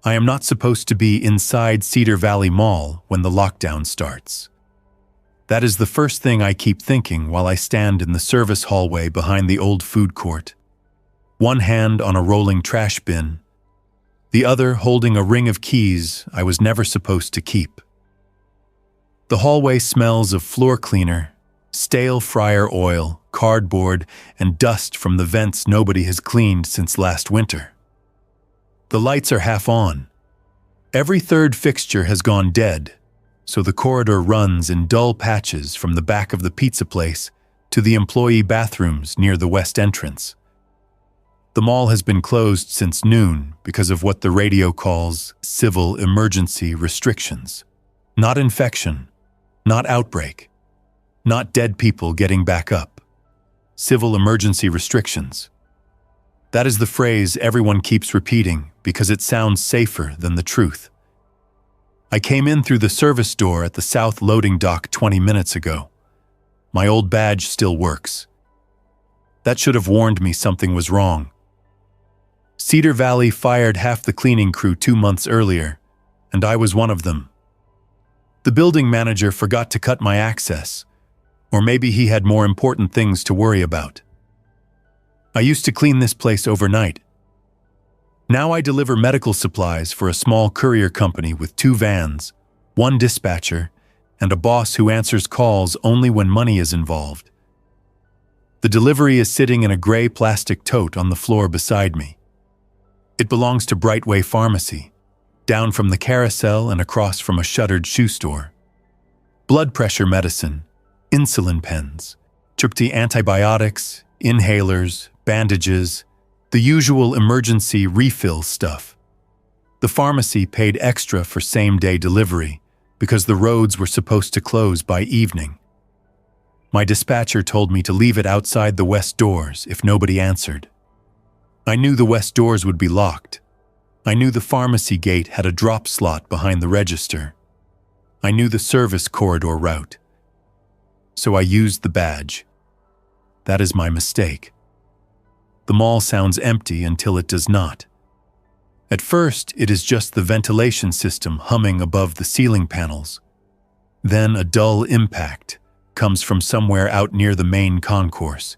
I am not supposed to be inside Cedar Valley Mall when the lockdown starts. That is the first thing I keep thinking while I stand in the service hallway behind the old food court. One hand on a rolling trash bin, the other holding a ring of keys I was never supposed to keep. The hallway smells of floor cleaner, stale fryer oil, cardboard, and dust from the vents nobody has cleaned since last winter. The lights are half on. Every third fixture has gone dead, so the corridor runs in dull patches from the back of the pizza place to the employee bathrooms near the west entrance. The mall has been closed since noon because of what the radio calls civil emergency restrictions. Not infection, not outbreak, not dead people getting back up. Civil emergency restrictions. That is the phrase everyone keeps repeating because it sounds safer than the truth. I came in through the service door at the south loading dock 20 minutes ago. My old badge still works. That should have warned me something was wrong. Cedar Valley fired half the cleaning crew 2 months earlier, and I was one of them. The building manager forgot to cut my access, or maybe he had more important things to worry about. I used to clean this place overnight. Now I deliver medical supplies for a small courier company with 2 vans, 1 dispatcher, and a boss who answers calls only when money is involved. The delivery is sitting in a gray plastic tote on the floor beside me. It belongs to Brightway Pharmacy, down from the carousel and across from a shuttered shoe store. Blood pressure medicine, insulin pens, Tripty antibiotics, inhalers, bandages, the usual emergency refill stuff. The pharmacy paid extra for same-day delivery because the roads were supposed to close by evening. My dispatcher told me to leave it outside the west doors if nobody answered. I knew the west doors would be locked. I knew the pharmacy gate had a drop slot behind the register. I knew the service corridor route. So I used the badge. That is my mistake. The mall sounds empty until it does not. At first, it is just the ventilation system humming above the ceiling panels. Then a dull impact comes from somewhere out near the main concourse.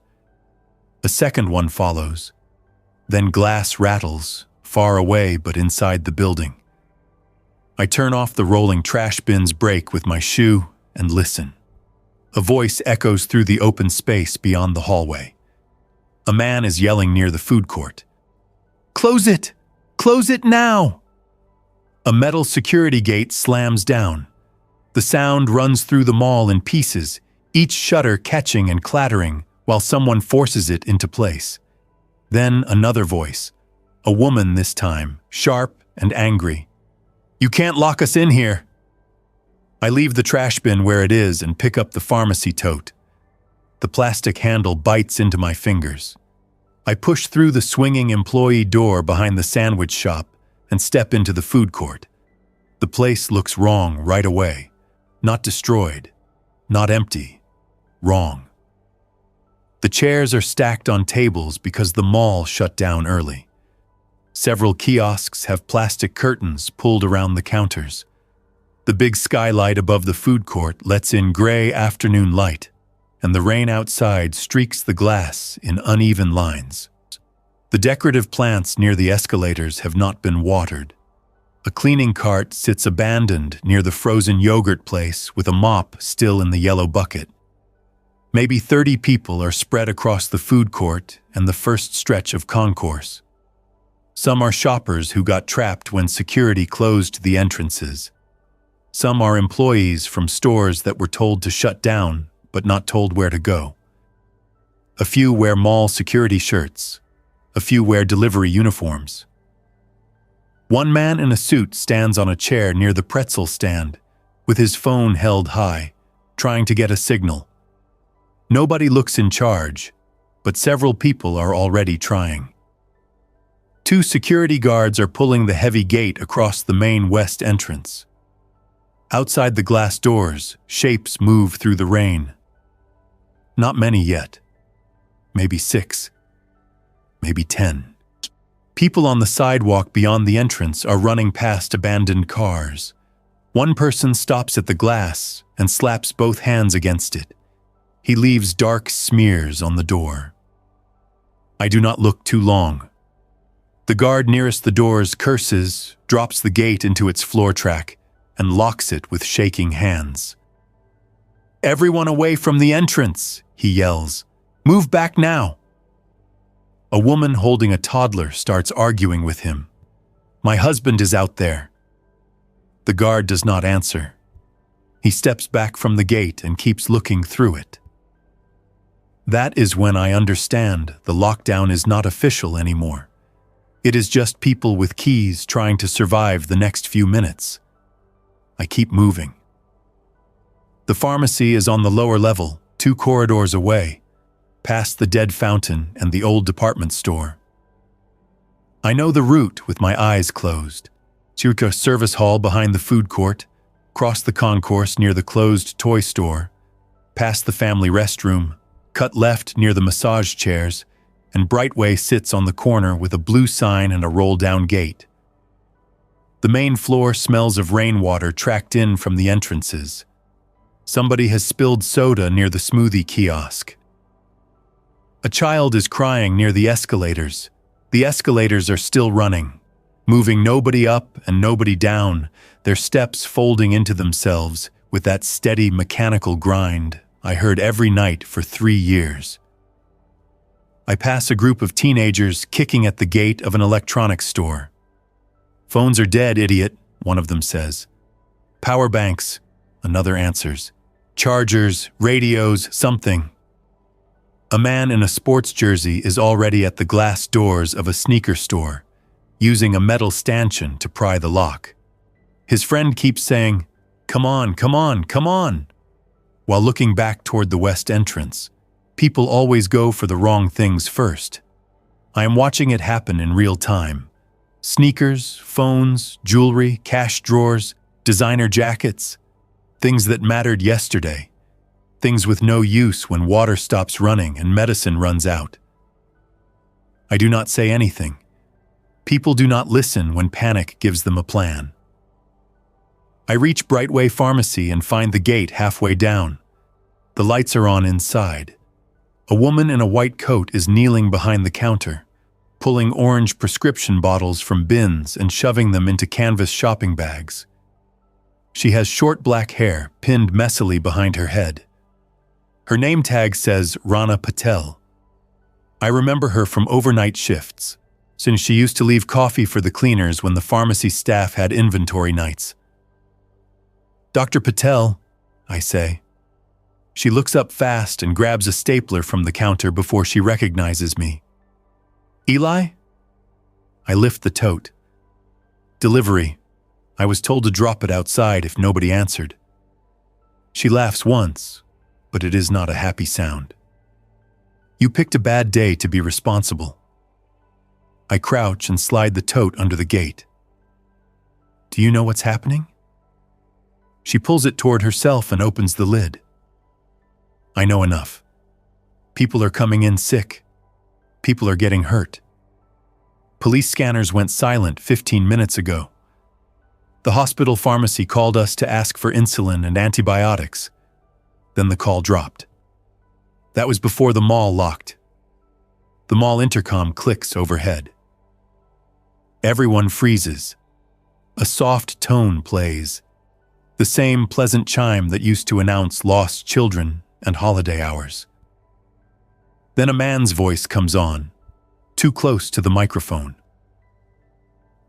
A second one follows. Then glass rattles, far away but inside the building. I turn off the rolling trash bin's brake with my shoe and listen. A voice echoes through the open space beyond the hallway. A man is yelling near the food court. "Close it! Close it now!" A metal security gate slams down. The sound runs through the mall in pieces, each shutter catching and clattering while someone forces it into place. Then another voice, a woman this time, sharp and angry. "You can't lock us in here." I leave the trash bin where it is and pick up the pharmacy tote. The plastic handle bites into my fingers. I push through the swinging employee door behind the sandwich shop and step into the food court. The place looks wrong right away. Not destroyed, not empty, wrong. The chairs are stacked on tables because the mall shut down early. Several kiosks have plastic curtains pulled around the counters. The big skylight above the food court lets in gray afternoon light, and the rain outside streaks the glass in uneven lines. The decorative plants near the escalators have not been watered. A cleaning cart sits abandoned near the frozen yogurt place with a mop still in the yellow bucket. Maybe 30 people are spread across the food court and the first stretch of concourse. Some are shoppers who got trapped when security closed the entrances. Some are employees from stores that were told to shut down but not told where to go. A few wear mall security shirts. A few wear delivery uniforms. One man in a suit stands on a chair near the pretzel stand, with his phone held high, trying to get a signal. Nobody looks in charge, but several people are already trying. 2 security guards are pulling the heavy gate across the main west entrance. Outside the glass doors, shapes move through the rain. Not many yet. Maybe 6. Maybe 10. People on the sidewalk beyond the entrance are running past abandoned cars. One person stops at the glass and slaps both hands against it. He leaves dark smears on the door. I do not look too long. The guard nearest the doors curses, drops the gate into its floor track, and locks it with shaking hands. "Everyone away from the entrance," he yells. "Move back now." A woman holding a toddler starts arguing with him. "My husband is out there." The guard does not answer. He steps back from the gate and keeps looking through it. That is when I understand the lockdown is not official anymore. It is just people with keys trying to survive the next few minutes. I keep moving. The pharmacy is on the lower level, 2 corridors away, past the dead fountain and the old department store. I know the route with my eyes closed. Through a service hall behind the food court, cross the concourse near the closed toy store, past the family restroom, cut left near the massage chairs, and Brightway sits on the corner with a blue sign and a roll-down gate. The main floor smells of rainwater tracked in from the entrances. Somebody has spilled soda near the smoothie kiosk. A child is crying near the escalators. The escalators are still running, moving nobody up and nobody down, their steps folding into themselves with that steady mechanical grind I heard every night for 3 years. I pass a group of teenagers kicking at the gate of an electronics store. "Phones are dead, idiot," one of them says. "Power banks," another answers. "Chargers, radios, something." A man in a sports jersey is already at the glass doors of a sneaker store, using a metal stanchion to pry the lock. His friend keeps saying, "Come on, come on, come on," while looking back toward the west entrance. People always go for the wrong things first. I am watching it happen in real time. Sneakers, phones, jewelry, cash drawers, designer jackets, things that mattered yesterday, things with no use when water stops running and medicine runs out. I do not say anything. People do not listen when panic gives them a plan. I reach Brightway Pharmacy and find the gate halfway down. The lights are on inside. A woman in a white coat is kneeling behind the counter, pulling orange prescription bottles from bins and shoving them into canvas shopping bags. She has short black hair pinned messily behind her head. Her name tag says Rana Patel. I remember her from overnight shifts, since she used to leave coffee for the cleaners when the pharmacy staff had inventory nights. "Dr. Patel," I say. She looks up fast and grabs a stapler from the counter before she recognizes me. "Eli?" I lift the tote. "Delivery. I was told to drop it outside if nobody answered." She laughs once, but it is not a happy sound. "You picked a bad day to be responsible." I crouch and slide the tote under the gate. "Do you know what's happening?" She pulls it toward herself and opens the lid. I know enough. People are coming in sick. People are getting hurt. Police scanners went silent 15 minutes ago. The hospital pharmacy called us to ask for insulin and antibiotics. Then the call dropped. That was before the mall locked. The mall intercom clicks overhead. Everyone freezes. A soft tone plays. The same pleasant chime that used to announce lost children and holiday hours. Then a man's voice comes on, too close to the microphone.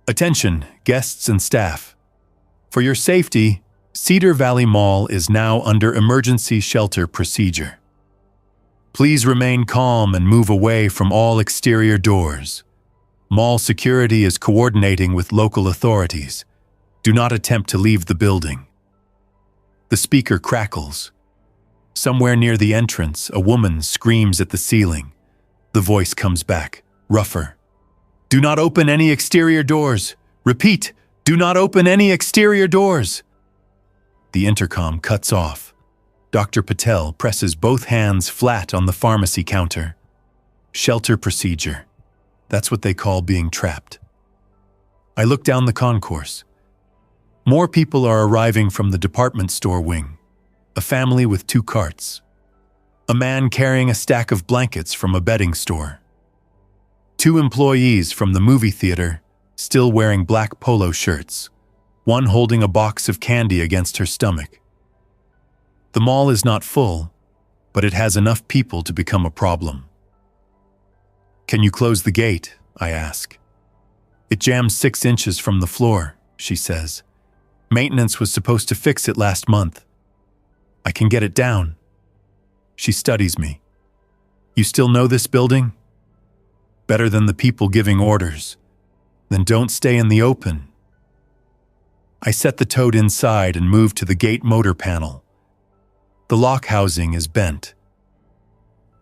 "Attention, guests and staff. For your safety, Cedar Valley Mall is now under emergency shelter procedure. Please remain calm and move away from all exterior doors. Mall security is coordinating with local authorities. Do not attempt to leave the building." The speaker crackles. Somewhere near the entrance, a woman screams at the ceiling. The voice comes back, rougher. "Do not open any exterior doors. Repeat, do not open any exterior doors." The intercom cuts off. Dr. Patel presses both hands flat on the pharmacy counter. Shelter procedure. That's what they call being trapped. I look down the concourse. More people are arriving from the department store wing. A family with 2 carts. A man carrying a stack of blankets from a bedding store. 2 employees from the movie theater, still wearing black polo shirts, one holding a box of candy against her stomach. The mall is not full, but it has enough people to become a problem. "Can you close the gate?" I ask. "It jams 6 inches from the floor," she says. "Maintenance was supposed to fix it last month." "I can get it down." She studies me. "You still know this building?" "Better than the people giving orders." "Then don't stay in the open." I set the tote inside and move to the gate motor panel. The lock housing is bent.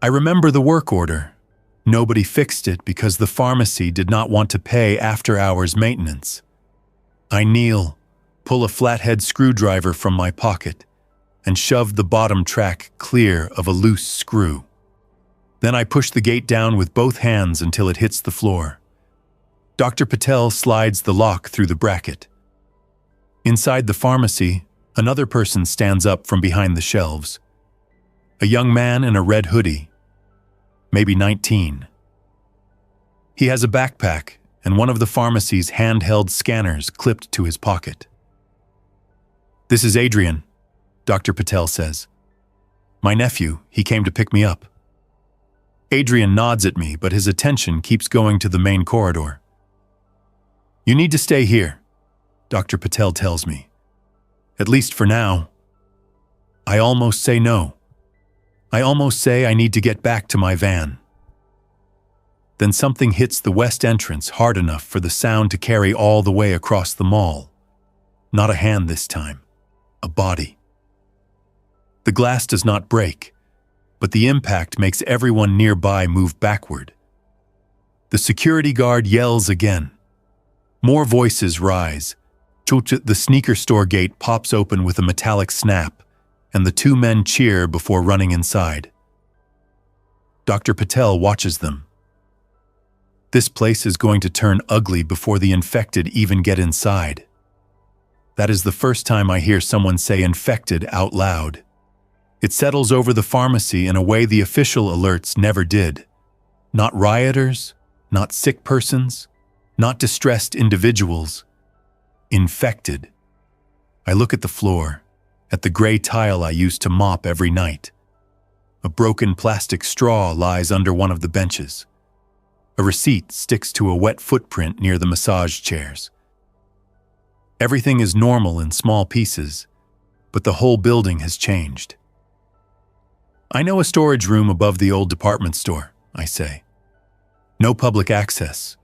I remember the work order. Nobody fixed it because the pharmacy did not want to pay after-hours maintenance. I kneel, pull a flathead screwdriver from my pocket, and shove the bottom track clear of a loose screw. Then I push the gate down with both hands until it hits the floor. Dr. Patel slides the lock through the bracket. Inside the pharmacy, another person stands up from behind the shelves. A young man in a red hoodie, maybe 19. He has a backpack and one of the pharmacy's handheld scanners clipped to his pocket. "This is Adrian," Dr. Patel says. "My nephew, he came to pick me up." Adrian nods at me, but his attention keeps going to the main corridor. "You need to stay here," Dr. Patel tells me. "At least for now." I almost say no. I almost say I need to get back to my van. Then something hits the west entrance hard enough for the sound to carry all the way across the mall. Not a hand this time. A body. The glass does not break, but the impact makes everyone nearby move backward. The security guard yells again. More voices rise. The sneaker store gate pops open with a metallic snap, and the 2 men cheer before running inside. Dr. Patel watches them. This place is going to turn ugly before the infected even get inside. That is the first time I hear someone say infected out loud. It settles over the pharmacy in a way the official alerts never did. Not rioters, not sick persons, not distressed individuals. Infected. I look at the floor, at the gray tile I used to mop every night. A broken plastic straw lies under one of the benches. A receipt sticks to a wet footprint near the massage chairs. Everything is normal in small pieces, but the whole building has changed. "I know a storage room above the old department store," I say. "No public access.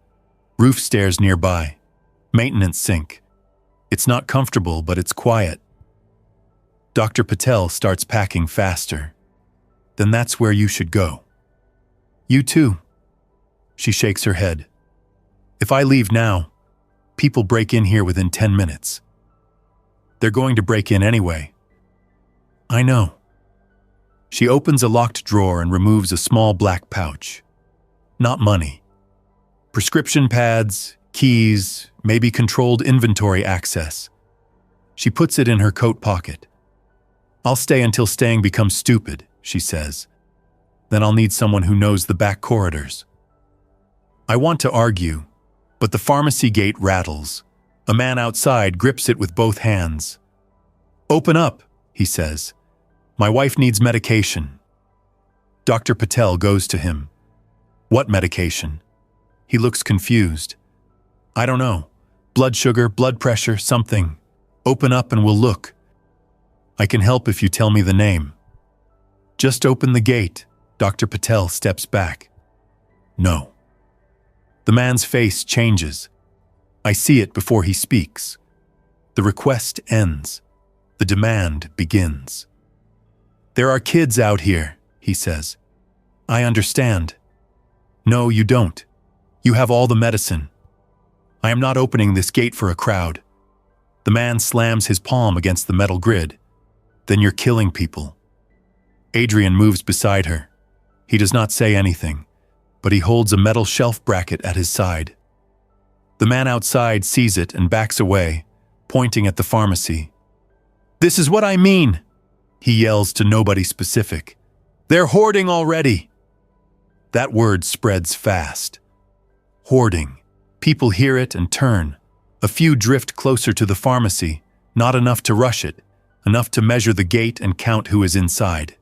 Roof stairs nearby. Maintenance sink. It's not comfortable, but it's quiet." Dr. Patel starts packing faster. "Then that's where you should go." "You too." She shakes her head. "If I leave now, people break in here within 10 minutes. They're going to break in anyway." "I know." She opens a locked drawer and removes a small black pouch. Not money. Prescription pads, keys, maybe controlled inventory access. She puts it in her coat pocket. "I'll stay until staying becomes stupid," she says. "Then I'll need someone who knows the back corridors." I want to argue, but the pharmacy gate rattles. A man outside grips it with both hands. "Open up," he says. "My wife needs medication." Dr. Patel goes to him. "What medication?" He looks confused. "I don't know. Blood sugar, blood pressure, something. Open up and we'll look." "I can help if you tell me the name." "Just open the gate." Dr. Patel steps back. "No." The man's face changes. I see it before he speaks. The request ends. The demand begins. "There are kids out here," he says. "I understand." "No, you don't. You have all the medicine. I am not opening this gate for a crowd." The man slams his palm against the metal grid. "Then you're killing people." Adrian moves beside her. He does not say anything. but he holds a metal shelf bracket at his side. The man outside sees it and backs away, pointing at the pharmacy. "This is what I mean," he yells to nobody specific. "They're hoarding already." That word spreads fast. Hoarding. People hear it and turn. A few drift closer to the pharmacy, not enough to rush it, enough to measure the gate and count who is inside.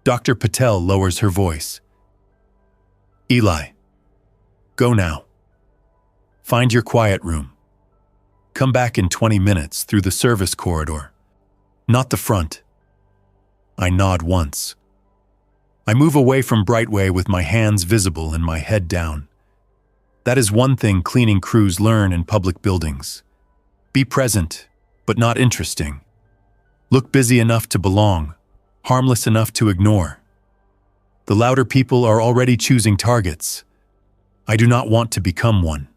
Dr. Patel lowers her voice. "Eli, go now. Find your quiet room. Come back in 20 minutes through the service corridor, not the front." I nod once. I move away from Brightway with my hands visible and my head down. That is one thing cleaning crews learn in public buildings. Be present, but not interesting. Look busy enough to belong, harmless enough to ignore. The louder people are already choosing targets. I do not want to become one.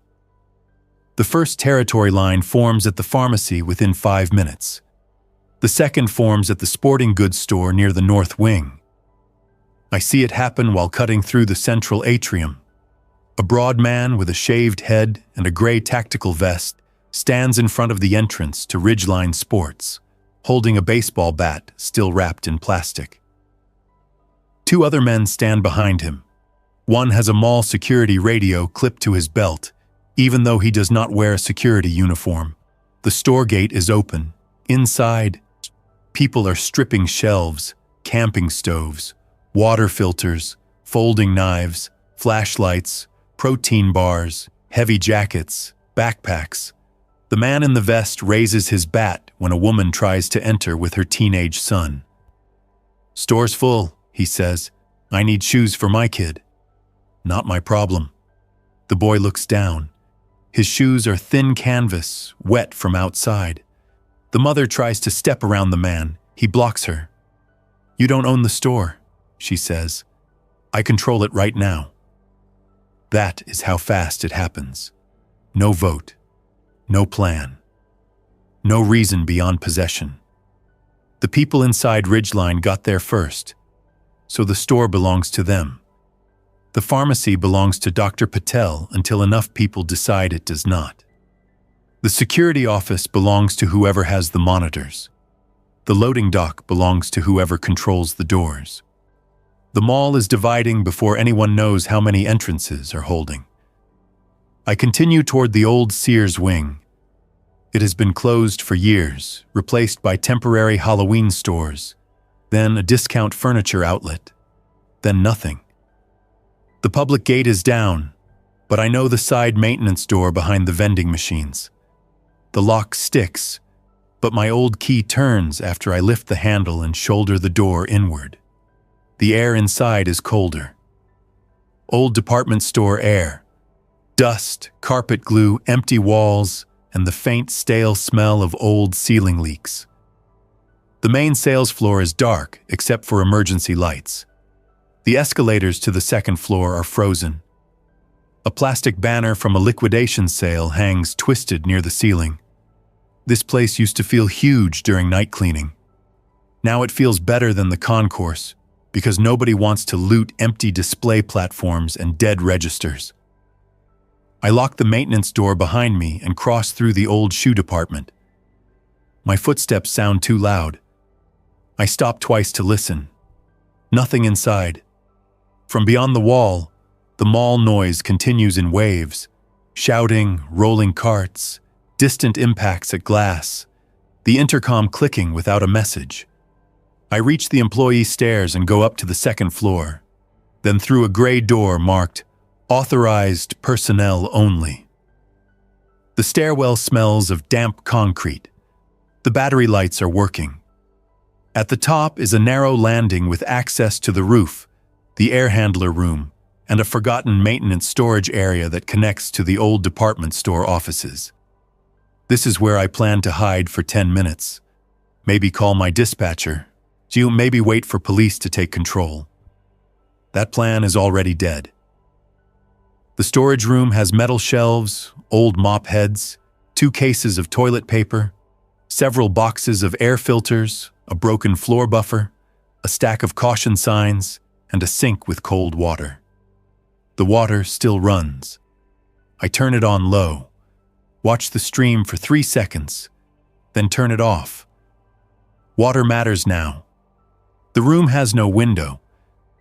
The first territory line forms at the pharmacy within 5 minutes. The second forms at the sporting goods store near the north wing. I see it happen while cutting through the central atrium. A broad man with a shaved head and a gray tactical vest stands in front of the entrance to Ridgeline Sports, holding a baseball bat still wrapped in plastic. 2 other men stand behind him. One has a mall security radio clipped to his belt, even though he does not wear a security uniform. The store gate is open. Inside, people are stripping shelves, camping stoves, water filters, folding knives, flashlights, protein bars, heavy jackets, backpacks. The man in the vest raises his bat when a woman tries to enter with her teenage son. "Store's full," he says. "I need shoes for my kid." "Not my problem." The boy looks down. His shoes are thin canvas, wet from outside. The mother tries to step around the man. He blocks her. "You don't own the store," she says. "I control it right now." That is how fast it happens. No vote. No plan. No reason beyond possession. The people inside Ridgeline got there first, so the store belongs to them. The pharmacy belongs to Dr. Patel until enough people decide it does not. The security office belongs to whoever has the monitors. The loading dock belongs to whoever controls the doors. The mall is dividing before anyone knows how many entrances are holding. I continue toward the old Sears wing. It has been closed for years, replaced by temporary Halloween stores, then a discount furniture outlet, then nothing. The public gate is down, but I know the side maintenance door behind the vending machines. The lock sticks, but my old key turns after I lift the handle and shoulder the door inward. The air inside is colder. Old department store air. Dust, carpet glue, empty walls, and the faint, stale smell of old ceiling leaks. The main sales floor is dark, except for emergency lights. The escalators to the second floor are frozen. A plastic banner from a liquidation sale hangs twisted near the ceiling. This place used to feel huge during night cleaning. Now it feels better than the concourse, because nobody wants to loot empty display platforms and dead registers. I lock the maintenance door behind me and cross through the old shoe department. My footsteps sound too loud. I stop twice to listen. Nothing inside. From beyond the wall, the mall noise continues in waves, shouting, rolling carts, distant impacts at glass, the intercom clicking without a message. I reach the employee stairs and go up to the second floor, then through a gray door marked "Authorized Personnel Only." The stairwell smells of damp concrete. The battery lights are working. At the top is a narrow landing with access to the roof, the air handler room, and a forgotten maintenance storage area that connects to the old department store offices. This is where I plan to hide for 10 minutes. Maybe call my dispatcher. Maybe wait for police to take control. That plan is already dead. The storage room has metal shelves, old mop heads, 2 cases of toilet paper, several boxes of air filters, a broken floor buffer, a stack of caution signs, and a sink with cold water. The water still runs. I turn it on low, watch the stream for 3 seconds, then turn it off. Water matters now. The room has no window,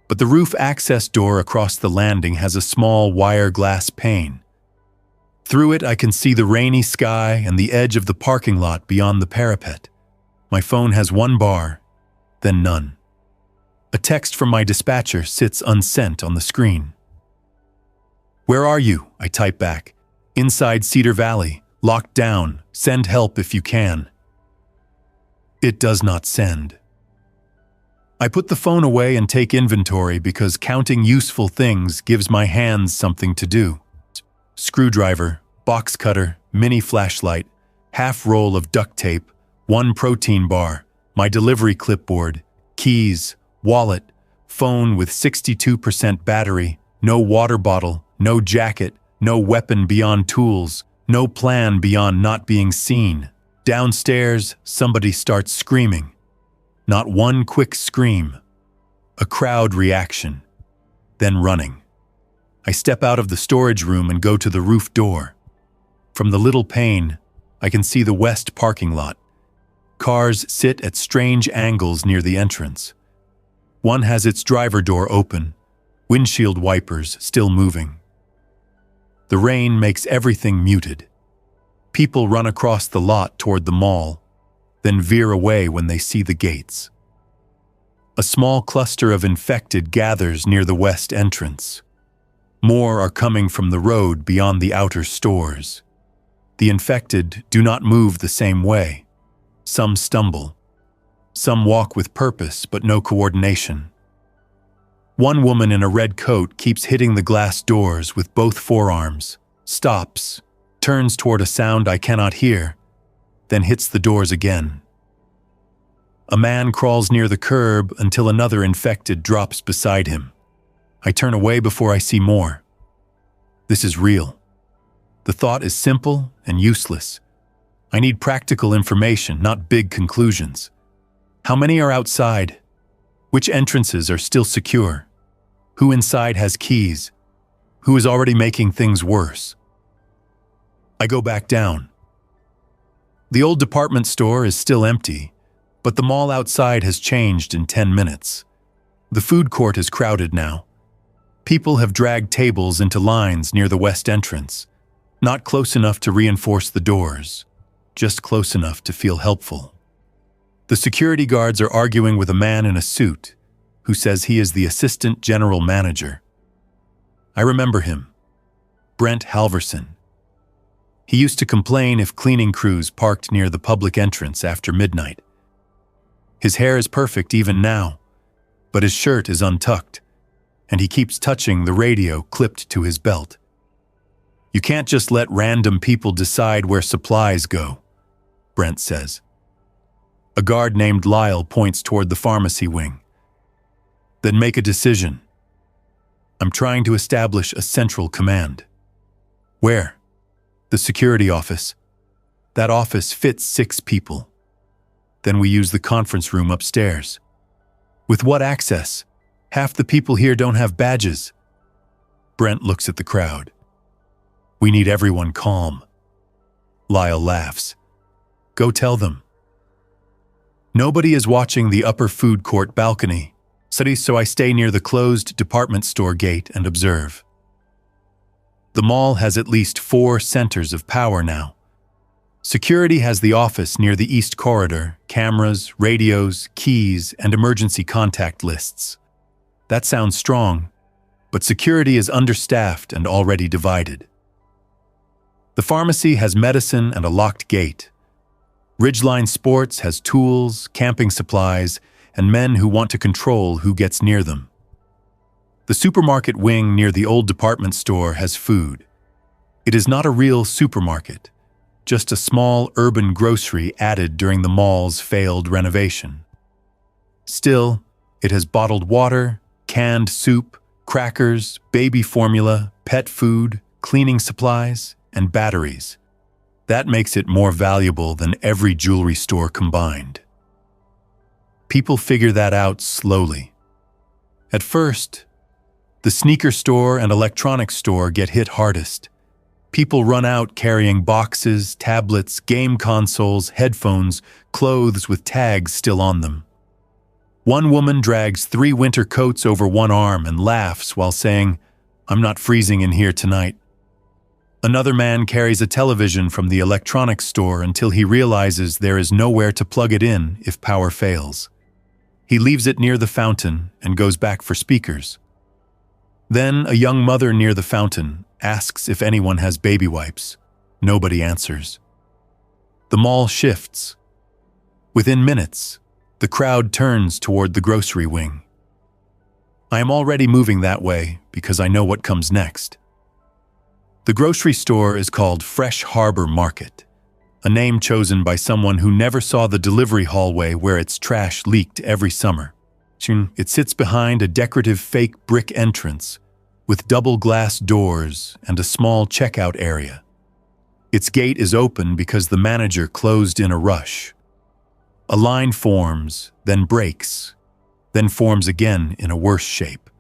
but the roof access door across the landing has a small wire glass pane. Through it, I can see the rainy sky and the edge of the parking lot beyond the parapet. My phone has 1 bar, then none. A text from my dispatcher sits unsent on the screen. "Where are you?" I type back. "Inside Cedar Valley, locked down, send help if you can." It does not send. I put the phone away and take inventory because counting useful things gives my hands something to do. Screwdriver, box cutter, mini flashlight, half roll of duct tape, 1 protein bar, my delivery clipboard, keys, wallet, phone with 62% battery, no water bottle, no jacket, no weapon beyond tools, no plan beyond not being seen. Downstairs, somebody starts screaming. Not one quick scream. A crowd reaction. Then running. I step out of the storage room and go to the roof door. From the little pane, I can see the west parking lot. Cars sit at strange angles near the entrance. One has its driver door open, windshield wipers still moving. The rain makes everything muted. People run across the lot toward the mall, then veer away when they see the gates. A small cluster of infected gathers near the west entrance. More are coming from the road beyond the outer stores. The infected do not move the same way. Some stumble. Some walk with purpose but no coordination. One woman in a red coat keeps hitting the glass doors with both forearms, stops, turns toward a sound I cannot hear, then hits the doors again. A man crawls near the curb until another infected drops beside him. I turn away before I see more. This is real. The thought is simple and useless. I need practical information, not big conclusions. How many are outside? Which entrances are still secure? Who inside has keys? Who is already making things worse? I go back down. The old department store is still empty, but the mall outside has changed in 10 minutes. The food court is crowded now. People have dragged tables into lines near the west entrance, not close enough to reinforce the doors, just close enough to feel helpful. The security guards are arguing with a man in a suit who says he is the assistant general manager. I remember him, Brent Halverson. He used to complain if cleaning crews parked near the public entrance after midnight. His hair is perfect even now, but his shirt is untucked, and he keeps touching the radio clipped to his belt. You can't just let random people decide where supplies go, Brent says. A guard named Lyle points toward the pharmacy wing. Then make a decision. I'm trying to establish a central command. Where? The security office. That office fits 6 people. Then we use the conference room upstairs. With what access? Half the people here don't have badges. Brent looks at the crowd. We need everyone calm. Lyle laughs. Go tell them. Nobody is watching the upper food court balcony, so I stay near the closed department store gate and observe. The mall has at least 4 centers of power now. Security has the office near the east corridor, cameras, radios, keys, and emergency contact lists. That sounds strong, but security is understaffed and already divided. The pharmacy has medicine and a locked gate. Ridgeline Sports has tools, camping supplies, and men who want to control who gets near them. The supermarket wing near the old department store has food. It is not a real supermarket, just a small urban grocery added during the mall's failed renovation. Still, it has bottled water, canned soup, crackers, baby formula, pet food, cleaning supplies, and batteries. That makes it more valuable than every jewelry store combined. People figure that out slowly. At first, The sneaker store and electronics store get hit hardest. People run out carrying boxes, tablets, game consoles, headphones, clothes with tags still on them. One woman drags 3 winter coats over one arm and laughs while saying, "I'm not freezing in here tonight." Another man carries a television from the electronics store until he realizes there is nowhere to plug it in if power fails. He leaves it near the fountain and goes back for speakers. Then a young mother near the fountain asks if anyone has baby wipes. Nobody answers. The mall shifts. Within minutes, the crowd turns toward the grocery wing. I am already moving that way because I know what comes next. The grocery store is called Fresh Harbor Market, a name chosen by someone who never saw the delivery hallway where its trash leaked every summer. It sits behind a decorative fake brick entrance with double glass doors and a small checkout area. Its gate is open because the manager closed in a rush. A line forms, then breaks, then forms again in a worse shape.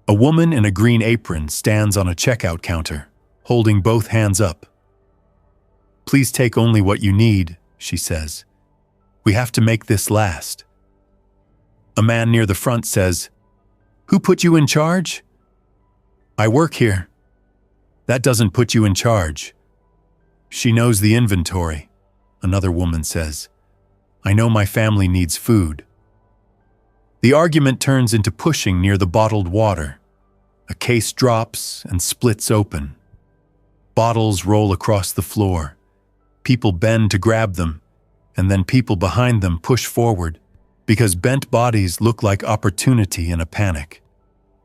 A woman in a green apron stands on a checkout counter, holding both hands up. "Please take only what you need," she says. "We have to make this last." A man near the front says, "Who put you in charge?" "I work here." "That doesn't put you in charge." "She knows the inventory," another woman says. "I know my family needs food." The argument turns into pushing near the bottled water. A case drops and splits open. Bottles roll across the floor. People bend to grab them, and then people behind them push forward because bent bodies look like opportunity in a panic.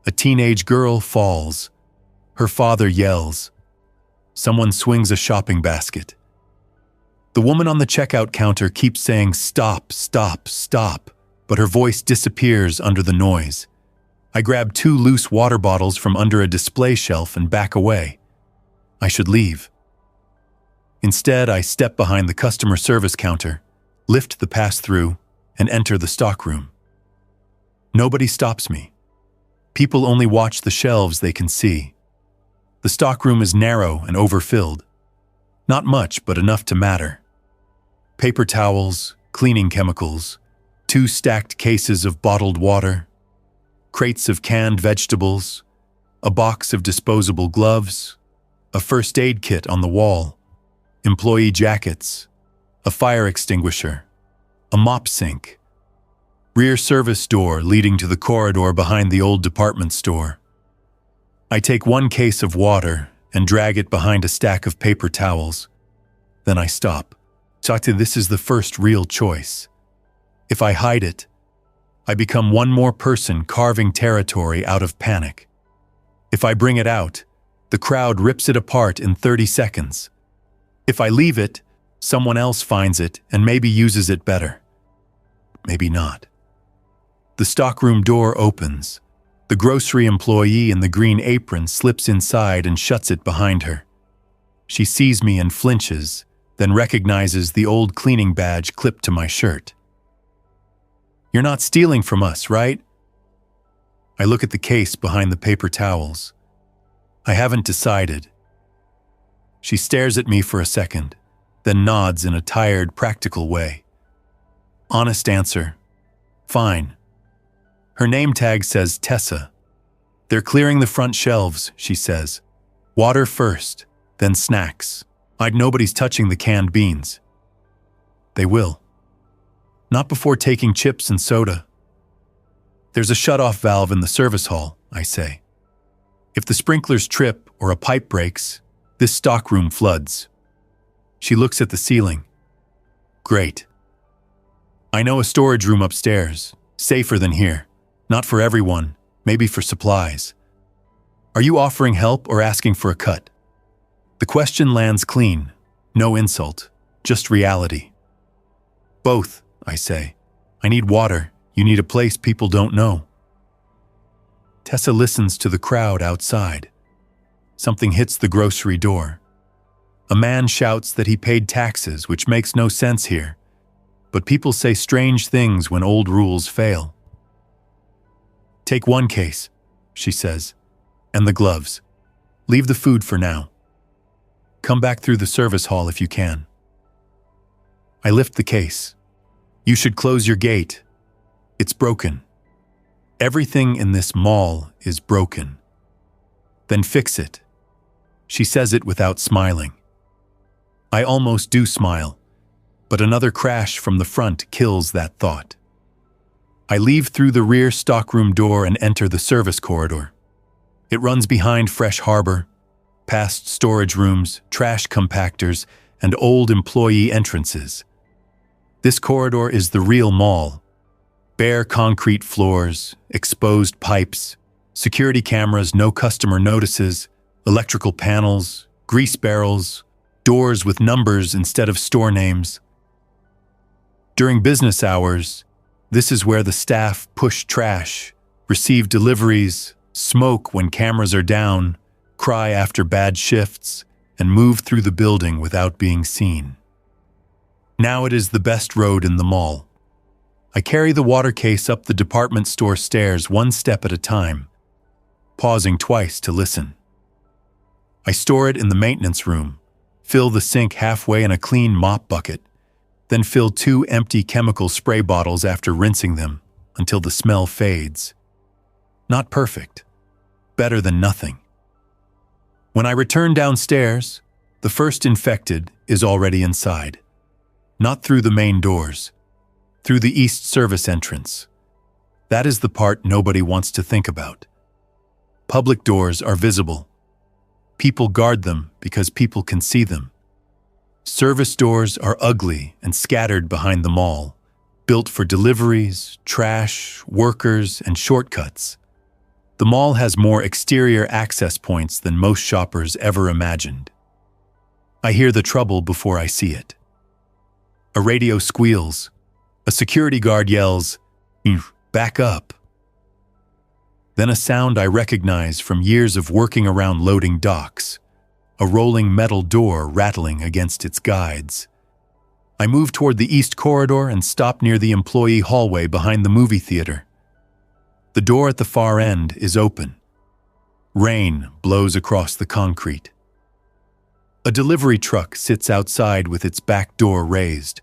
A teenage girl falls. Her father yells. Someone swings a shopping basket. The woman on the checkout counter keeps saying, "Stop, stop, stop," but her voice disappears under the noise. I grab 2 loose water bottles from under a display shelf and back away. I should leave. Instead, I step behind the customer service counter, lift the pass-through, and enter the stockroom. Nobody stops me. People only watch the shelves they can see. The stockroom is narrow and overfilled. Not much, but enough to matter. Paper towels, cleaning chemicals, 2 stacked cases of bottled water, crates of canned vegetables, a box of disposable gloves, a first aid kit on the wall, employee jackets, a fire extinguisher, a mop sink, rear service door leading to the corridor behind the old department store. I take 1 case of water and drag it behind a stack of paper towels. Then I stop. This is the first real choice. If I hide it, I become one more person carving territory out of panic. If I bring it out, the crowd rips it apart in 30 seconds. If I leave it, someone else finds it and maybe uses it better. Maybe not. The stockroom door opens. The grocery employee in the green apron slips inside and shuts it behind her. She sees me and flinches, then recognizes the old cleaning badge clipped to my shirt. "You're not stealing from us, right?" I look at the case behind the paper towels. I haven't decided. She stares at me for a second, then nods in a tired, practical way. Honest answer. Fine. Her name tag says Tessa. "They're clearing the front shelves," she says. "Water first, then snacks. Nobody's touching the canned beans." They will. Not before taking chips and soda. "There's a shut-off valve in the service hall," I say. "If the sprinklers trip or a pipe breaks, this stockroom floods." She looks at the ceiling. "Great. I know a storage room upstairs, safer than here. Not for everyone, maybe for supplies. Are you offering help or asking for a cut?" The question lands clean. No insult, just reality. "Both," I say. "I need water. You need a place people don't know." Tessa listens to the crowd outside. Something hits the grocery door. A man shouts that he paid taxes, which makes no sense here. But people say strange things when old rules fail. "Take 1 case," she says. And the gloves. Leave the food for now. Come back through the service hall if you can. I lift the case. You should close your gate. It's broken. Everything in this mall is broken. Then fix it. She says it without smiling. I almost do smile, but another crash from the front kills that thought. I leave through the rear stockroom door and enter the service corridor. It runs behind Fresh Harbor, past storage rooms, trash compactors, and old employee entrances. This corridor is the real mall. Bare concrete floors, exposed pipes, security cameras no customer notices, electrical panels, grease barrels, doors with numbers instead of store names. During business hours, this is where the staff push trash, receive deliveries, smoke when cameras are down, cry after bad shifts, and move through the building without being seen. Now it is the best road in the mall. I carry the water case up the department store stairs one step at a time, pausing twice to listen. I store it in the maintenance room, fill the sink halfway in a clean mop bucket, then fill 2 empty chemical spray bottles after rinsing them until the smell fades. Not perfect. Better than nothing. When I return downstairs, the first infected is already inside. Not through the main doors, through the east service entrance. That is the part nobody wants to think about. Public doors are visible. People guard them because people can see them. Service doors are ugly and scattered behind the mall, built for deliveries, trash, workers, and shortcuts. The mall has more exterior access points than most shoppers ever imagined. I hear the trouble before I see it. A radio squeals. A security guard yells, "Back up." Then a sound I recognize from years of working around loading docks, a rolling metal door rattling against its guides. I move toward the east corridor and stop near the employee hallway behind the movie theater. The door at the far end is open. Rain blows across the concrete. A delivery truck sits outside with its back door raised.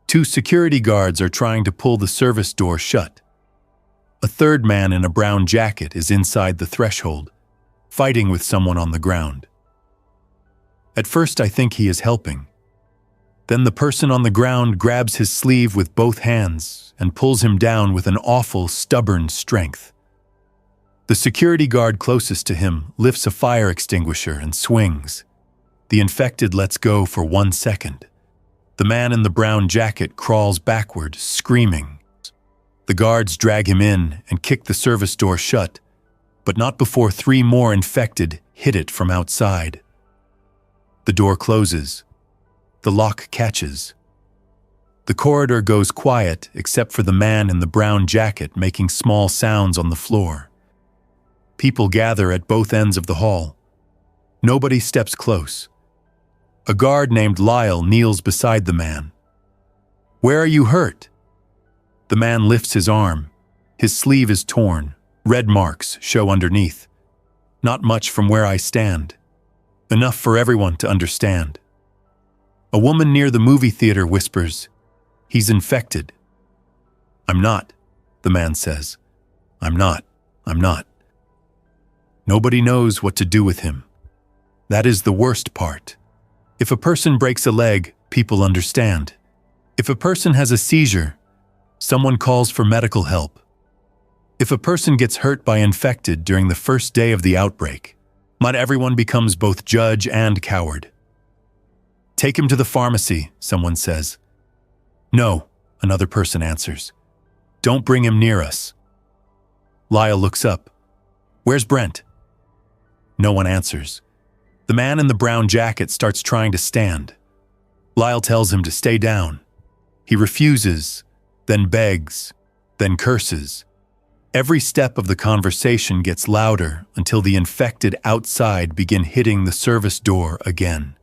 2 security guards are trying to pull the service door shut. A third man in a brown jacket is inside the threshold, fighting with someone on the ground. At first I think he is helping. Then the person on the ground grabs his sleeve with both hands and pulls him down with an awful, stubborn strength. The security guard closest to him lifts a fire extinguisher and swings. The infected lets go for 1 second. The man in the brown jacket crawls backward, screaming. The guards drag him in and kick the service door shut, but not before 3 more infected hit it from outside. The door closes. The lock catches. The corridor goes quiet except for the man in the brown jacket making small sounds on the floor. People gather at both ends of the hall. Nobody steps close. A guard named Lyle kneels beside the man. "Where are you hurt?" The man lifts his arm. His sleeve is torn. Red marks show underneath. Not much from where I stand. Enough for everyone to understand. A woman near the movie theater whispers, "He's infected." "I'm not," the man says. I'm not. Nobody knows what to do with him. That is the worst part. If a person breaks a leg, people understand. If a person has a seizure, someone calls for medical help. If a person gets hurt by infected during the first day of the outbreak, not everyone becomes both judge and coward. "Take him to the pharmacy," someone says. "No," another person answers. "Don't bring him near us." Lyle looks up. "Where's Brent?" No one answers. The man in the brown jacket starts trying to stand. Lyle tells him to stay down. He refuses, then begs, then curses. Every step of the conversation gets louder until the infected outside begin hitting the service door again.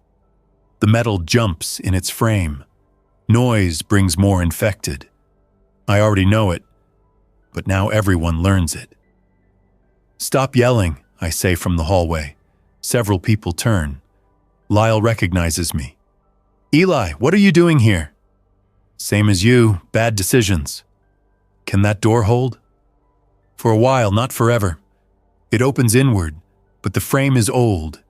The metal jumps in its frame. Noise brings more infected. I already know it, but now everyone learns it. Stop yelling, I say from the hallway. Several people turn. Lyle recognizes me. Eli, what are you doing here? Same as you, bad decisions. Can that door hold? For a while, not forever. It opens inward, but the frame is old.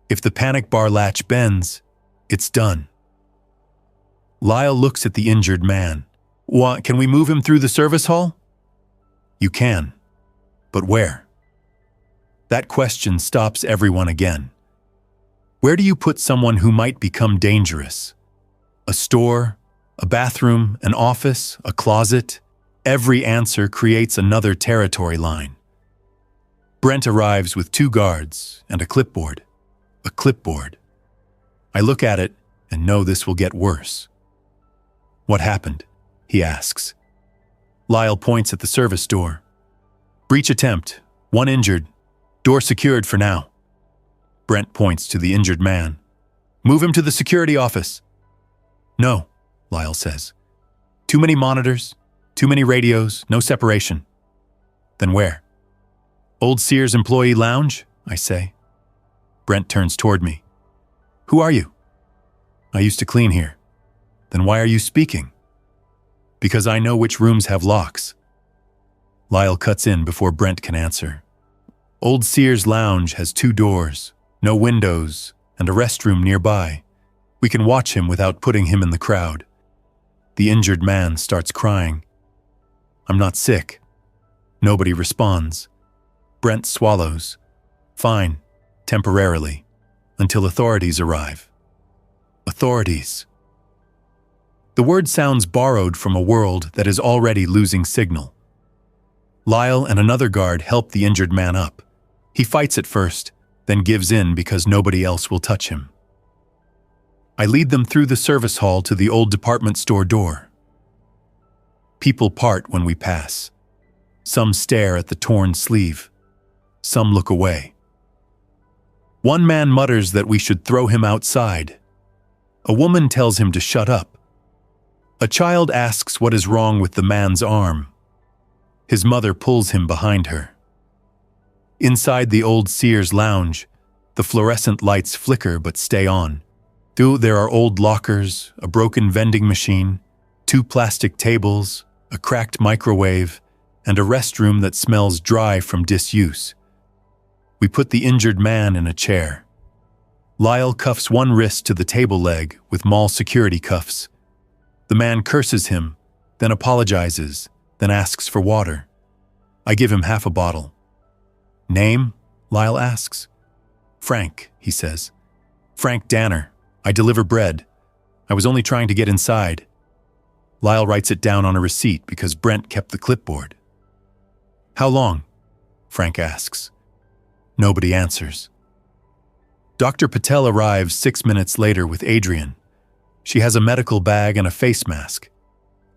If the panic bar latch bends, it's done. Lyle looks at the injured man. Can we move him through the service hall? You can. But where? That question stops everyone again. Where do you put someone who might become dangerous? A store, a bathroom, an office, a closet? Every answer creates another territory line. Brent arrives with 2 guards and a clipboard. A clipboard. I look at it and know this will get worse. What happened? He asks. Lyle points at the service door. Breach attempt. 1 injured. Door secured for now. Brent points to the injured man. Move him to the security office. No, Lyle says. Too many monitors, too many radios, no separation. Then where? Old Sears employee lounge, I say. Brent turns toward me. Who are you? I used to clean here. Then why are you speaking? Because I know which rooms have locks. Lyle cuts in before Brent can answer. Old Sears lounge has 2 doors, no windows, and a restroom nearby. We can watch him without putting him in the crowd. The injured man starts crying. I'm not sick. Nobody responds. Brent swallows. Fine, temporarily, until authorities arrive. Authorities. The word sounds borrowed from a world that is already losing signal. Lyle and another guard help the injured man up. He fights at first, then gives in because nobody else will touch him. I lead them through the service hall to the old department store door. People part when we pass. Some stare at the torn sleeve. Some look away. One man mutters that we should throw him outside. A woman tells him to shut up. A child asks what is wrong with the man's arm. His mother pulls him behind her. Inside the old Sears lounge, the fluorescent lights flicker but stay on. There are old lockers, a broken vending machine, 2 plastic tables, a cracked microwave, and a restroom that smells dry from disuse. We put the injured man in a chair. Lyle cuffs one wrist to the table leg with mall security cuffs. The man curses him, then apologizes, then asks for water. I give him half a bottle. Name? Lyle asks. Frank, he says. Frank Danner. I deliver bread. I was only trying to get inside. Lyle writes it down on a receipt because Brent kept the clipboard. How long? Frank asks. Nobody answers. Dr. Patel arrives 6 minutes later with Adrian. She has a medical bag and a face mask.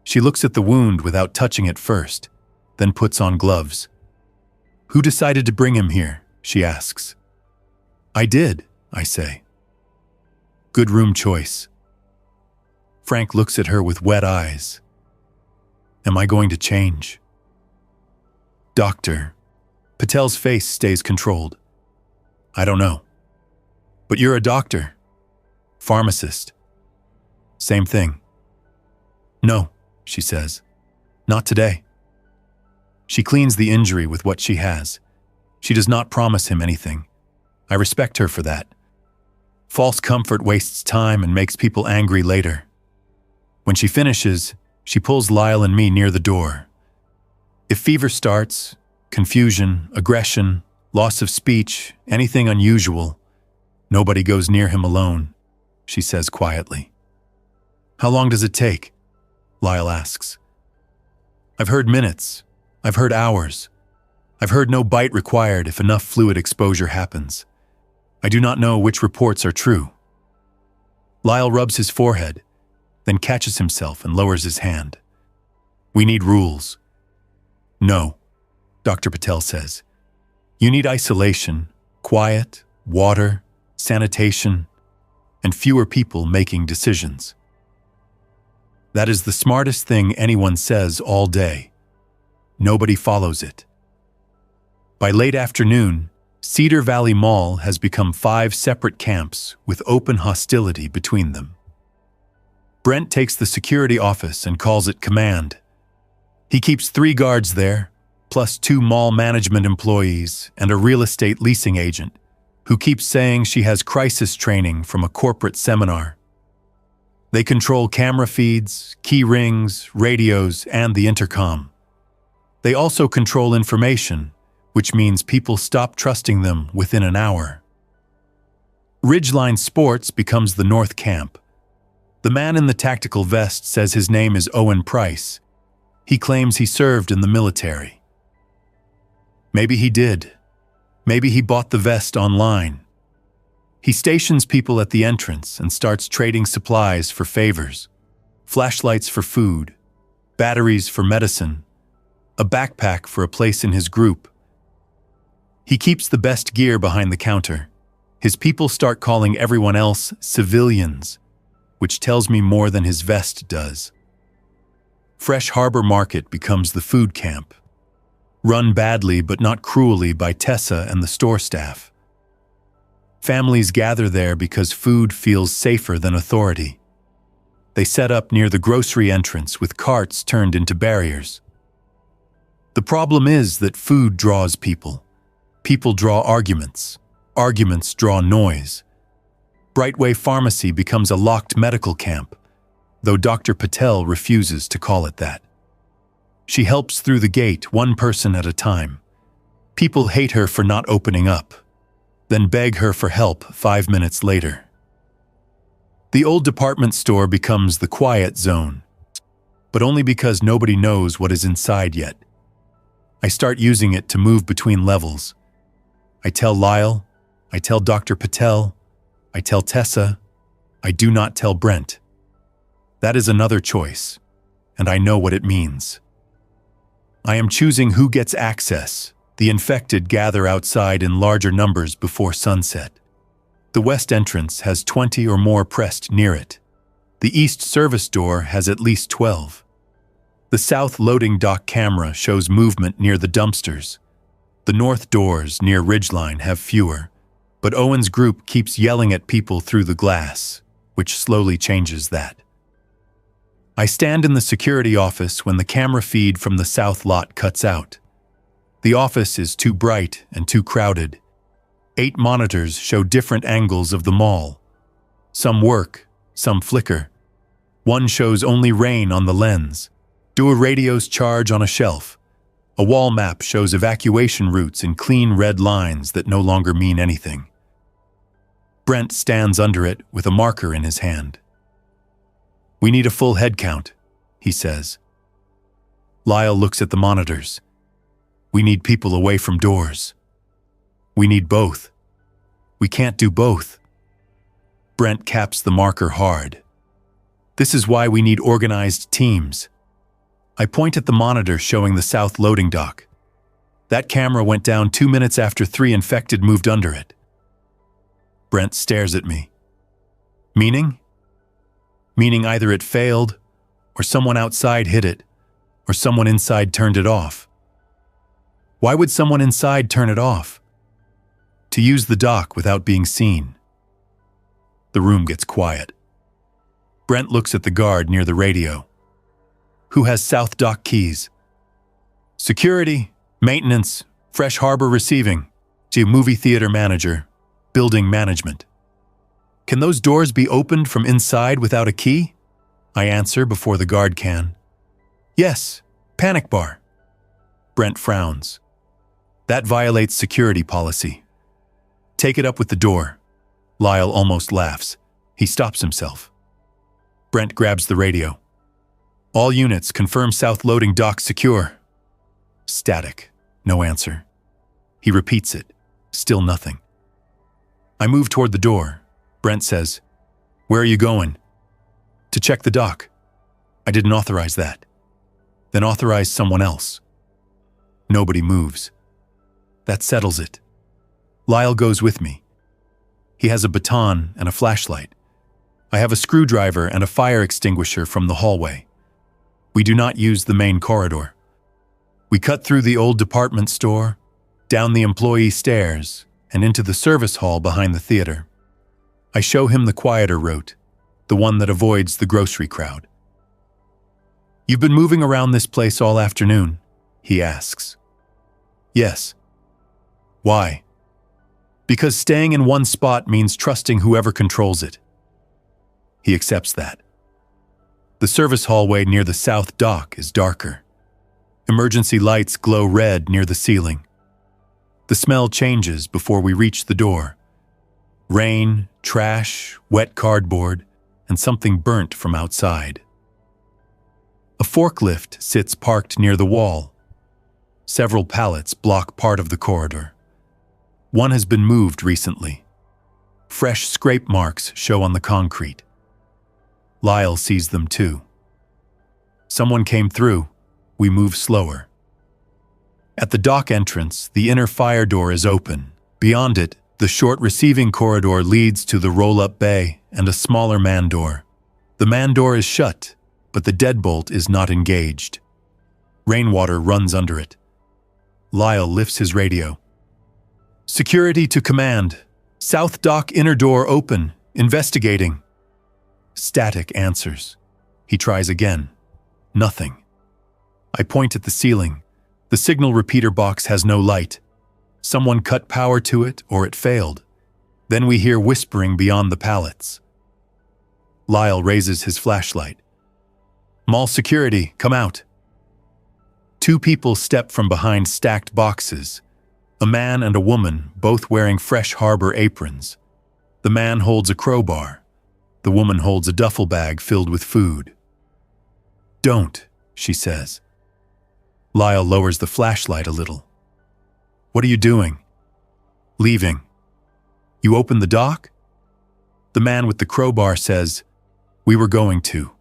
She looks at the wound without touching it first, then puts on gloves. Who decided to bring him here? She asks. I did, I say. Good room choice. Frank looks at her with wet eyes. Am I going to change? Doctor. Patel's face stays controlled. I don't know. But you're a doctor. Pharmacist. Same thing. No, she says. Not today. She cleans the injury with what she has. She does not promise him anything. I respect her for that. False comfort wastes time and makes people angry later. When she finishes, she pulls Lyle and me near the door. If fever starts, confusion, aggression, loss of speech, anything unusual, nobody goes near him alone, she says quietly. How long does it take? Lyle asks. I've heard minutes. I've heard hours. I've heard no bite required if enough fluid exposure happens. I do not know which reports are true. Lyle rubs his forehead, then catches himself and lowers his hand. We need rules. No, Dr. Patel says. You need isolation, quiet, water, sanitation, and fewer people making decisions. That is the smartest thing anyone says all day. Nobody follows it. By late afternoon, Cedar Valley Mall has become 5 separate camps with open hostility between them. Brent takes the security office and calls it command. He keeps 3 guards there, plus 2 mall management employees and a real estate leasing agent, who keeps saying she has crisis training from a corporate seminar. They control camera feeds, key rings, radios, and the intercom. They also control information, which means people stop trusting them within an hour. Ridgeline Sports becomes the North Camp. The man in the tactical vest says his name is Owen Price. He claims he served in the military. Maybe he did. Maybe he bought the vest online. He stations people at the entrance and starts trading supplies for favors. Flashlights for food, batteries for medicine, a backpack for a place in his group. He keeps the best gear behind the counter. His people start calling everyone else civilians, which tells me more than his vest does. Fresh Harbor Market becomes the food camp, run badly but not cruelly by Tessa and the store staff. Families gather there because food feels safer than authority. They set up near the grocery entrance with carts turned into barriers. The problem is that food draws people. People draw arguments. Arguments draw noise. Brightway Pharmacy becomes a locked medical camp, though Dr. Patel refuses to call it that. She helps through the gate 1 person at a time. People hate her for not opening up, then beg her for help 5 minutes later. The old department store becomes the quiet zone, but only because nobody knows what is inside yet. I start using it to move between levels. I tell Lyle, I tell Dr. Patel, I tell Tessa, I do not tell Brent. That is another choice, and I know what it means. I am choosing who gets access. The infected gather outside in larger numbers before sunset. The west entrance has 20 or more pressed near it. The east service door has at least 12. The south loading dock camera shows movement near the dumpsters. The north doors near Ridgeline have fewer, but Owen's group keeps yelling at people through the glass, which slowly changes that. I stand in the security office when the camera feed from the south lot cuts out. The office is too bright and too crowded. 8 monitors show different angles of the mall. Some work, some flicker. One shows only rain on the lens. Do a radio's charge on a shelf. A wall map shows evacuation routes in clean red lines that no longer mean anything. Brent stands under it with a marker in his hand. "We need a full head count," he says. Lyle looks at the monitors. "We need people away from doors. We need both. We can't do both." Brent caps the marker hard. "This is why we need organized teams." I point at the monitor showing the south loading dock. That camera went down 2 minutes after 3 infected moved under it. Brent stares at me. Meaning? Meaning either it failed, or someone outside hit it, or someone inside turned it off. Why would someone inside turn it off? To use the dock without being seen. The room gets quiet. Brent looks at the guard near the radio. "Who has South Dock keys?" "Security, maintenance, Fresh Harbor receiving, to movie theater manager, building management." "Can those doors be opened from inside without a key?" I answer before the guard can. "Yes, panic bar." Brent frowns. "That violates security policy." "Take it up with the door." Lyle almost laughs. He stops himself. Brent grabs the radio. "All units, confirm south loading dock secure." Static. No answer. He repeats it. Still nothing. I move toward the door. Brent says, "Where are you going?" "To check the dock." "I didn't authorize that." "Then authorize someone else." Nobody moves. That settles it. Lyle goes with me. He has a baton and a flashlight. I have a screwdriver and a fire extinguisher from the hallway. We do not use the main corridor. We cut through the old department store, down the employee stairs, and into the service hall behind the theater. I show him the quieter route, the one that avoids the grocery crowd. "You've been moving around this place all afternoon?" he asks. "Yes." "Why?" "Because staying in one spot means trusting whoever controls it." He accepts that. The service hallway near the south dock is darker. Emergency lights glow red near the ceiling. The smell changes before we reach the door. Rain, trash, wet cardboard, and something burnt from outside. A forklift sits parked near the wall. Several pallets block part of the corridor. One has been moved recently. Fresh scrape marks show on the concrete. Lyle sees them too. Someone came through. We move slower. At the dock entrance, the inner fire door is open. Beyond it, the short receiving corridor leads to the roll-up bay and a smaller man door. The man door is shut, but the deadbolt is not engaged. Rainwater runs under it. Lyle lifts his radio. "Security to command. South dock inner door open. Investigating." Static answers. He tries again. Nothing. I point at the ceiling. The signal repeater box has no light. Someone cut power to it, or it failed. Then we hear whispering beyond the pallets. Lyle raises his flashlight. "Mall security, come out." Two people step from behind stacked boxes. A man and a woman, both wearing fresh harbor aprons. The man holds a crowbar. The woman holds a duffel bag filled with food. "Don't," she says. Lyle lowers the flashlight a little. "What are you doing?" "Leaving." "You opened the dock?" The man with the crowbar says, "We were going to."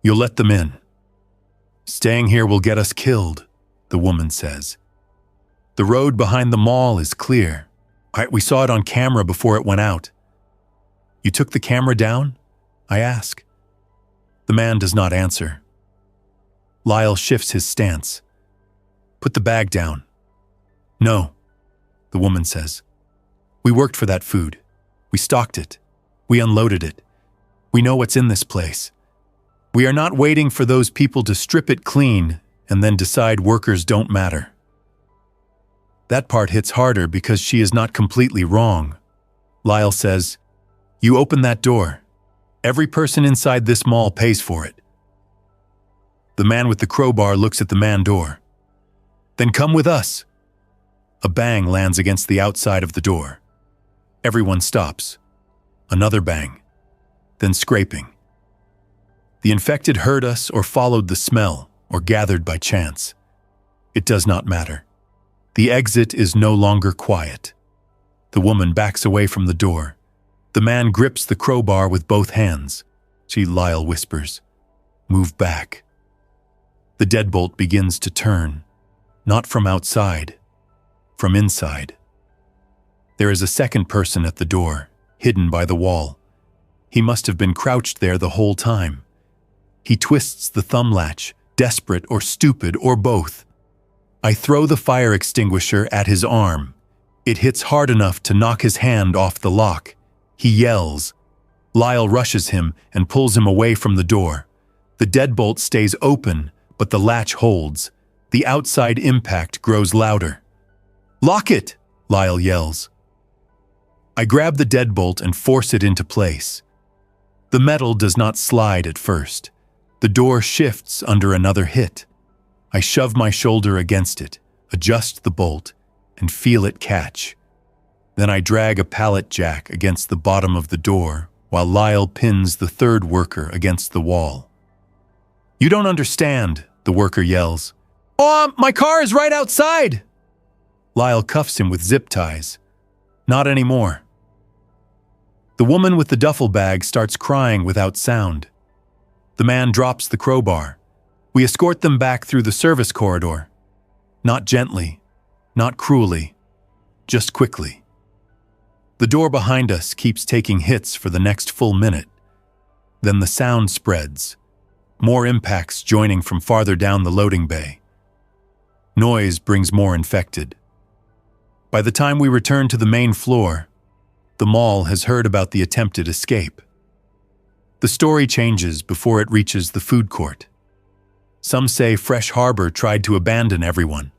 "You'll let them in." "Staying here will get us killed," the woman says. "The road behind the mall is clear. We saw it on camera before it went out." "You took the camera down?" I ask. The man does not answer. Lyle shifts his stance. "Put the bag down." "No," the woman says. "We worked for that food. We stocked it. We unloaded it. We know what's in this place. We are not waiting for those people to strip it clean and then decide workers don't matter." That part hits harder because she is not completely wrong. Lyle says, "You open that door. Every person inside this mall pays for it." The man with the crowbar looks at the man door. "Then come with us." A bang lands against the outside of the door. Everyone stops. Another bang. Then scraping. The infected heard us or followed the smell or gathered by chance. It does not matter. The exit is no longer quiet. The woman backs away from the door. The man grips the crowbar with both hands. Lyle whispers, "Move back." The deadbolt begins to turn, not from outside, from inside. There is a second person at the door, hidden by the wall. He must have been crouched there the whole time. He twists the thumb latch, desperate or stupid or both. I throw the fire extinguisher at his arm. It hits hard enough to knock his hand off the lock. He yells. Lyle rushes him and pulls him away from the door. The deadbolt stays open, but the latch holds. The outside impact grows louder. "Lock it!" Lyle yells. I grab the deadbolt and force it into place. The metal does not slide at first. The door shifts under another hit. I shove my shoulder against it, adjust the bolt, and feel it catch. Then I drag a pallet jack against the bottom of the door while Lyle pins the third worker against the wall. "You don't understand," the worker yells. "Oh, my car is right outside!" Lyle cuffs him with zip ties. "Not anymore." The woman with the duffel bag starts crying without sound. The man drops the crowbar. We escort them back through the service corridor. Not gently, not cruelly, just quickly. The door behind us keeps taking hits for the next full minute. Then the sound spreads. More impacts joining from farther down the loading bay. Noise brings more infected. By the time we return to the main floor, the mall has heard about the attempted escape. The story changes before it reaches the food court. Some say Fresh Harbor tried to abandon everyone.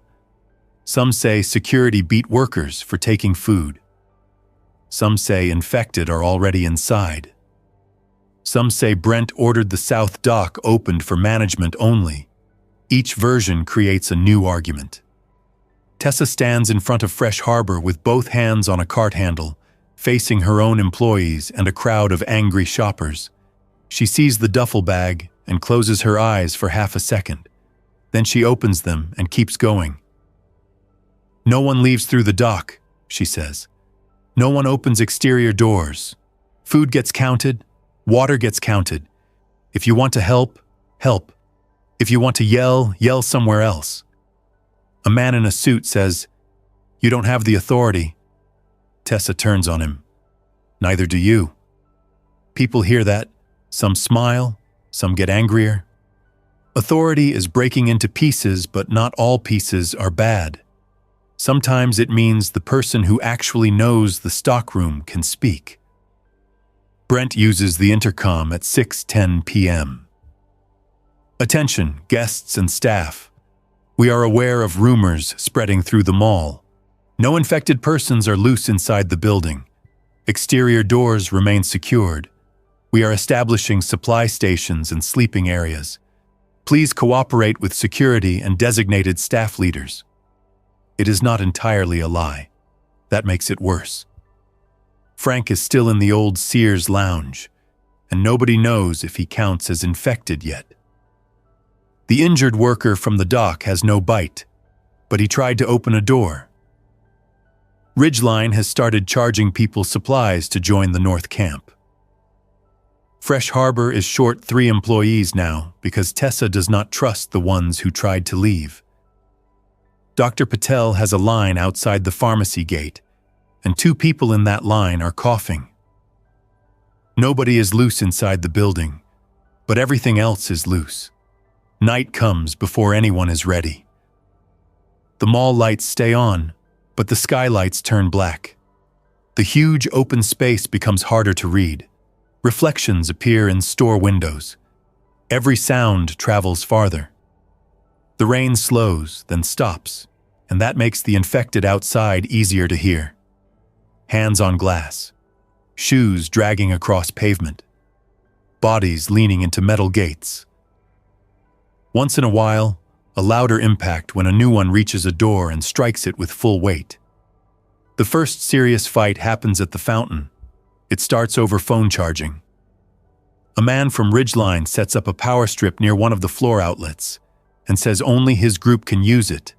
Some say security beat workers for taking food. Some say infected are already inside. Some say Brent ordered the South Dock opened for management only. Each version creates a new argument. Tessa stands in front of Fresh Harbor with both hands on a cart handle, facing her own employees and a crowd of angry shoppers. She sees the duffel bag and closes her eyes for half a second. Then she opens them and keeps going. "No one leaves through the dock," she says. "No one opens exterior doors. Food gets counted, water gets counted. If you want to help, help. If you want to yell, yell somewhere else." A man in a suit says, "You don't have the authority." Tessa turns on him. "Neither do you." People hear that. Some smile, some get angrier. Authority is breaking into pieces, but not all pieces are bad. Sometimes it means the person who actually knows the stockroom can speak. Brent uses the intercom at 6:10 p.m. "Attention, guests and staff. We are aware of rumors spreading through the mall. No infected persons are loose inside the building. Exterior doors remain secured. We are establishing supply stations and sleeping areas. Please cooperate with security and designated staff leaders." It is not entirely a lie. That makes it worse. Frank is still in the old Sears lounge, and nobody knows if he counts as infected yet. The injured worker from the dock has no bite, but he tried to open a door. Ridgeline has started charging people supplies to join the North Camp. Fresh Harbor is short 3 employees now because Tessa does not trust the ones who tried to leave. Dr. Patel has a line outside the pharmacy gate, and 2 people in that line are coughing. Nobody is loose inside the building, but everything else is loose. Night comes before anyone is ready. The mall lights stay on, but the skylights turn black. The huge open space becomes harder to read. Reflections appear in store windows. Every sound travels farther. The rain slows, then stops, and that makes the infected outside easier to hear. Hands on glass. Shoes dragging across pavement. Bodies leaning into metal gates. Once in a while, a louder impact when a new one reaches a door and strikes it with full weight. The first serious fight happens at the fountain. It starts over phone charging. A man from Ridgeline sets up a power strip near one of the floor outlets and says only his group can use it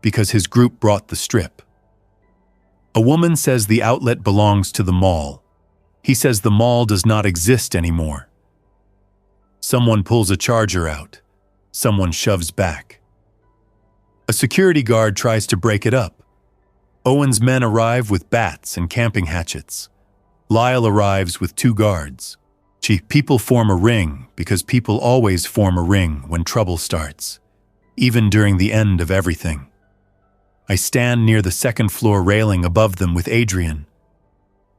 because his group brought the strip. A woman says the outlet belongs to the mall. He says the mall does not exist anymore. Someone pulls a charger out. Someone shoves back. A security guard tries to break it up. Owen's men arrive with bats and camping hatchets. Lyle arrives with 2 guards. People form a ring because people always form a ring when trouble starts, even during the end of everything. I stand near the 2nd floor railing above them with Adrian.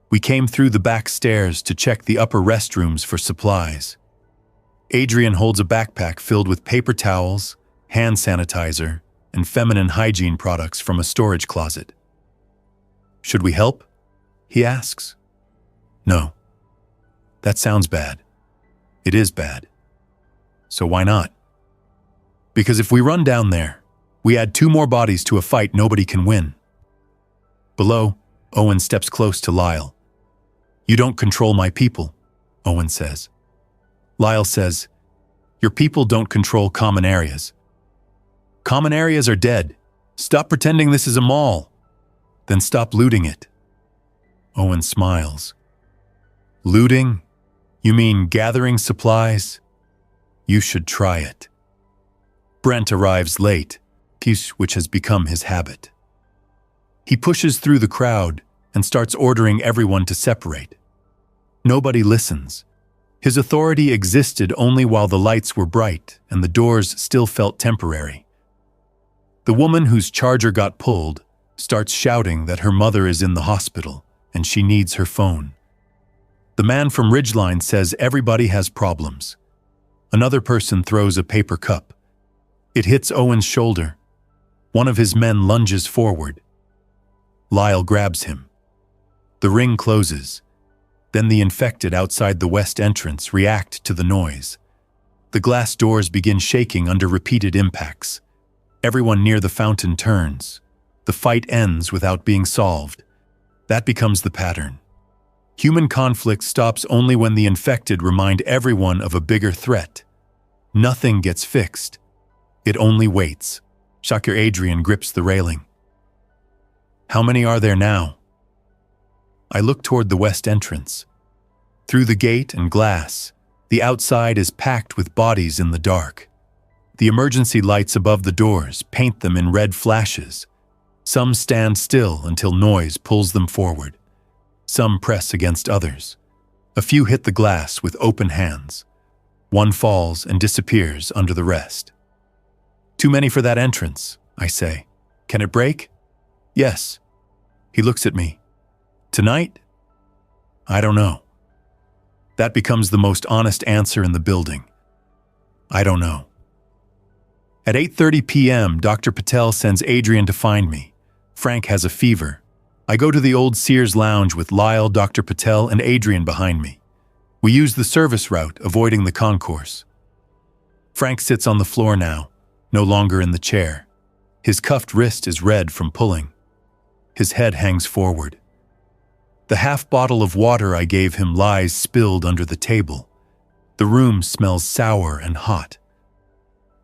We came through the back stairs to check the upper restrooms for supplies. Adrian holds a backpack filled with paper towels, hand sanitizer, and feminine hygiene products from a storage closet. "Should we help?" he asks. "No. That sounds bad. It is bad. So why not? Because if we run down there, we add 2 more bodies to a fight nobody can win." Below, Owen steps close to Lyle. "You don't control my people," Owen says. Lyle says, "Your people don't control common areas." "Common areas are dead. Stop pretending this is a mall. Then stop looting it." Owen smiles. "Looting? You mean gathering supplies? You should try it." Brent arrives late, which has become his habit. He pushes through the crowd and starts ordering everyone to separate. Nobody listens. His authority existed only while the lights were bright and the doors still felt temporary. The woman whose charger got pulled starts shouting that her mother is in the hospital and she needs her phone. The man from Ridgeline says everybody has problems. Another person throws a paper cup. It hits Owen's shoulder. One of his men lunges forward. Lyle grabs him. The ring closes. Then the infected outside the west entrance react to the noise. The glass doors begin shaking under repeated impacts. Everyone near the fountain turns. The fight ends without being solved. That becomes the pattern. Human conflict stops only when the infected remind everyone of a bigger threat. Nothing gets fixed. It only waits. Shocker Adrian grips the railing. How many are there now? I look toward the west entrance. Through the gate and glass, the outside is packed with bodies in the dark. The emergency lights above the doors paint them in red flashes. Some stand still until noise pulls them forward. Some press against others. A few hit the glass with open hands. One falls and disappears under the rest. Too many for that entrance, I say. Can it break? Yes. He looks at me. Tonight? I don't know. That becomes the most honest answer in the building. I don't know. At 8:30 p.m., Dr. Patel sends Adrian to find me. Frank has a fever. I go to the old Sears lounge with Lyle, Dr. Patel, and Adrian behind me. We use the service route, avoiding the concourse. Frank sits on the floor now, no longer in the chair. His cuffed wrist is red from pulling. His head hangs forward. The half bottle of water I gave him lies spilled under the table. The room smells sour and hot.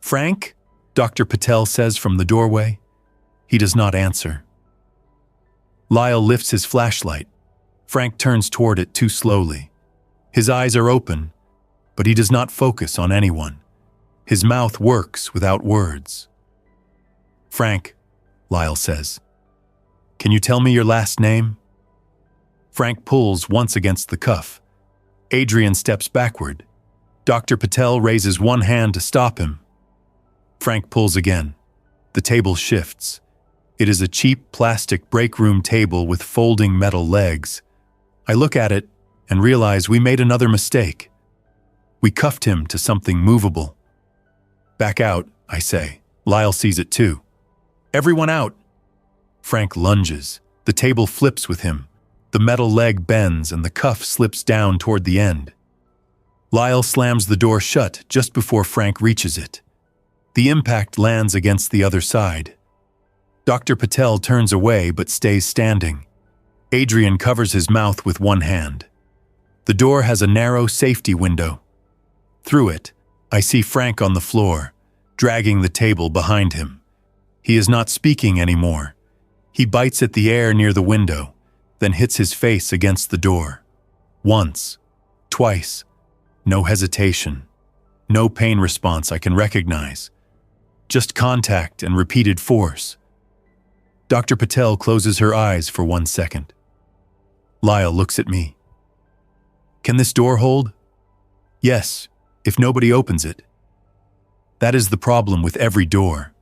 Frank? Dr. Patel says from the doorway. He does not answer. Lyle lifts his flashlight. Frank turns toward it too slowly. His eyes are open, but he does not focus on anyone. His mouth works without words. Frank, Lyle says, can you tell me your last name? Frank pulls once against the cuff. Adrian steps backward. Dr. Patel raises one hand to stop him. Frank pulls again. The table shifts. It is a cheap plastic break room table with folding metal legs. I look at it and realize we made another mistake. We cuffed him to something movable. Back out, I say. Lyle sees it too. Everyone out! Frank lunges. The table flips with him. The metal leg bends and the cuff slips down toward the end. Lyle slams the door shut just before Frank reaches it. The impact lands against the other side. Dr. Patel turns away but stays standing. Adrian covers his mouth with one hand. The door has a narrow safety window. Through it, I see Frank on the floor, dragging the table behind him. He is not speaking anymore. He bites at the air near the window, then hits his face against the door. Once, twice, no hesitation, no pain response I can recognize. Just contact and repeated force. Dr. Patel closes her eyes for 1 second. Lyle looks at me. Can this door hold? Yes, if nobody opens it. That is the problem with every door.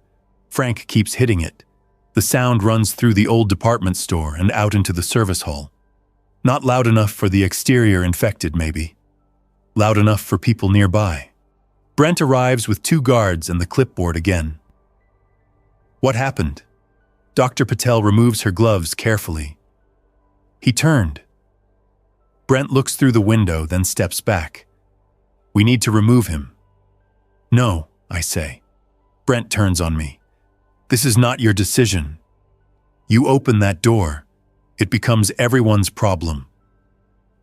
Frank keeps hitting it. The sound runs through the old department store and out into the service hall. Not loud enough for the exterior infected, maybe. Loud enough for people nearby. Brent arrives with 2 guards and the clipboard again. What happened? Dr. Patel removes her gloves carefully. He turned. Brent looks through the window, then steps back. We need to remove him. No, I say. Brent turns on me. This is not your decision. You open that door, it becomes everyone's problem.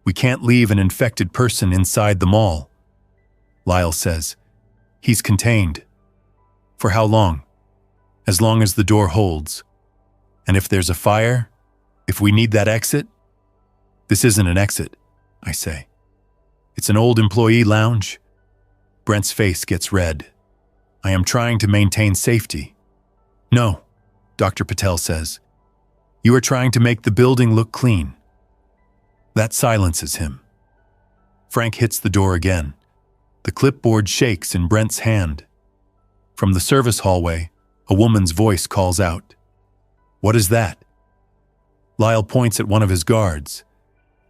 We can't leave an infected person inside the mall. Lyle says, he's contained. For how long? As long as the door holds. And if there's a fire, if we need that exit? This isn't an exit, I say. It's an old employee lounge. Brent's face gets red. I am trying to maintain safety. No, Dr. Patel says. You are trying to make the building look clean. That silences him. Frank hits the door again. The clipboard shakes in Brent's hand. From the service hallway, a woman's voice calls out. "What is that?" Lyle points at one of his guards.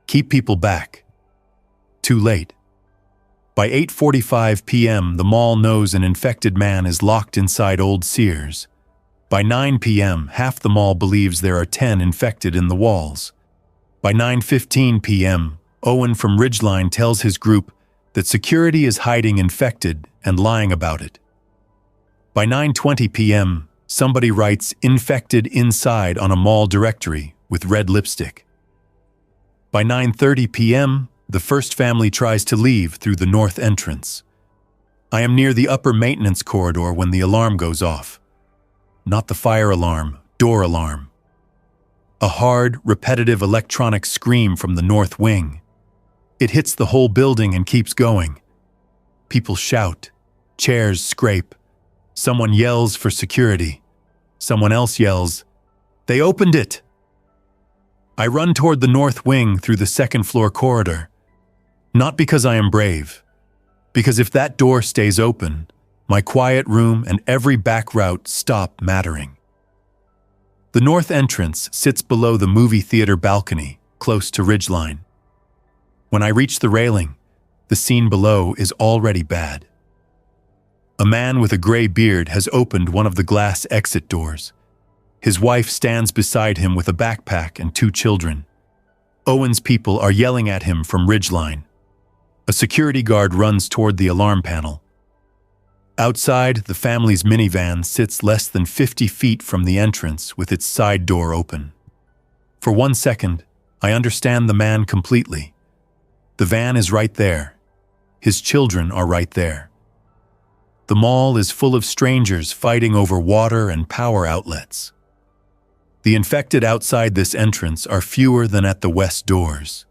"Keep people back." Too late. By 8:45 p.m., the mall knows an infected man is locked inside old Sears. By 9 p.m., half the mall believes there are 10 infected in the walls. By 9:15 p.m., Owen from Ridgeline tells his group that security is hiding infected and lying about it. By 9:20 p.m., somebody writes "infected" inside on a mall directory with red lipstick. By 9:30 p.m., the first family tries to leave through the north entrance. I am near the upper maintenance corridor when the alarm goes off. Not the fire alarm, door alarm. A hard, repetitive electronic scream from the north wing. It hits the whole building and keeps going. People shout, chairs scrape. Someone yells for security. Someone else yells, "They opened it!" I run toward the north wing through the second-floor corridor. Not because I am brave, because if that door stays open, my quiet room and every back route stop mattering. The north entrance sits below the movie theater balcony, close to Ridgeline. When I reach the railing, the scene below is already bad. A man with a gray beard has opened one of the glass exit doors. His wife stands beside him with a backpack and 2 children. Owen's people are yelling at him from Ridgeline. A security guard runs toward the alarm panel. Outside, the family's minivan sits less than 50 feet from the entrance with its side door open. For 1 second, I understand the man completely. The van is right there. His children are right there. The mall is full of strangers fighting over water and power outlets. The infected outside this entrance are fewer than at the west doors.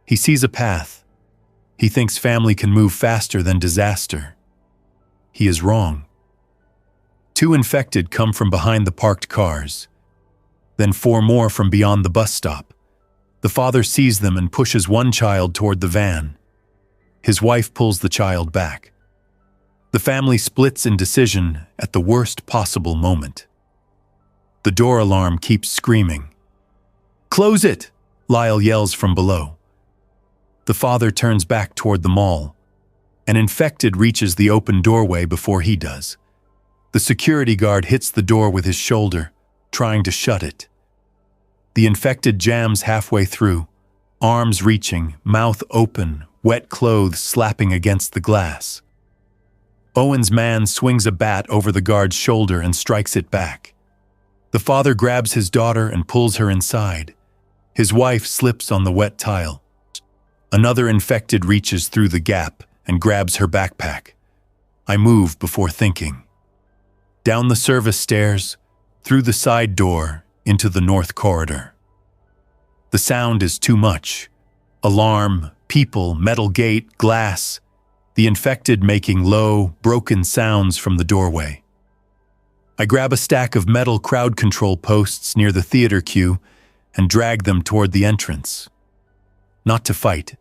He sees a path. He thinks family can move faster than disaster. He is wrong. 2 infected come from behind the parked cars. Then 4 more from beyond the bus stop. The father sees them and pushes one child toward the van. His wife pulls the child back. The family splits in decision at the worst possible moment. The door alarm keeps screaming. "Close it!" Lyle yells from below. The father turns back toward the mall. An infected reaches the open doorway before he does. The security guard hits the door with his shoulder, trying to shut it. The infected jams halfway through, arms reaching, mouth open, wet clothes slapping against the glass. Owen's man swings a bat over the guard's shoulder and strikes it back. The father grabs his daughter and pulls her inside. His wife slips on the wet tile. Another infected reaches through the gap and grabs her backpack. I move before thinking. Down the service stairs, through the side door, into the north corridor. The sound is too much. Alarm, people, metal gate, glass. The infected making low, broken sounds from the doorway. I grab a stack of metal crowd control posts near the theater queue and drag them toward the entrance. Not to fight.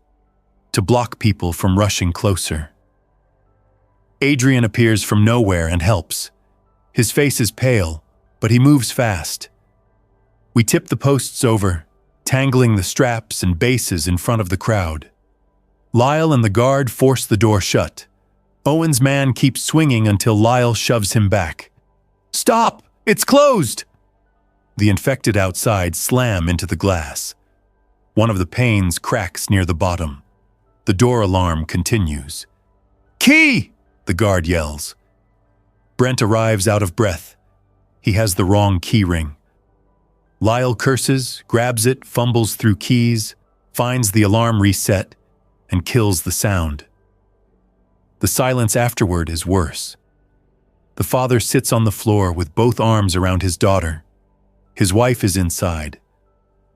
To block people from rushing closer. Adrian appears from nowhere and helps. His face is pale, but he moves fast. We tip the posts over, tangling the straps and bases in front of the crowd. Lyle and the guard force the door shut. Owen's man keeps swinging until Lyle shoves him back. "Stop! It's closed!" The infected outside slam into the glass. One of the panes cracks near the bottom. The door alarm continues. "Key!" the guard yells. Brent arrives out of breath. He has the wrong key ring. Lyle curses, grabs it, fumbles through keys, finds the alarm reset, and kills the sound. The silence afterward is worse. The father sits on the floor with both arms around his daughter. His wife is inside.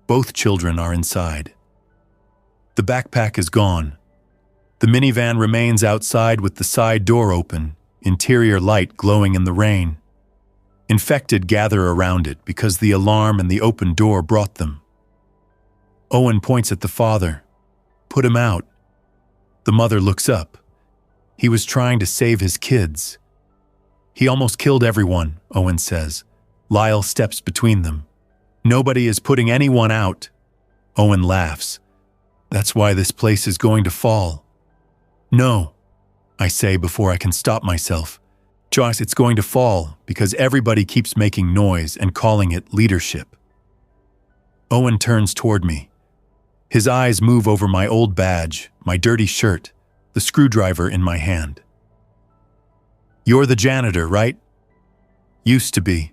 Both children are inside. The backpack is gone. The minivan remains outside with the side door open, interior light glowing in the rain. Infected gather around it because the alarm and the open door brought them. Owen points at the father. "Put him out." The mother looks up. He was trying to save his kids. "He almost killed everyone," Owen says. Lyle steps between them. Nobody is putting anyone out. Owen laughs. That's why this place is going to fall. No, I say before I can stop myself. Josh, it's going to fall because everybody keeps making noise and calling it leadership. Owen turns toward me. His eyes move over my old badge, my dirty shirt, the screwdriver in my hand. You're the janitor, right? Used to be.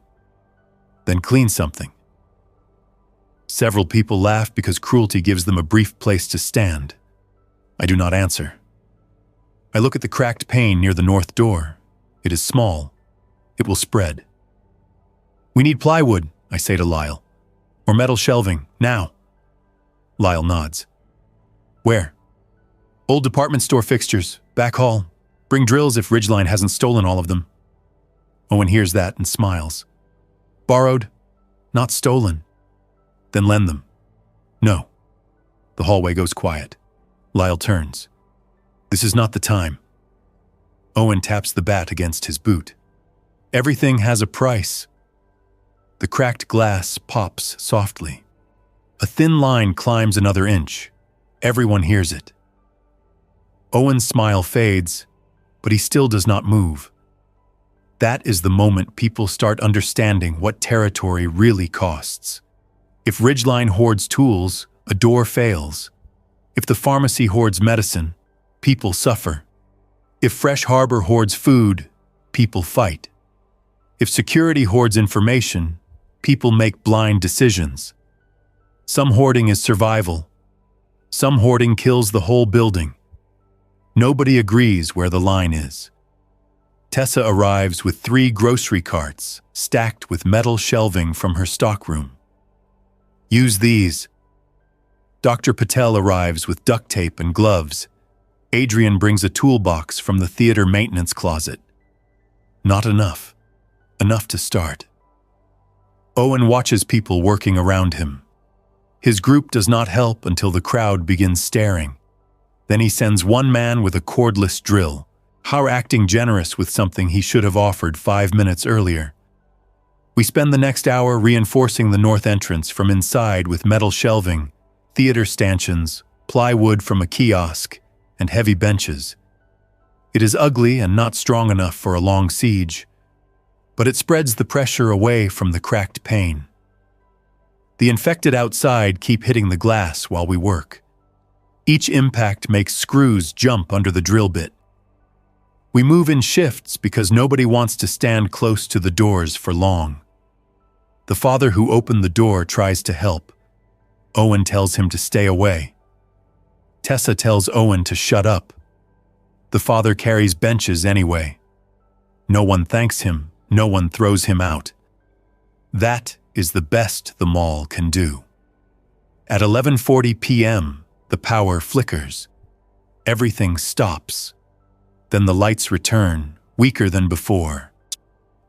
Then clean something. Several people laugh because cruelty gives them a brief place to stand. I do not answer. I look at the cracked pane near the north door. It is small. It will spread. We need plywood, I say to Lyle. Or metal shelving, now. Lyle nods. Where? Old department store fixtures, back hall. Bring drills if Ridgeline hasn't stolen all of them. Owen hears that and smiles. Borrowed, not stolen. Then lend them. No. The hallway goes quiet. Lyle turns. This is not the time. Owen taps the bat against his boot. Everything has a price. The cracked glass pops softly. A thin line climbs another inch. Everyone hears it. Owen's smile fades, but he still does not move. That is the moment people start understanding what territory really costs. If Ridgeline hoards tools, a door fails. If the pharmacy hoards medicine, people suffer. If Fresh Harbor hoards food, people fight. If security hoards information, people make blind decisions. Some hoarding is survival. Some hoarding kills the whole building. Nobody agrees where the line is. Tessa arrives with 3 grocery carts stacked with metal shelving from her stockroom. Use these. Dr. Patel arrives with duct tape and gloves. Adrian brings a toolbox from the theater maintenance closet. Not enough. Enough to start. Owen watches people working around him. His group does not help until the crowd begins staring. Then he sends one man with a cordless drill, acting generous with something he should have offered 5 minutes earlier. We spend the next hour reinforcing the north entrance from inside with metal shelving, theater stanchions, plywood from a kiosk, and heavy benches. It is ugly and not strong enough for a long siege, but it spreads the pressure away from the cracked pane. The infected outside keep hitting the glass while we work. Each impact makes screws jump under the drill bit. We move in shifts because nobody wants to stand close to the doors for long. The father who opened the door tries to help. Owen tells him to stay away. Tessa tells Owen to shut up. The father carries benches anyway. No one thanks him, no one throws him out. That is the best the mall can do. At 11:40 p.m., the power flickers. Everything stops. Then the lights return, weaker than before.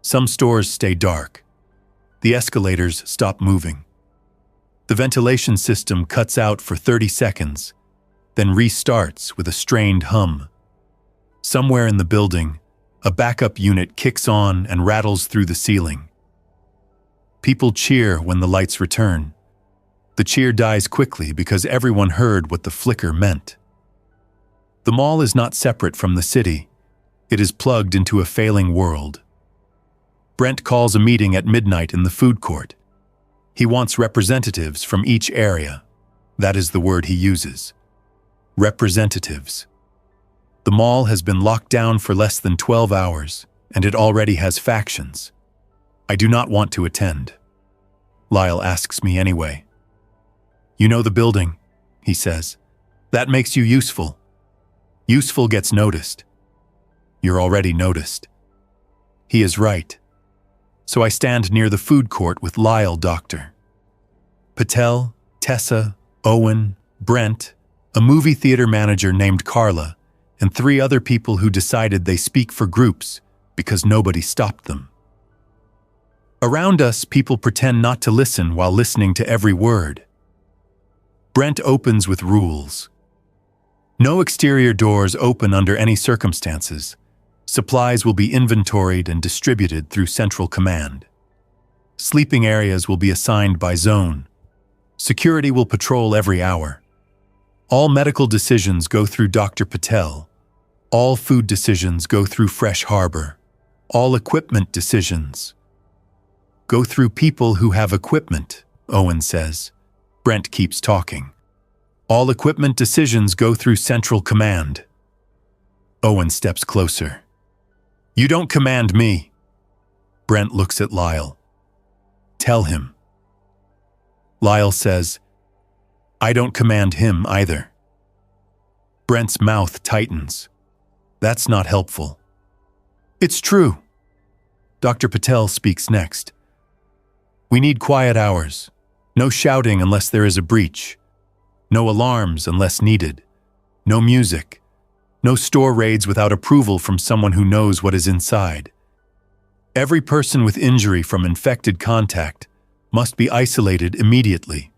Some stores stay dark. The escalators stop moving. The ventilation system cuts out for 30 seconds, then restarts with a strained hum. Somewhere in the building, a backup unit kicks on and rattles through the ceiling. People cheer when the lights return. The cheer dies quickly because everyone heard what the flicker meant. The mall is not separate from the city. It is plugged into a failing world. Brent calls a meeting at midnight in the food court. He wants representatives from each area. That is the word he uses. Representatives. The mall has been locked down for less than 12 hours, and it already has factions. I do not want to attend. Lyle asks me anyway. You know the building, he says. That makes you useful. Useful gets noticed. You're already noticed. He is right. So I stand near the food court with Lyle, Doctor. Patel, Tessa, Owen, Brent, a movie theater manager named Carla, and 3 other people who decided they speak for groups because nobody stopped them. Around us, people pretend not to listen while listening to every word. Brent opens with rules. No exterior doors open under any circumstances. Supplies will be inventoried and distributed through central command. Sleeping areas will be assigned by zone. Security will patrol every hour. All medical decisions go through Dr. Patel. All food decisions go through Fresh Harbor. All equipment decisions go through people who have equipment, Owen says. Brent keeps talking. All equipment decisions go through Central Command. Owen steps closer. You don't command me. Brent looks at Lyle. Tell him. Lyle says, I don't command him either. Brent's mouth tightens. That's not helpful. It's true. Dr. Patel speaks next. We need quiet hours. No shouting unless there is a breach. No alarms unless needed. No music. No store raids without approval from someone who knows what is inside. Every person with injury from infected contact must be isolated immediately.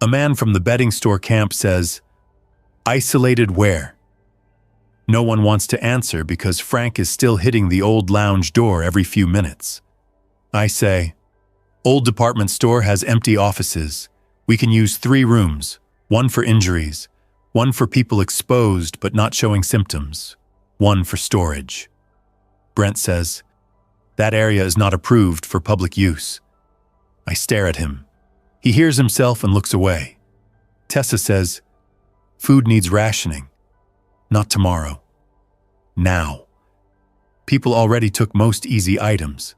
A man from the bedding store camp says, Isolated where? No one wants to answer because Frank is still hitting the old lounge door every few minutes. I say, Old department store has empty offices. We can use 3 rooms, one for injuries, one for people exposed but not showing symptoms, one for storage. Brent says, That area is not approved for public use. I stare at him. He hears himself and looks away. Tessa says, Food needs rationing. Not tomorrow. Now. People already took most easy items.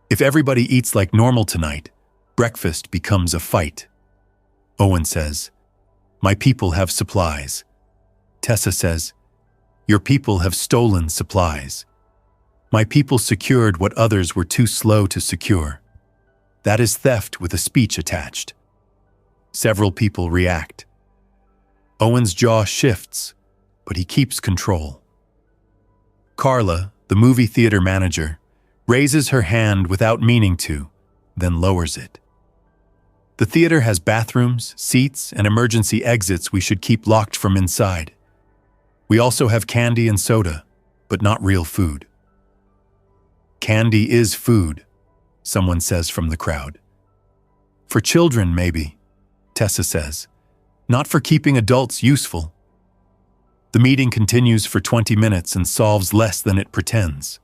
If everybody eats like normal tonight, breakfast becomes a fight. Owen says, My people have supplies. Tessa says, Your people have stolen supplies. My people secured what others were too slow to secure. That is theft with a speech attached. Several people react. Owen's jaw shifts, but he keeps control. Carla, the movie theater manager, raises her hand without meaning to, then lowers it. The theater has bathrooms, seats, and emergency exits we should keep locked from inside. We also have candy and soda, but not real food. Candy is food, someone says from the crowd. For children, maybe, Tessa says. Not for keeping adults useful. The meeting continues for 20 minutes and solves less than it pretends.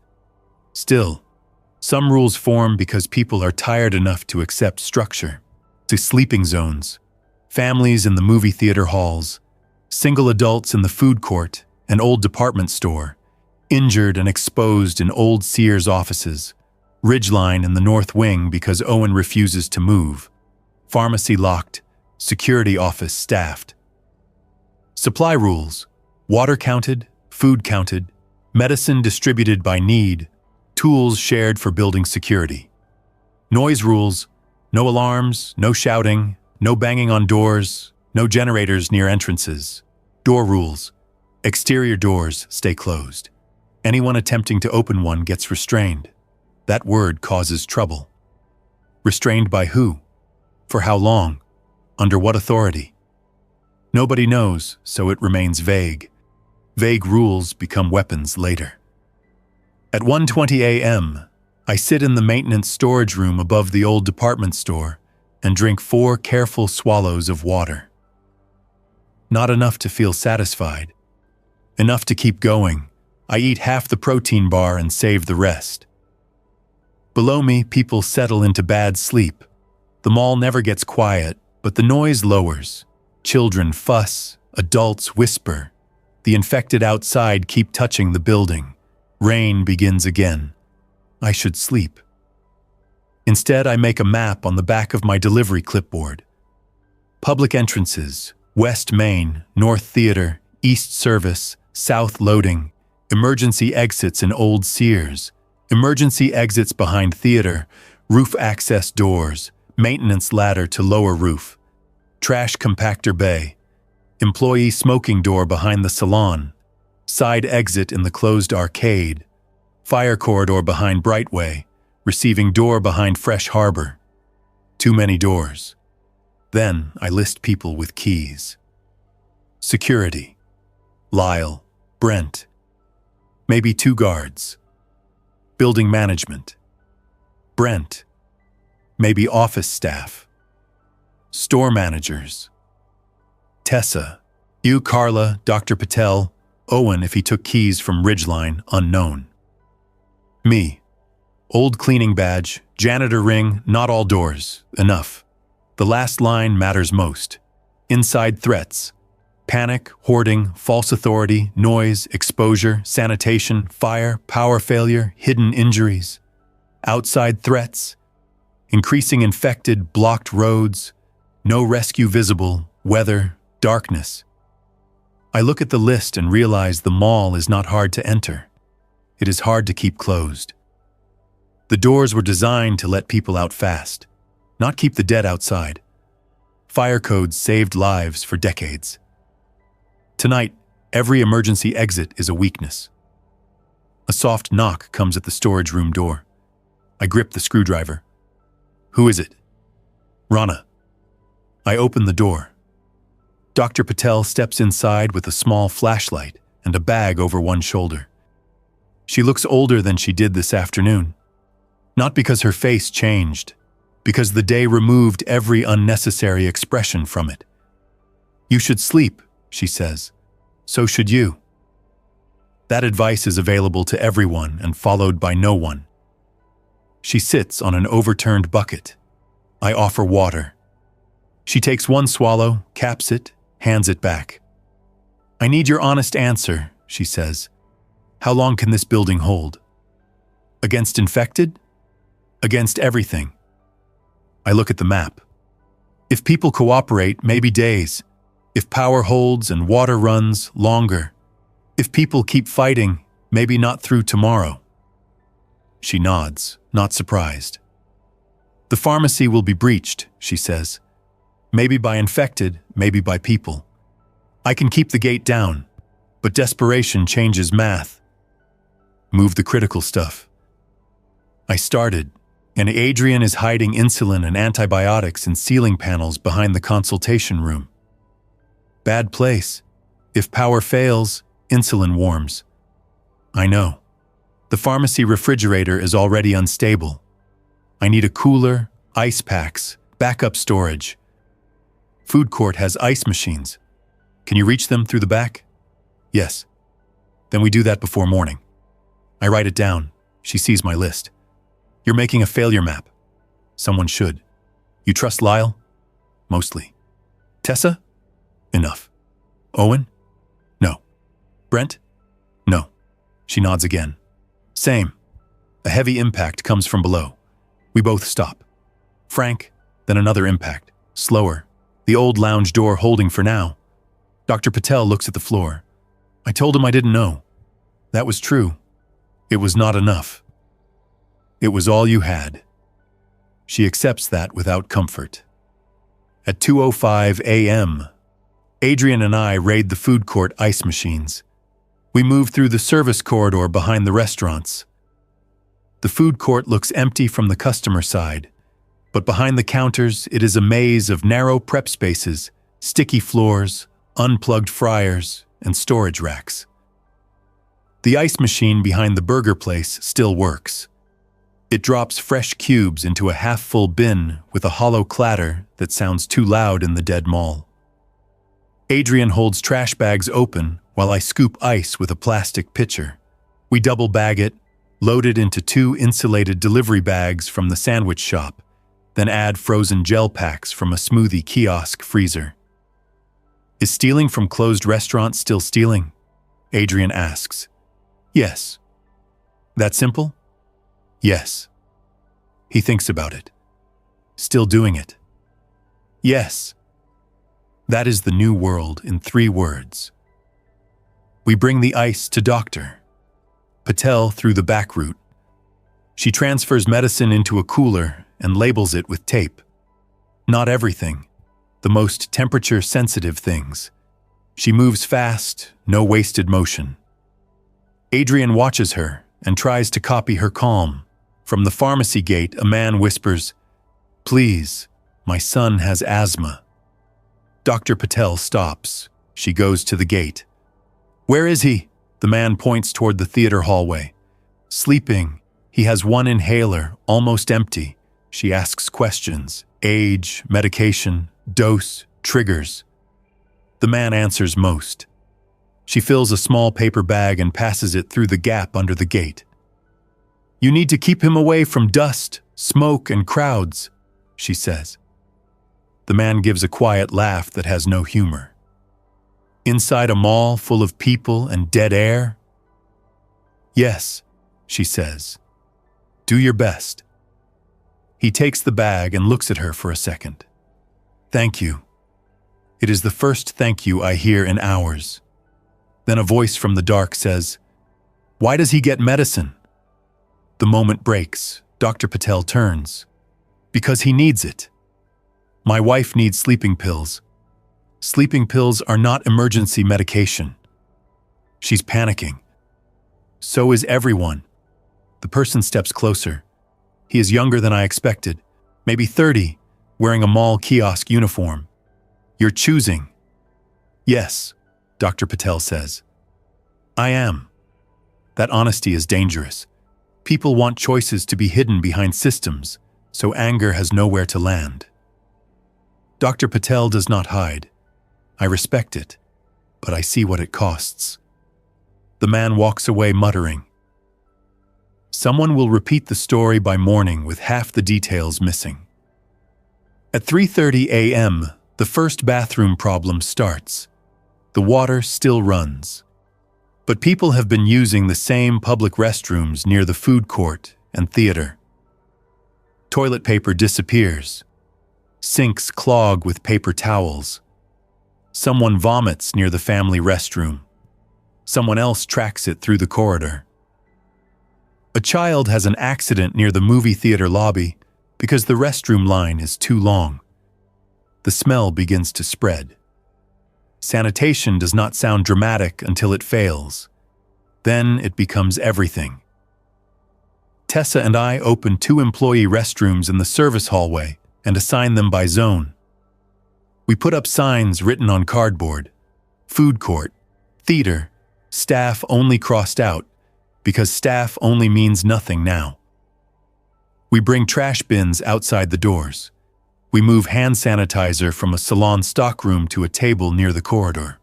Still, some rules form because people are tired enough to accept structure. To sleeping zones, families in the movie theater halls, single adults in the food court, an old department store, injured and exposed in old Sears offices, Ridgeline in the north wing because Owen refuses to move, pharmacy locked, security office staffed. Supply rules, water counted, food counted, medicine distributed by need, tools shared for building security. Noise rules, no alarms, no shouting, no banging on doors, no generators near entrances. Door rules, exterior doors stay closed. Anyone attempting to open one gets restrained. That word causes trouble. Restrained by who? For how long? Under what authority? Nobody knows, so it remains vague. Vague rules become weapons later. At 1:20 a.m., I sit in the maintenance storage room above the old department store and drink 4 careful swallows of water. Not enough to feel satisfied. Enough to keep going. I eat half the protein bar and save the rest. Below me, people settle into bad sleep. The mall never gets quiet, but the noise lowers. Children fuss, adults whisper. The infected outside keep touching the building. Rain begins again. I should sleep. Instead, I make a map on the back of my delivery clipboard. Public entrances, West Main, North Theater, East Service, South Loading, emergency exits in Old Sears, emergency exits behind theater, roof access doors, maintenance ladder to lower roof, trash compactor bay, employee smoking door behind the salon, side exit in the closed arcade, fire corridor behind Brightway, receiving door behind Fresh Harbor. Too many doors. Then I list people with keys. Security. Lyle, Brent. Maybe 2 guards. Building management. Brent, maybe office staff, store managers. Tessa, you, Carla, Dr. Patel, Owen if he took keys from Ridgeline, unknown. Me, old cleaning badge, janitor ring, not all doors, enough. The last line matters most. Inside threats. Panic, hoarding, false authority, noise, exposure, sanitation, fire, power failure, hidden injuries. Outside threats. Increasing infected, blocked roads, no rescue visible, weather, darkness. I look at the list and realize the mall is not hard to enter. It is hard to keep closed. The doors were designed to let people out fast, not keep the dead outside. Fire codes saved lives for decades. Tonight, every emergency exit is a weakness. A soft knock comes at the storage room door. I grip the screwdriver. Who is it? Rana. I open the door. Dr. Patel steps inside with a small flashlight and a bag over one shoulder. She looks older than she did this afternoon. Not because her face changed, because the day removed every unnecessary expression from it. You should sleep, she says. So should you. That advice is available to everyone and followed by no one. She sits on an overturned bucket. I offer water. She takes one swallow, caps it, hands it back. I need your honest answer, she says. How long can this building hold? Against infected? Against everything. I look at the map. If people cooperate, maybe days. If power holds and water runs, longer. If people keep fighting, maybe not through tomorrow. She nods, not surprised. The pharmacy will be breached, she says. Maybe by infected, maybe by people. I can keep the gate down, but desperation changes math. Move the critical stuff. I started, and Adrian is hiding insulin and antibiotics in ceiling panels behind the consultation room. Bad place. If power fails, insulin warms. I know. The pharmacy refrigerator is already unstable. I need a cooler, ice packs, backup storage. Food court has ice machines. Can you reach them through the back? Yes. Then we do that before morning. I write it down. She sees my list. You're making a failure map. Someone should. You trust Lyle? Mostly. Tessa? Enough. Owen? No. Brent? No. She nods again. Same. A heavy impact comes from below. We both stop. Frank, then another impact. Slower. The old lounge door holding for now. Dr. Patel looks at the floor. I told him I didn't know. That was true. It was not enough. It was all you had. She accepts that without comfort. At 2:05 a.m., Adrian and I raid the food court ice machines. We move through the service corridor behind the restaurants. The food court looks empty from the customer side, but behind the counters it is a maze of narrow prep spaces, sticky floors, unplugged fryers, and storage racks. The ice machine behind the burger place still works. It drops fresh cubes into a half-full bin with a hollow clatter that sounds too loud in the dead mall. Adrian holds trash bags open while I scoop ice with a plastic pitcher. We double bag it, load it into 2 insulated delivery bags from the sandwich shop, then add frozen gel packs from a smoothie kiosk freezer. Is stealing from closed restaurants still stealing? Adrian asks. Yes. That simple? Yes. He thinks about it. Still doing it. Yes. That is the new world in 3 words. We bring the ice to Dr. Patel through the back route. She transfers medicine into a cooler and labels it with tape. Not everything, the most temperature-sensitive things. She moves fast, no wasted motion. Adrian watches her and tries to copy her calm. From the pharmacy gate, a man whispers, "Please, my son has asthma." Dr. Patel stops. She goes to the gate. "Where is he?" The man points toward the theater hallway. "Sleeping. He has 1 inhaler, almost empty. She asks questions: age, medication, dose, triggers. The man answers most. She fills a small paper bag and passes it through the gap under the gate. "You need to keep him away from dust, smoke, and crowds," she says. The man gives a quiet laugh that has no humor. "Inside a mall full of people and dead air?" "Yes," she says. "Do your best." He takes the bag and looks at her for a second. "Thank you." It is the first thank you I hear in hours. Then a voice from the dark says, "Why does he get medicine?" The moment breaks. Dr. Patel turns. "Because he needs it. My wife needs sleeping pills. Sleeping pills are not emergency medication." She's panicking. So is everyone. The person steps closer. He is younger than I expected, maybe 30, wearing a mall kiosk uniform. "You're choosing." "Yes," Dr. Patel says. "I am." That honesty is dangerous. People want choices to be hidden behind systems, so anger has nowhere to land. Dr. Patel does not hide. I respect it, but I see what it costs. The man walks away muttering. Someone will repeat the story by morning with half the details missing. At 3:30 a.m., the first bathroom problem starts. The water still runs. But people have been using the same public restrooms near the food court and theater. Toilet paper disappears. Sinks clog with paper towels. Someone vomits near the family restroom. Someone else tracks it through the corridor. A child has an accident near the movie theater lobby because the restroom line is too long. The smell begins to spread. Sanitation does not sound dramatic until it fails. Then it becomes everything. Tessa and I open 2 employee restrooms in the service hallway and assign them by zone. We put up signs written on cardboard: food court, theater, staff only crossed out, because staff only means nothing now. We bring trash bins outside the doors. We move hand sanitizer from a salon stockroom to a table near the corridor.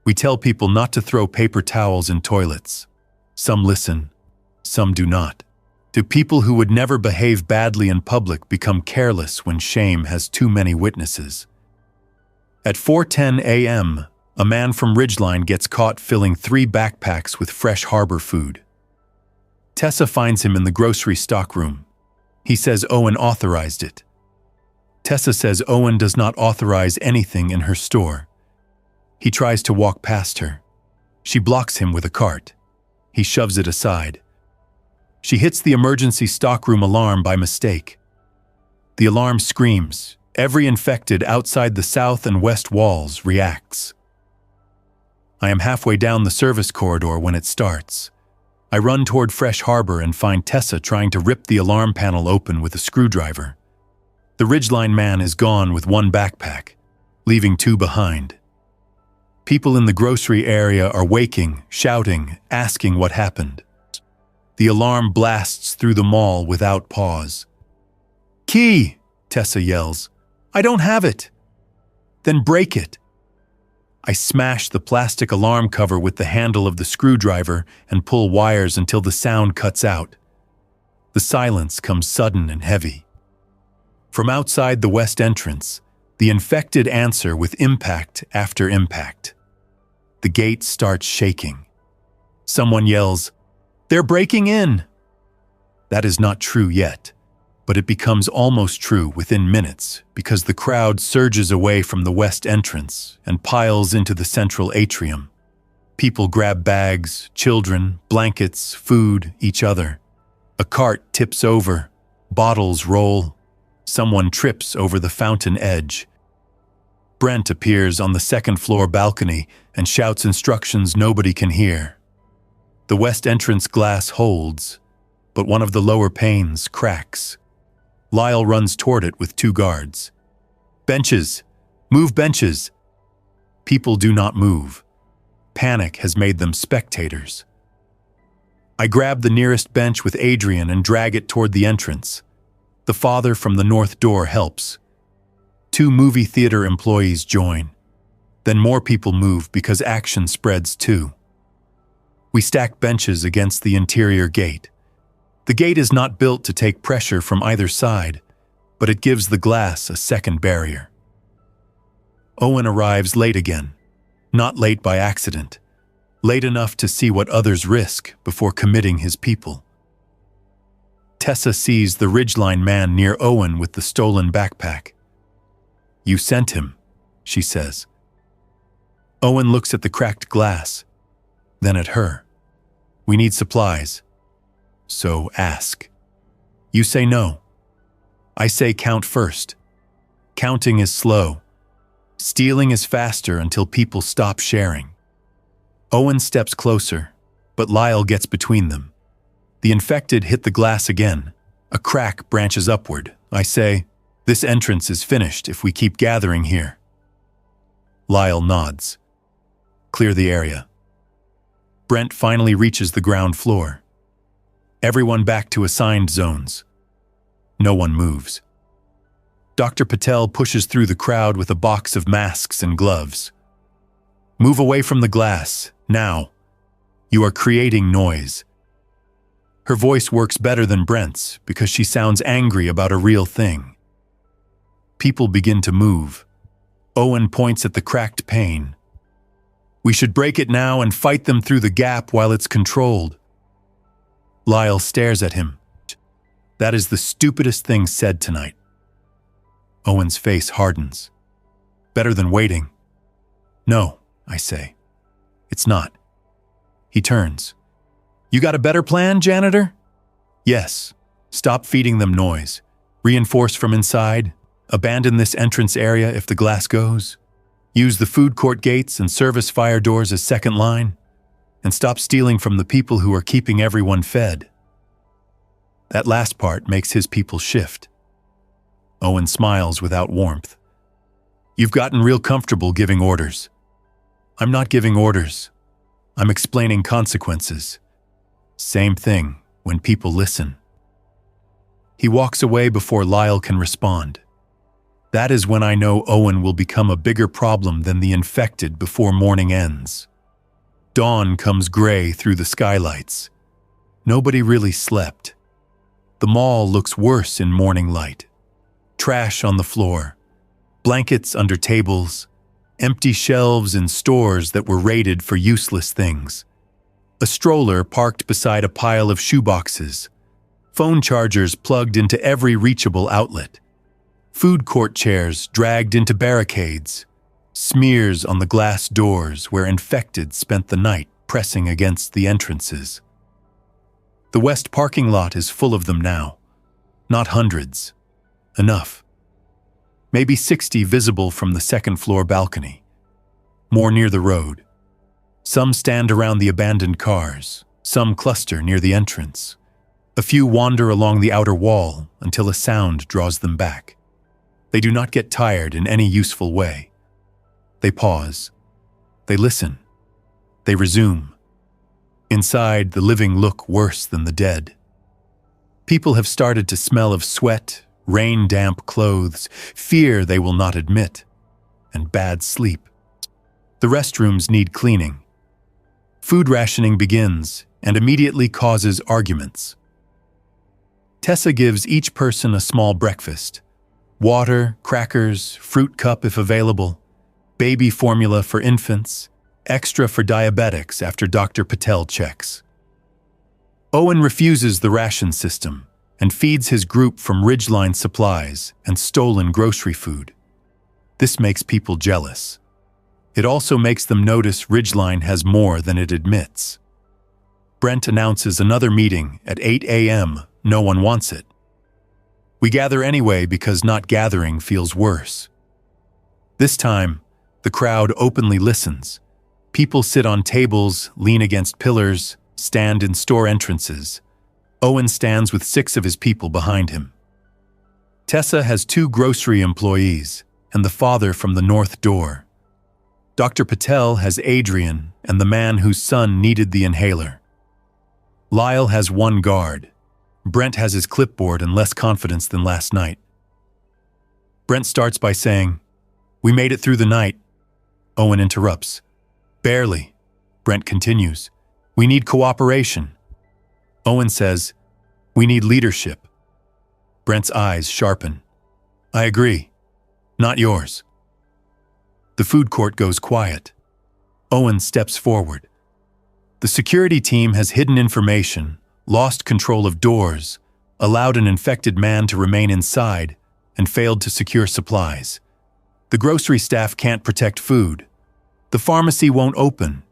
We tell people not to throw paper towels in toilets. Some listen, some do not. Do people who would never behave badly in public become careless when shame has too many witnesses? At 4:10 a.m., a man from Ridgeline gets caught filling 3 backpacks with fresh harbor food. Tessa finds him in the grocery stockroom. He says Owen authorized it. Tessa says Owen does not authorize anything in her store. He tries to walk past her. She blocks him with a cart. He shoves it aside. She hits the emergency stockroom alarm by mistake. The alarm screams. Every infected outside the south and west walls reacts. I am halfway down the service corridor when it starts. I run toward Fresh Harbor and find Tessa trying to rip the alarm panel open with a screwdriver. The Ridgeline man is gone with 1 backpack, leaving 2 behind. People in the grocery area are waking, shouting, asking what happened. The alarm blasts through the mall without pause. "Key!" Tessa yells. "I don't have it." "Then break it." I smash the plastic alarm cover with the handle of the screwdriver and pull wires until the sound cuts out. The silence comes sudden and heavy. From outside the west entrance, the infected answer with impact after impact. The gate starts shaking. Someone yells, "They're breaking in!" That is not true yet, but it becomes almost true within minutes because the crowd surges away from the west entrance and piles into the central atrium. People grab bags, children, blankets, food, each other. A cart tips over, bottles roll. Someone trips over the fountain edge. Brent appears on the second-floor balcony and shouts instructions nobody can hear. The west entrance glass holds, but one of the lower panes cracks. Lyle runs toward it with 2 guards. "Benches! Move benches!" People do not move. Panic has made them spectators. I grab the nearest bench with Adrian and drag it toward the entrance. The father from the north door helps. 2 movie theater employees join. Then more people move because action spreads too. We stack benches against the interior gate. The gate is not built to take pressure from either side, but it gives the glass a second barrier. Owen arrives late again. Not late by accident. Late enough to see what others risk before committing his people. Tessa sees the Ridgeline man near Owen with the stolen backpack. "You sent him," she says. Owen looks at the cracked glass, then at her. "We need supplies. So ask." You say no. I say count first. Counting is slow. Stealing is faster until people stop sharing. Owen steps closer, but Lyle gets between them. The infected hit the glass again. A crack branches upward. I say, "This entrance is finished if we keep gathering here." Lyle nods. Clear the area. Brent finally reaches the ground floor. Everyone back to assigned zones. No one moves. Dr. Patel pushes through the crowd with a box of masks and gloves. "Move away from the glass, now. You are creating noise." Her voice works better than Brent's because she sounds angry about a real thing. People begin to move. Owen points at the cracked pane. "We should break it now and fight them through the gap while it's controlled." Lyle stares at him. "That is the stupidest thing said tonight." Owen's face hardens. "Better than waiting." "No," I say. "It's not." He turns. "You got a better plan, janitor?" "Yes. Stop feeding them noise. Reinforce from inside. Abandon this entrance area if the glass goes. Use the food court gates and service fire doors as second line. And stop stealing from the people who are keeping everyone fed." That last part makes his people shift. Owen smiles without warmth. "You've gotten real comfortable giving orders." "I'm not giving orders. I'm explaining consequences. Same thing when people listen." He walks away before Lyle can respond. That is when I know Owen will become a bigger problem than the infected before morning ends. Dawn comes gray through the skylights. Nobody really slept. The mall looks worse in morning light. Trash on the floor, blankets under tables, empty shelves in stores that were raided for useless things. A stroller parked beside a pile of shoeboxes, phone chargers plugged into every reachable outlet, food court chairs dragged into barricades, smears on the glass doors where infected spent the night pressing against the entrances. The west parking lot is full of them now. Not hundreds. Enough. Maybe 60 visible from the second-floor balcony. More near the road. Some stand around the abandoned cars. Some cluster near the entrance. A few wander along the outer wall until a sound draws them back. They do not get tired in any useful way. They pause. They listen. They resume. Inside, the living look worse than the dead. People have started to smell of sweat, rain-damp clothes, fear they will not admit, and bad sleep. The restrooms need cleaning. Food rationing begins and immediately causes arguments. Tessa gives each person a small breakfast. Water, crackers, fruit cup if available, baby formula for infants, extra for diabetics after Dr. Patel checks. Owen refuses the ration system and feeds his group from Ridgeline supplies and stolen grocery food. This makes people jealous. It also makes them notice Ridgeline has more than it admits. Brent announces another meeting at 8 a.m. No one wants it. We gather anyway because not gathering feels worse. This time, the crowd openly listens. People sit on tables, lean against pillars, stand in store entrances. Owen stands with 6 of his people behind him. Tessa has 2 grocery employees and the father from the north door. Dr. Patel has Adrian and the man whose son needed the inhaler. Lyle has 1 guard. Brent has his clipboard and less confidence than last night. Brent starts by saying, "We made it through the night." Owen interrupts. "Barely." Brent continues, "We need cooperation." Owen says, "We need leadership." Brent's eyes sharpen. "I agree. Not yours." The food court goes quiet. Owen steps forward. The security team has hidden information, lost control of doors, allowed an infected man to remain inside, and failed to secure supplies. The grocery staff can't protect food. The pharmacy won't open.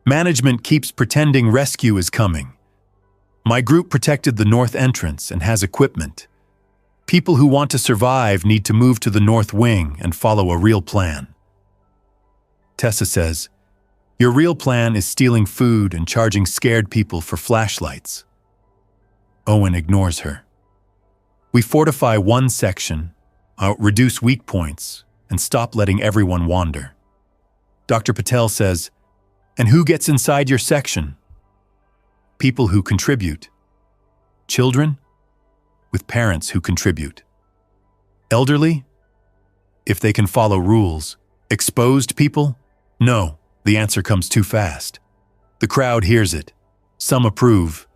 Management keeps pretending rescue is coming. My group protected the north entrance and has equipment. People who want to survive need to move to the north wing and follow a real plan. Tessa says, "Your real plan is stealing food and charging scared people for flashlights." Owen ignores her. "We fortify one section, reduce weak points, and stop letting everyone wander." Dr. Patel says, "And who gets inside your section?" "People who contribute." "Children?" "With parents who contribute." "Elderly?" "If they can follow rules." "Exposed people?" "No." The answer comes too fast. The crowd hears it. Some approve.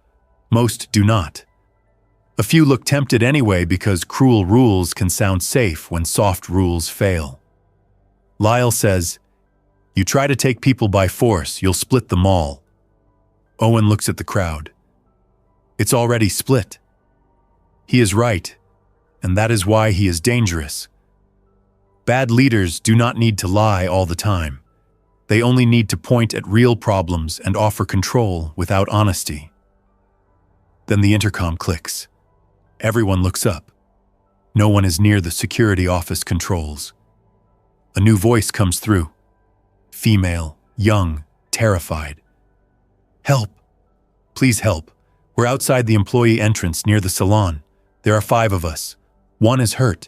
Most do not. A few look tempted anyway because cruel rules can sound safe when soft rules fail. Lyle says, "You try to take people by force, you'll split the mall." Owen looks at the crowd. It's already split. He is right, and that is why he is dangerous. Bad leaders do not need to lie all the time. They only need to point at real problems and offer control without honesty. Then the intercom clicks. Everyone looks up. No one is near the security office controls. A new voice comes through. Female, young, terrified. "Help! Please help. We're outside the employee entrance near the salon. There are 5 of us. One is hurt.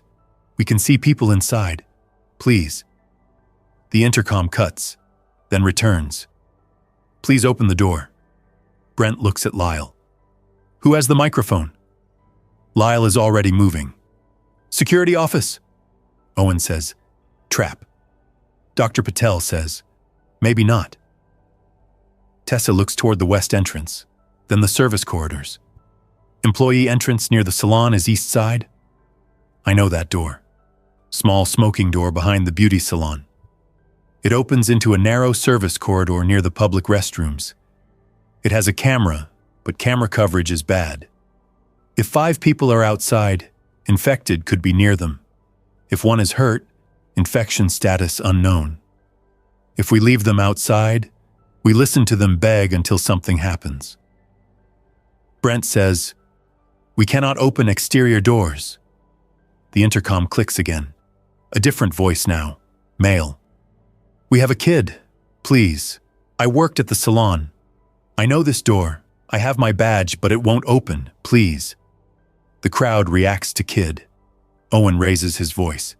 We can see people inside. Please." The intercom cuts, then returns. "Please open the door." Brent looks at Lyle. "Who has the microphone?" Lyle is already moving. "Security office." Owen says, "Trap." Dr. Patel says, "Maybe not." Tessa looks toward the west entrance, then the service corridors. Employee entrance near the salon is east side. I know that door. Small smoking door behind the beauty salon. It opens into a narrow service corridor near the public restrooms. It has a camera, but camera coverage is bad. If 5 people are outside, infected could be near them. If one is hurt, infection status unknown. If we leave them outside, we listen to them beg until something happens. Brent says, "We cannot open exterior doors." The intercom clicks again. A different voice now, male. "We have a kid. Please. I worked at the salon. I know this door. I have my badge, but it won't open. Please." The crowd reacts to kid. Owen raises his voice.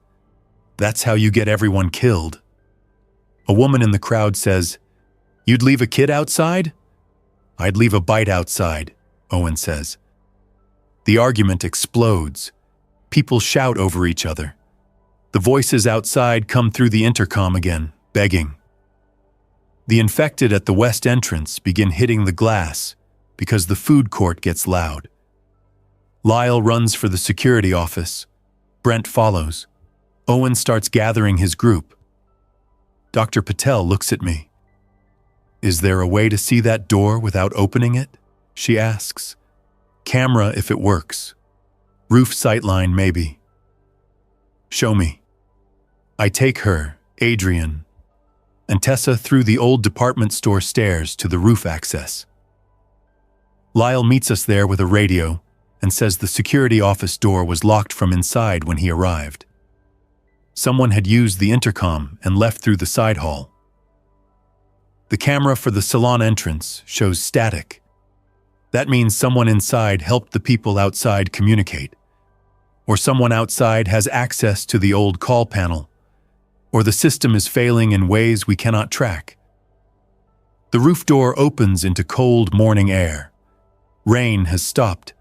"That's how you get everyone killed." A woman in the crowd says, "You'd leave a kid outside?" "I'd leave a bite outside," Owen says. The argument explodes. People shout over each other. The voices outside come through the intercom again, begging. The infected at the west entrance begin hitting the glass because the food court gets loud. Lyle runs for the security office. Brent follows. Owen starts gathering his group. Dr. Patel looks at me. "Is there a way to see that door without opening it?" she asks. "Camera if it works. Roof sightline maybe." "Show me." I take her, Adrian, and Tessa through the old department store stairs to the roof access. Lyle meets us there with a radio and says the security office door was locked from inside when he arrived. Someone had used the intercom and left through the side hall. The camera for the salon entrance shows static. That means someone inside helped the people outside communicate, or someone outside has access to the old call panel, or the system is failing in ways we cannot track. The roof door opens into cold morning air. Rain has stopped.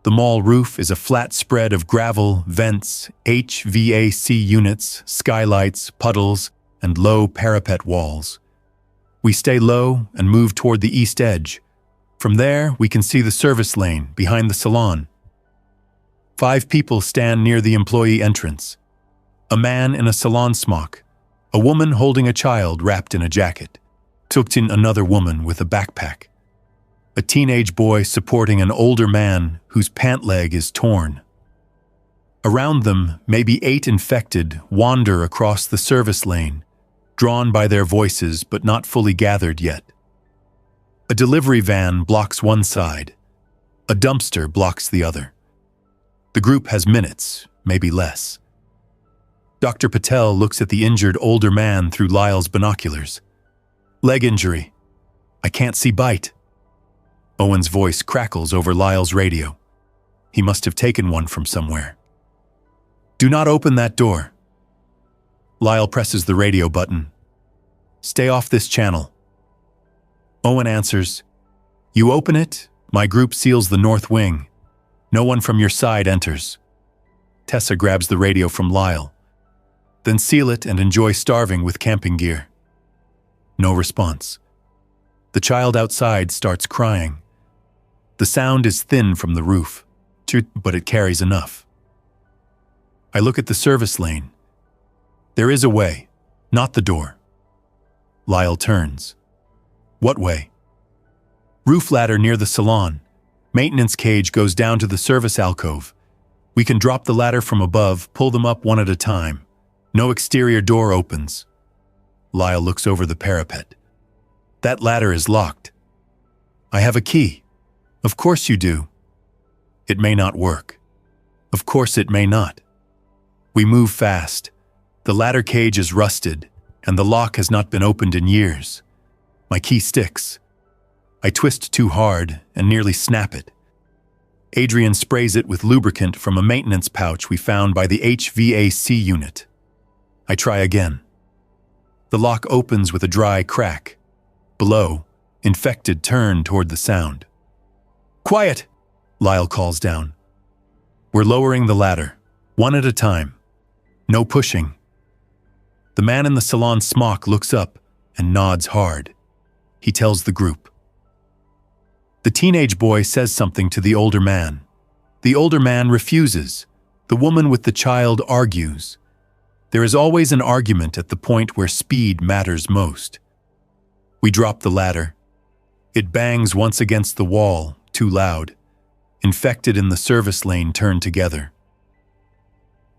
The mall roof is a flat spread of gravel, vents, HVAC units, skylights, puddles, and low parapet walls. We stay low and move toward the east edge. From there, we can see the service lane behind the salon. 5 people stand near the employee entrance. A man in a salon smock, a woman holding a child wrapped in a jacket, tucked in another woman with a backpack, a teenage boy supporting an older man whose pant leg is torn. Around them, maybe 8 infected wander across the service lane, drawn by their voices but not fully gathered yet. A delivery van blocks one side. A dumpster blocks the other. The group has minutes, maybe less. Dr. Patel looks at the injured older man through Lyle's binoculars. Leg injury. I can't see bite. Owen's voice crackles over Lyle's radio. He must have taken one from somewhere. Do not open that door. Lyle presses the radio button. Stay off this channel. Owen answers, You open it, my group seals the north wing. No one from your side enters. Tessa grabs the radio from Lyle. Then seal it and enjoy starving with camping gear. No response. The child outside starts crying. The sound is thin from the roof, but it carries enough. I look at the service lane. There is a way, not the door. Lyle turns. What way? Roof ladder near the salon. Maintenance cage goes down to the service alcove. We can drop the ladder from above, pull them up one at a time. No exterior door opens. Lyle looks over the parapet. That ladder is locked. I have a key. Of course you do. It may not work. Of course it may not. We move fast. The ladder cage is rusted, and the lock has not been opened in years. My key sticks. I twist too hard and nearly snap it. Adrian sprays it with lubricant from a maintenance pouch we found by the HVAC unit. I try again. The lock opens with a dry crack. Below, infected turn toward the sound. Quiet! Lyle calls down. We're lowering the ladder, one at a time. No pushing. The man in the salon smock looks up and nods hard. He tells the group. The teenage boy says something to the older man. The older man refuses. The woman with the child argues. There is always an argument at the point where speed matters most. We drop the ladder. It bangs once against the wall, too loud. Infected in the service lane turn together.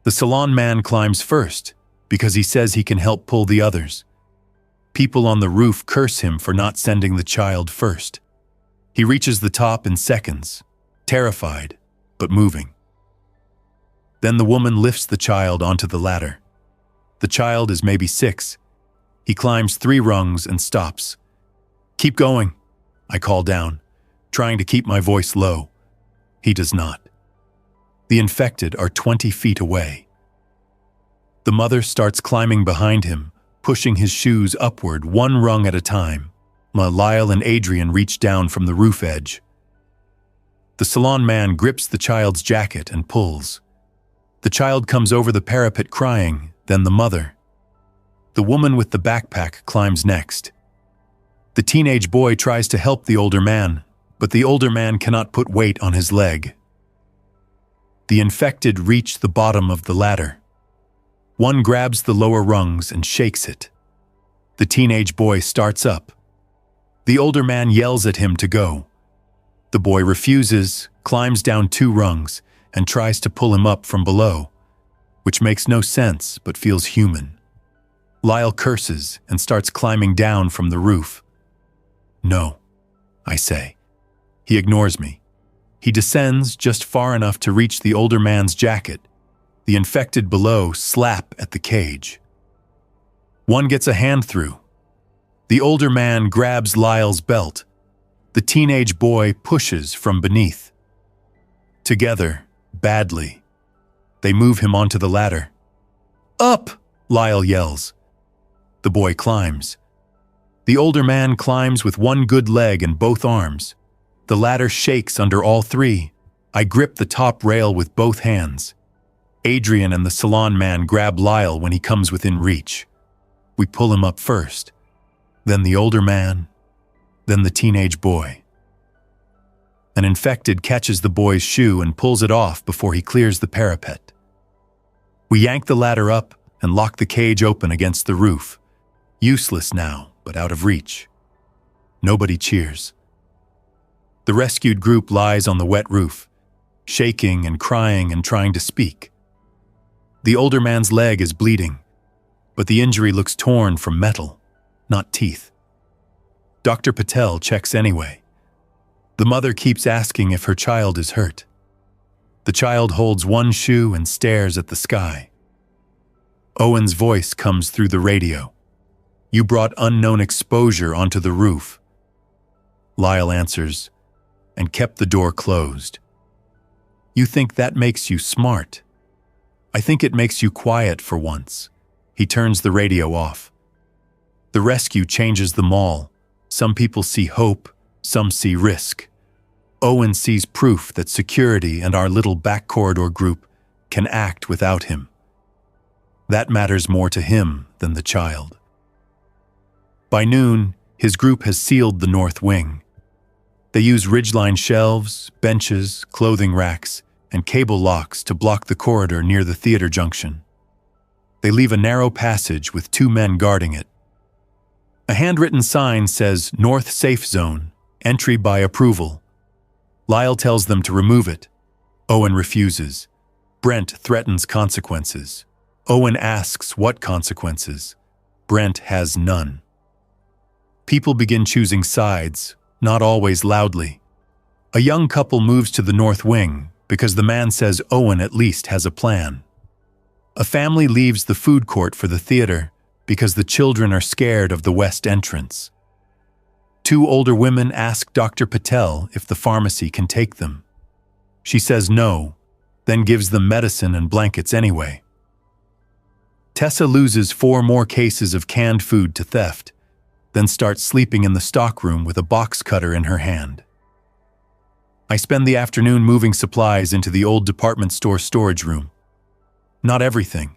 The salon man climbs first because he says he can help pull the others. People on the roof curse him for not sending the child first. He reaches the top in seconds, terrified, but moving. Then the woman lifts the child onto the ladder. The child is maybe 6. He climbs 3 rungs and stops. Keep going, I call down, trying to keep my voice low. He does not. The infected are 20 feet away. The mother starts climbing behind him, pushing his shoes upward 1 rung at a time. Lyle and Adrian reach down from the roof edge. The salon man grips the child's jacket and pulls. The child comes over the parapet crying, then the mother. The woman with the backpack climbs next. The teenage boy tries to help the older man, but the older man cannot put weight on his leg. The infected reach the bottom of the ladder. One grabs the lower rungs and shakes it. The teenage boy starts up. The older man yells at him to go. The boy refuses, climbs down 2 rungs, and tries to pull him up from below, which makes no sense but feels human. Lyle curses and starts climbing down from the roof. No, I say. He ignores me. He descends just far enough to reach the older man's jacket. The infected below slap at the cage. One gets a hand through. The older man grabs Lyle's belt. The teenage boy pushes from beneath. Together, badly, they move him onto the ladder. Up! Lyle yells. The boy climbs. The older man climbs with 1 good leg and both arms. The ladder shakes under all 3. I grip the top rail with both hands. Adrian and the salon man grab Lyle when he comes within reach. We pull him up first, then the older man, then the teenage boy. An infected catches the boy's shoe and pulls it off before he clears the parapet. We yank the ladder up and lock the cage open against the roof. Useless now, but out of reach. Nobody cheers. The rescued group lies on the wet roof, shaking and crying and trying to speak. The older man's leg is bleeding, but the injury looks torn from metal, not teeth. Dr. Patel checks anyway. The mother keeps asking if her child is hurt. The child holds one shoe and stares at the sky. Owen's voice comes through the radio. "You brought unknown exposure onto the roof." Lyle answers, "And kept the door closed." "You think that makes you smart? I think it makes you quiet for once." He turns the radio off. The rescue changes the mall. Some people see hope, some see risk. Owen sees proof that security and our little back corridor group can act without him. That matters more to him than the child. By noon, his group has sealed the north wing. They use ridgeline shelves, benches, clothing racks, and cable locks to block the corridor near the theater junction. They leave a narrow passage with 2 men guarding it. A handwritten sign says "North Safe Zone, entry by approval." Lyle tells them to remove it. Owen refuses. Brent threatens consequences. Owen asks what consequences. Brent has none. People begin choosing sides, not always loudly. A young couple moves to the north wing because the man says Owen at least has a plan. A family leaves the food court for the theater because the children are scared of the west entrance. 2 older women ask Dr. Patel if the pharmacy can take them. She says no, then gives them medicine and blankets anyway. Tessa loses 4 more cases of canned food to theft, then starts sleeping in the stockroom with a box cutter in her hand. I spend the afternoon moving supplies into the old department store storage room. Not everything.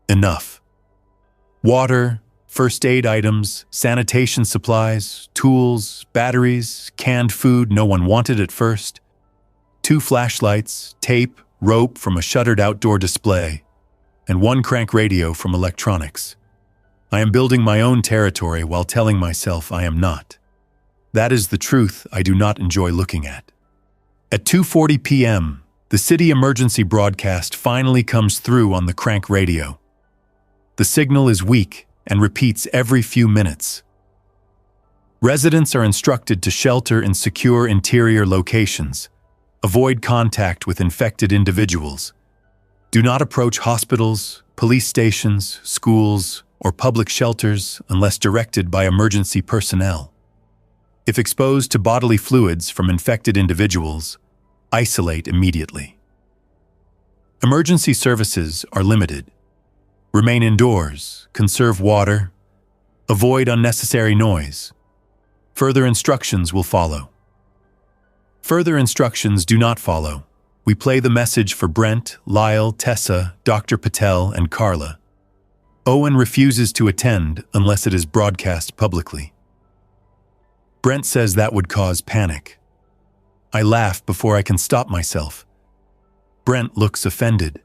Enough. Water, first aid items, sanitation supplies, tools, batteries, canned food no one wanted at first, 2 flashlights, tape, rope from a shuttered outdoor display, and 1 crank radio from electronics. I am building my own territory while telling myself I am not. That is the truth I do not enjoy looking at. At 2:40 p.m., the city emergency broadcast finally comes through on the crank radio. The signal is weak and repeats every few minutes. Residents are instructed to shelter in secure interior locations, avoid contact with infected individuals, do not approach hospitals, police stations, schools, or public shelters unless directed by emergency personnel. If exposed to bodily fluids from infected individuals, isolate immediately. Emergency services are limited. Remain indoors, conserve water, avoid unnecessary noise. Further instructions will follow. Further instructions do not follow. We play the message for Brent, Lyle, Tessa, Dr. Patel, and Carla. Owen refuses to attend unless it is broadcast publicly. Brent says that would cause panic. I laugh before I can stop myself. Brent looks offended.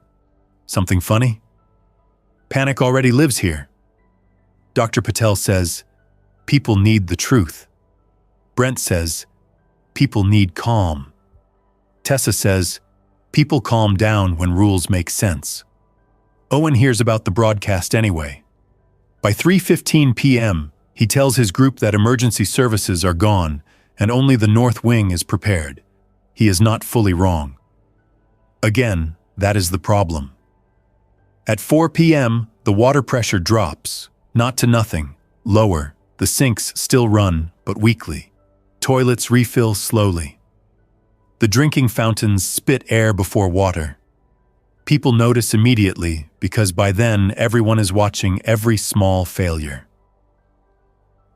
Something funny? Panic already lives here. Dr. Patel says, people need the truth. Brent says, people need calm. Tessa says, people calm down when rules make sense. Owen hears about the broadcast anyway. By 3:15 p.m., he tells his group that emergency services are gone and only the north wing is prepared. He is not fully wrong. Again, that is the problem. At 4 p.m., the water pressure drops, not to nothing, lower. The sinks still run, but weakly. Toilets refill slowly. The drinking fountains spit air before water. People notice immediately because by then everyone is watching every small failure.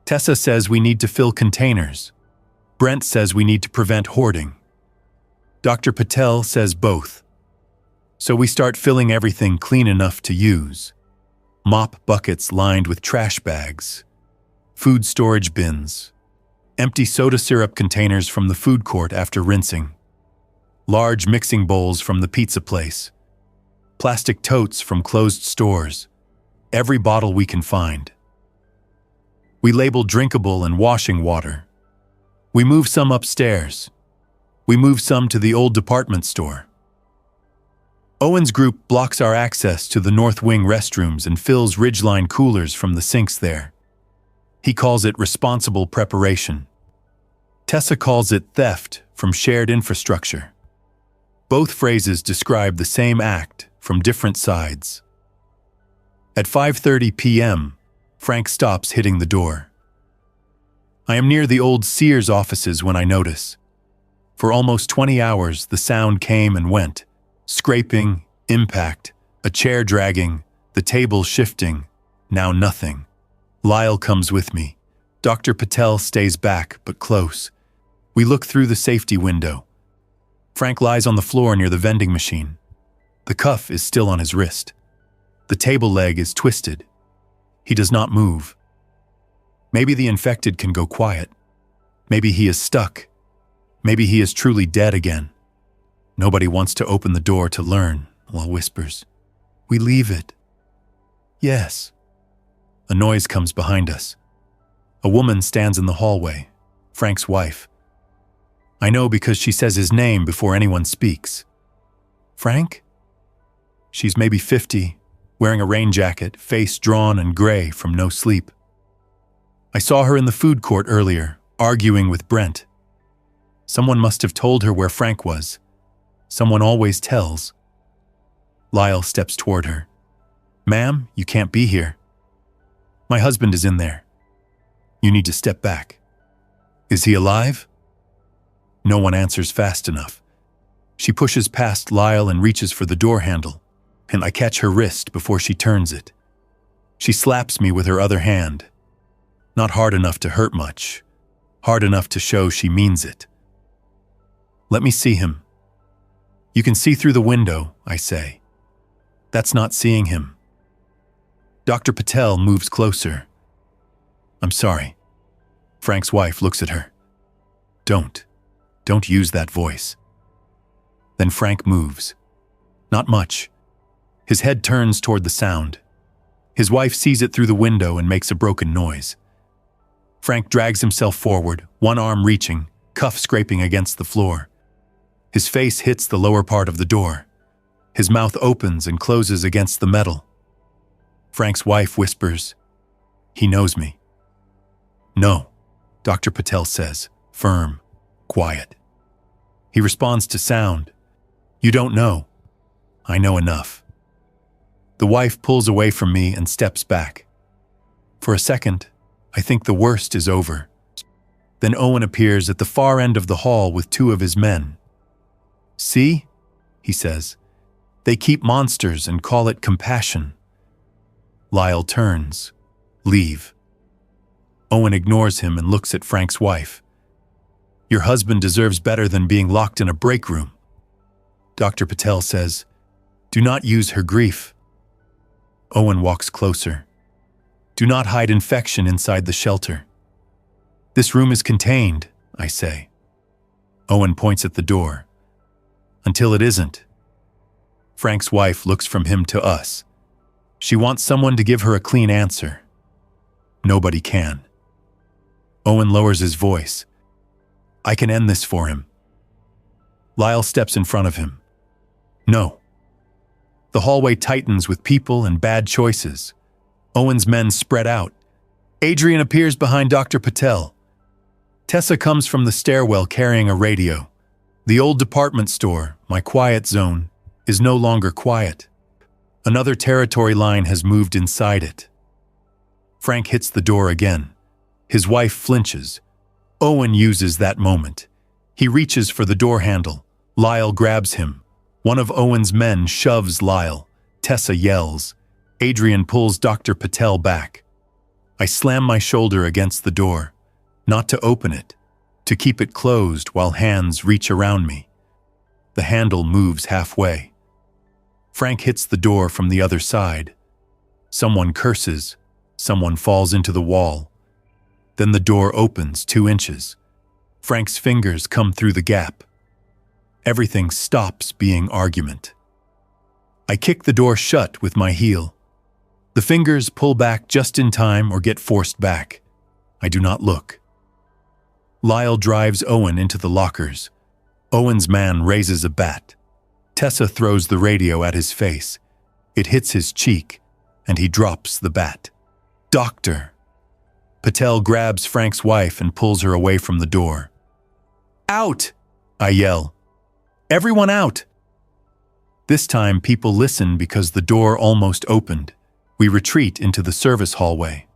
Tessa says we need to fill containers. Brent says we need to prevent hoarding. Dr. Patel says both. So we start filling everything clean enough to use. Mop buckets lined with trash bags, food storage bins, empty soda syrup containers from the food court after rinsing, large mixing bowls from the pizza place, plastic totes from closed stores, every bottle we can find. We label drinkable and washing water. We move some upstairs. We move some to the old department store. Owen's group blocks our access to the North Wing restrooms and fills Ridgeline coolers from the sinks there. He calls it responsible preparation. Tessa calls it theft from shared infrastructure. Both phrases describe the same act from different sides. At 5:30 p.m., Frank stops hitting the door. I am near the old Sears offices when I notice. For almost 20 hours, the sound came and went. Scraping, impact, a chair dragging, the table shifting, now nothing. Lyle comes with me. Dr. Patel stays back, but close. We look through the safety window. Frank lies on the floor near the vending machine. The cuff is still on his wrist. The table leg is twisted. He does not move. Maybe the infected can go quiet. Maybe he is stuck. Maybe he is truly dead again. Nobody wants to open the door to learn, Lyle whispers. We leave it. Yes. A noise comes behind us. A woman stands in the hallway, Frank's wife. I know because she says his name before anyone speaks. Frank? She's maybe 50, wearing a rain jacket, face drawn and gray from no sleep. I saw her in the food court earlier, arguing with Brent. Someone must have told her where Frank was. Someone always tells. Lyle steps toward her. Ma'am, you can't be here. My husband is in there. You need to step back. Is he alive? No one answers fast enough. She pushes past Lyle and reaches for the door handle, and I catch her wrist before she turns it. She slaps me with her other hand. Not hard enough to hurt much, hard enough to show she means it. Let me see him. You can see through the window, I say. That's not seeing him. Dr. Patel moves closer. I'm sorry. Frank's wife looks at her. Don't use that voice. Then Frank moves. Not much. His head turns toward the sound. His wife sees it through the window and makes a broken noise. Frank drags himself forward, one arm reaching, cuff scraping against the floor. His face hits the lower part of the door. His mouth opens and closes against the metal. Frank's wife whispers, He knows me. No, Dr. Patel says, firm, quiet. He responds to sound. You don't know. I know enough. The wife pulls away from me and steps back. For a second, I think the worst is over. Then Owen appears at the far end of the hall with two of his men. See, he says, they keep monsters and call it compassion. Lyle turns. Leave. Owen ignores him and looks at Frank's wife. Your husband deserves better than being locked in a break room. Dr. Patel says, do not use her grief. Owen walks closer. Do not hide infection inside the shelter. This room is contained, I say. Owen points at the door. Until it isn't. Frank's wife looks from him to us. She wants someone to give her a clean answer. Nobody can. Owen lowers his voice. I can end this for him. Lyle steps in front of him. No. The hallway tightens with people and bad choices. Owen's men spread out. Adrian appears behind Dr. Patel. Tessa comes from the stairwell carrying a radio. The old department store, my quiet zone, is no longer quiet. Another territory line has moved inside it. Frank hits the door again. His wife flinches. Owen uses that moment. He reaches for the door handle. Lyle grabs him. One of Owen's men shoves Lyle. Tessa yells. Adrian pulls Dr. Patel back. I slam my shoulder against the door, not to open it, to keep it closed while hands reach around me. The handle moves halfway. Frank hits the door from the other side. Someone curses. Someone falls into the wall. Then the door opens 2 inches. Frank's fingers come through the gap. Everything stops being argument. I kick the door shut with my heel. The fingers pull back just in time or get forced back. I do not look. Lyle drives Owen into the lockers. Owen's man raises a bat. Tessa throws the radio at his face. It hits his cheek, and he drops the bat. "Doctor!" Patel grabs Frank's wife and pulls her away from the door. "Out!" I yell. "Everyone out!" This time people listen because the door almost opened. We retreat into the service hallway.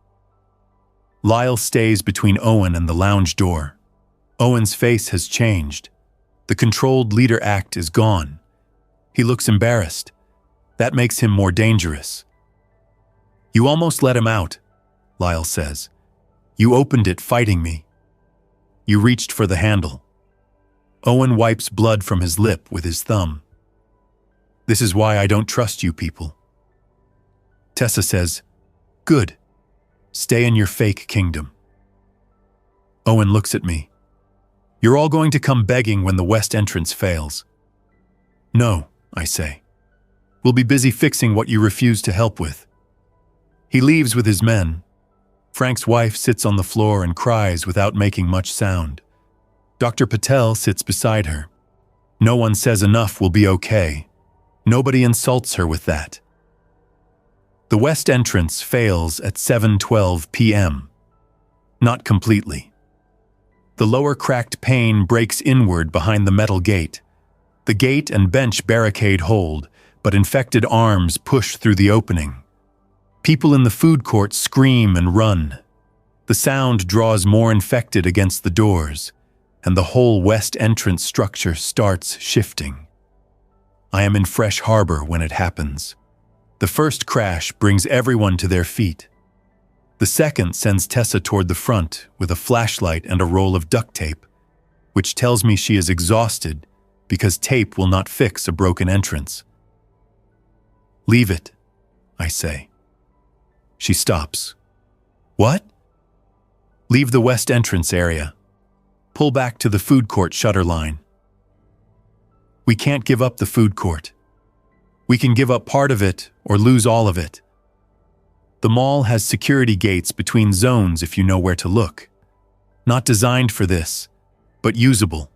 Lyle stays between Owen and the lounge door. Owen's face has changed. The controlled leader act is gone. He looks embarrassed. That makes him more dangerous. "You almost let him out," Lyle says. "You opened it fighting me. You reached for the handle." Owen wipes blood from his lip with his thumb. "This is why I don't trust you people." Tessa says, "Good. Stay in your fake kingdom." Owen looks at me. "You're all going to come begging when the west entrance fails." "No," I say. "We'll be busy fixing what you refuse to help with." He leaves with his men. Frank's wife sits on the floor and cries without making much sound. Dr. Patel sits beside her. No one says enough will be okay. Nobody insults her with that. The west entrance fails at 7:12 p.m. Not completely. The lower cracked pane breaks inward behind the metal gate. The gate and bench barricade hold, but infected arms push through the opening. People in the food court scream and run. The sound draws more infected against the doors, and the whole west entrance structure starts shifting. I am in Fresh Harbor when it happens. The first crash brings everyone to their feet. The second sends Tessa toward the front with a flashlight and a roll of duct tape, which tells me she is exhausted because tape will not fix a broken entrance. "Leave it," I say. She stops. "What?" "Leave the west entrance area. Pull back to the food court shutter line." We can't give up the food court. We can give up part of it or lose all of it. The mall has security gates between zones if you know where to look. Not designed for this, but usable.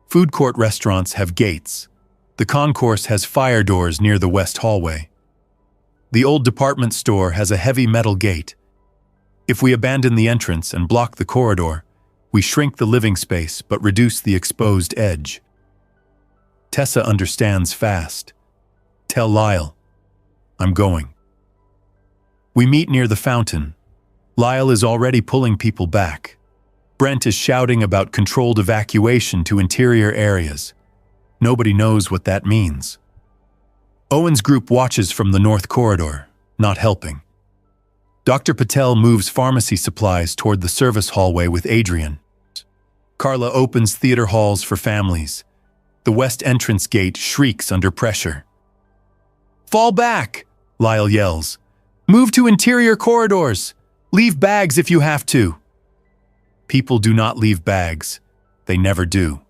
Food court restaurants have gates. The concourse has fire doors near the west hallway. The old department store has a heavy metal gate. If we abandon the entrance and block the corridor, we shrink the living space but reduce the exposed edge. Tessa understands fast. "Tell Lyle. I'm going." We meet near the fountain. Lyle is already pulling people back. Brent is shouting about controlled evacuation to interior areas. Nobody knows what that means. Owen's group watches from the north corridor, not helping. Dr. Patel moves pharmacy supplies toward the service hallway with Adrian. Carla opens theater halls for families. The west entrance gate shrieks under pressure. "Fall back!" Lyle yells. "Move to interior corridors! Leave bags if you have to!" People do not leave bags. They never do.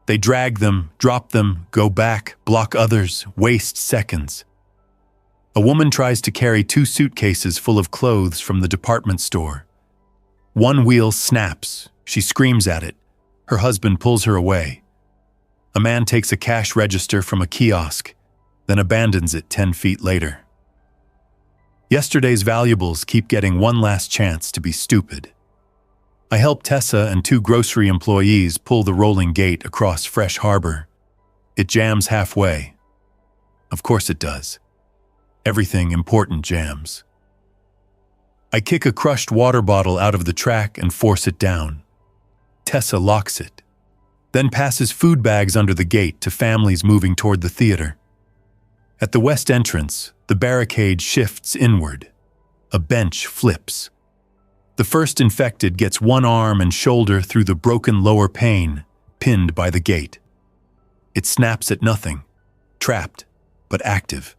They drag them, drop them, go back, block others, waste seconds. A woman tries to carry 2 suitcases full of clothes from the department store. One wheel snaps. She screams at it. Her husband pulls her away. A man takes a cash register from a kiosk, then abandons it 10 feet later. Yesterday's valuables keep getting one last chance to be stupid. I help Tessa and 2 grocery employees pull the rolling gate across Fresh Harbor. It jams halfway. Of course it does. Everything important jams. I kick a crushed water bottle out of the track and force it down. Tessa locks it, then passes food bags under the gate to families moving toward the theater. At the west entrance, the barricade shifts inward. A bench flips. The first infected gets one arm and shoulder through the broken lower pane, pinned by the gate. It snaps at nothing, trapped, but active.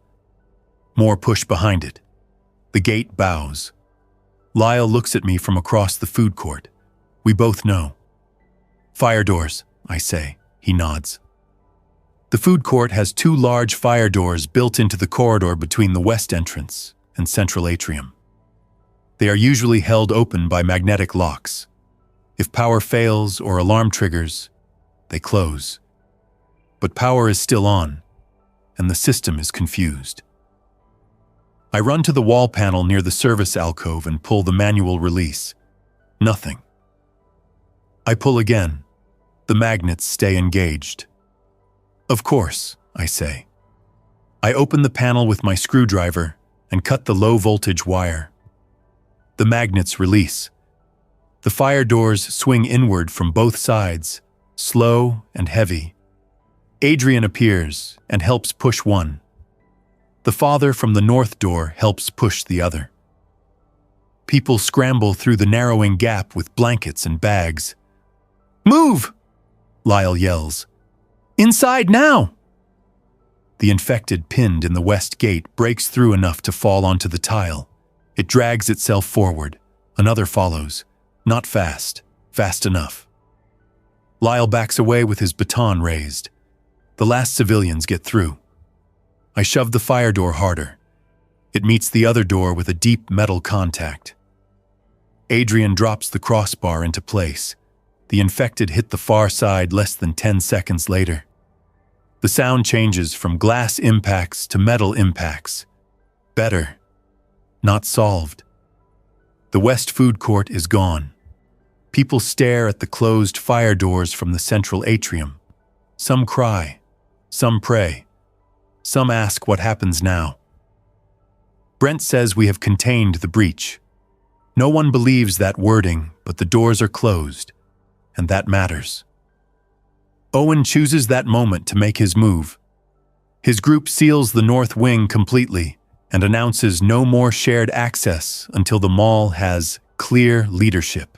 More push behind it. The gate bows. Lyle looks at me from across the food court. We both know. Fire doors, I say. He nods. The food court has two large fire doors built into the corridor between the west entrance and central atrium. They are usually held open by magnetic locks. If power fails or alarm triggers, they close. But power is still on, and the system is confused. I run to the wall panel near the service alcove and pull the manual release. Nothing. I pull again. The magnets stay engaged. Of course, I say. I open the panel with my screwdriver and cut the low-voltage wire. The magnets release. The fire doors swing inward from both sides, slow and heavy. Adrian appears and helps push one. The father from the north door helps push the other. People scramble through the narrowing gap with blankets and bags. "Move!" Lyle yells. "Inside now!" The infected pinned in the west gate breaks through enough to fall onto the tile. It drags itself forward. Another follows. Not fast. Fast enough. Lyle backs away with his baton raised. The last civilians get through. I shove the fire door harder. It meets the other door with a deep metal contact. Adrian drops the crossbar into place. The infected hit the far side less than 10 seconds later. The sound changes from glass impacts to metal impacts. Better. Not solved. The west food court is gone. People stare at the closed fire doors from the central atrium. Some cry. Some pray. Some ask what happens now. Brent says we have contained the breach. No one believes that wording, but the doors are closed, and that matters. Owen chooses that moment to make his move. His group seals the north wing completely and announces no more shared access until the mall has clear leadership.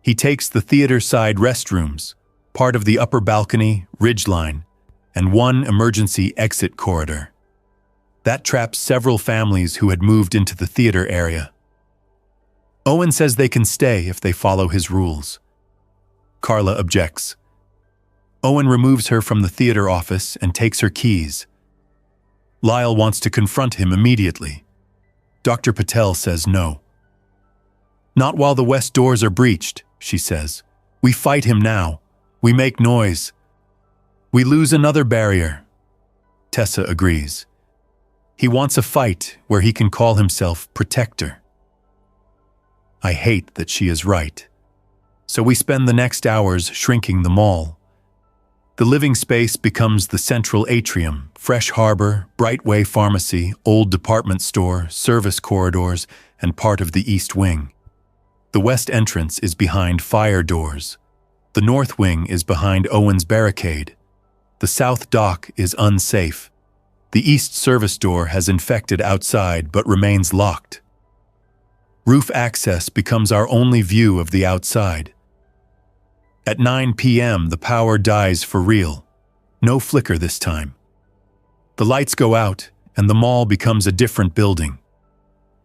He takes the theater-side restrooms, part of the upper balcony, ridgeline, and one emergency exit corridor. That traps several families who had moved into the theater area. Owen says they can stay if they follow his rules. Carla objects. Owen removes her from the theater office and takes her keys. Lyle wants to confront him immediately. Dr. Patel says no. "Not while the west doors are breached," she says. "We fight him now. We make noise. We lose another barrier." Tessa agrees. He wants a fight where he can call himself protector. I hate that she is right. So we spend the next hours shrinking the mall. The living space becomes the central atrium, fresh harbor, Brightway pharmacy, old department store, service corridors, and part of the east wing. The west entrance is behind fire doors. The north wing is behind Owen's barricade. The south dock is unsafe. The east service door has infected outside but remains locked. Roof access becomes our only view of the outside. At 9 p.m., the power dies for real. No flicker this time. The lights go out, and the mall becomes a different building.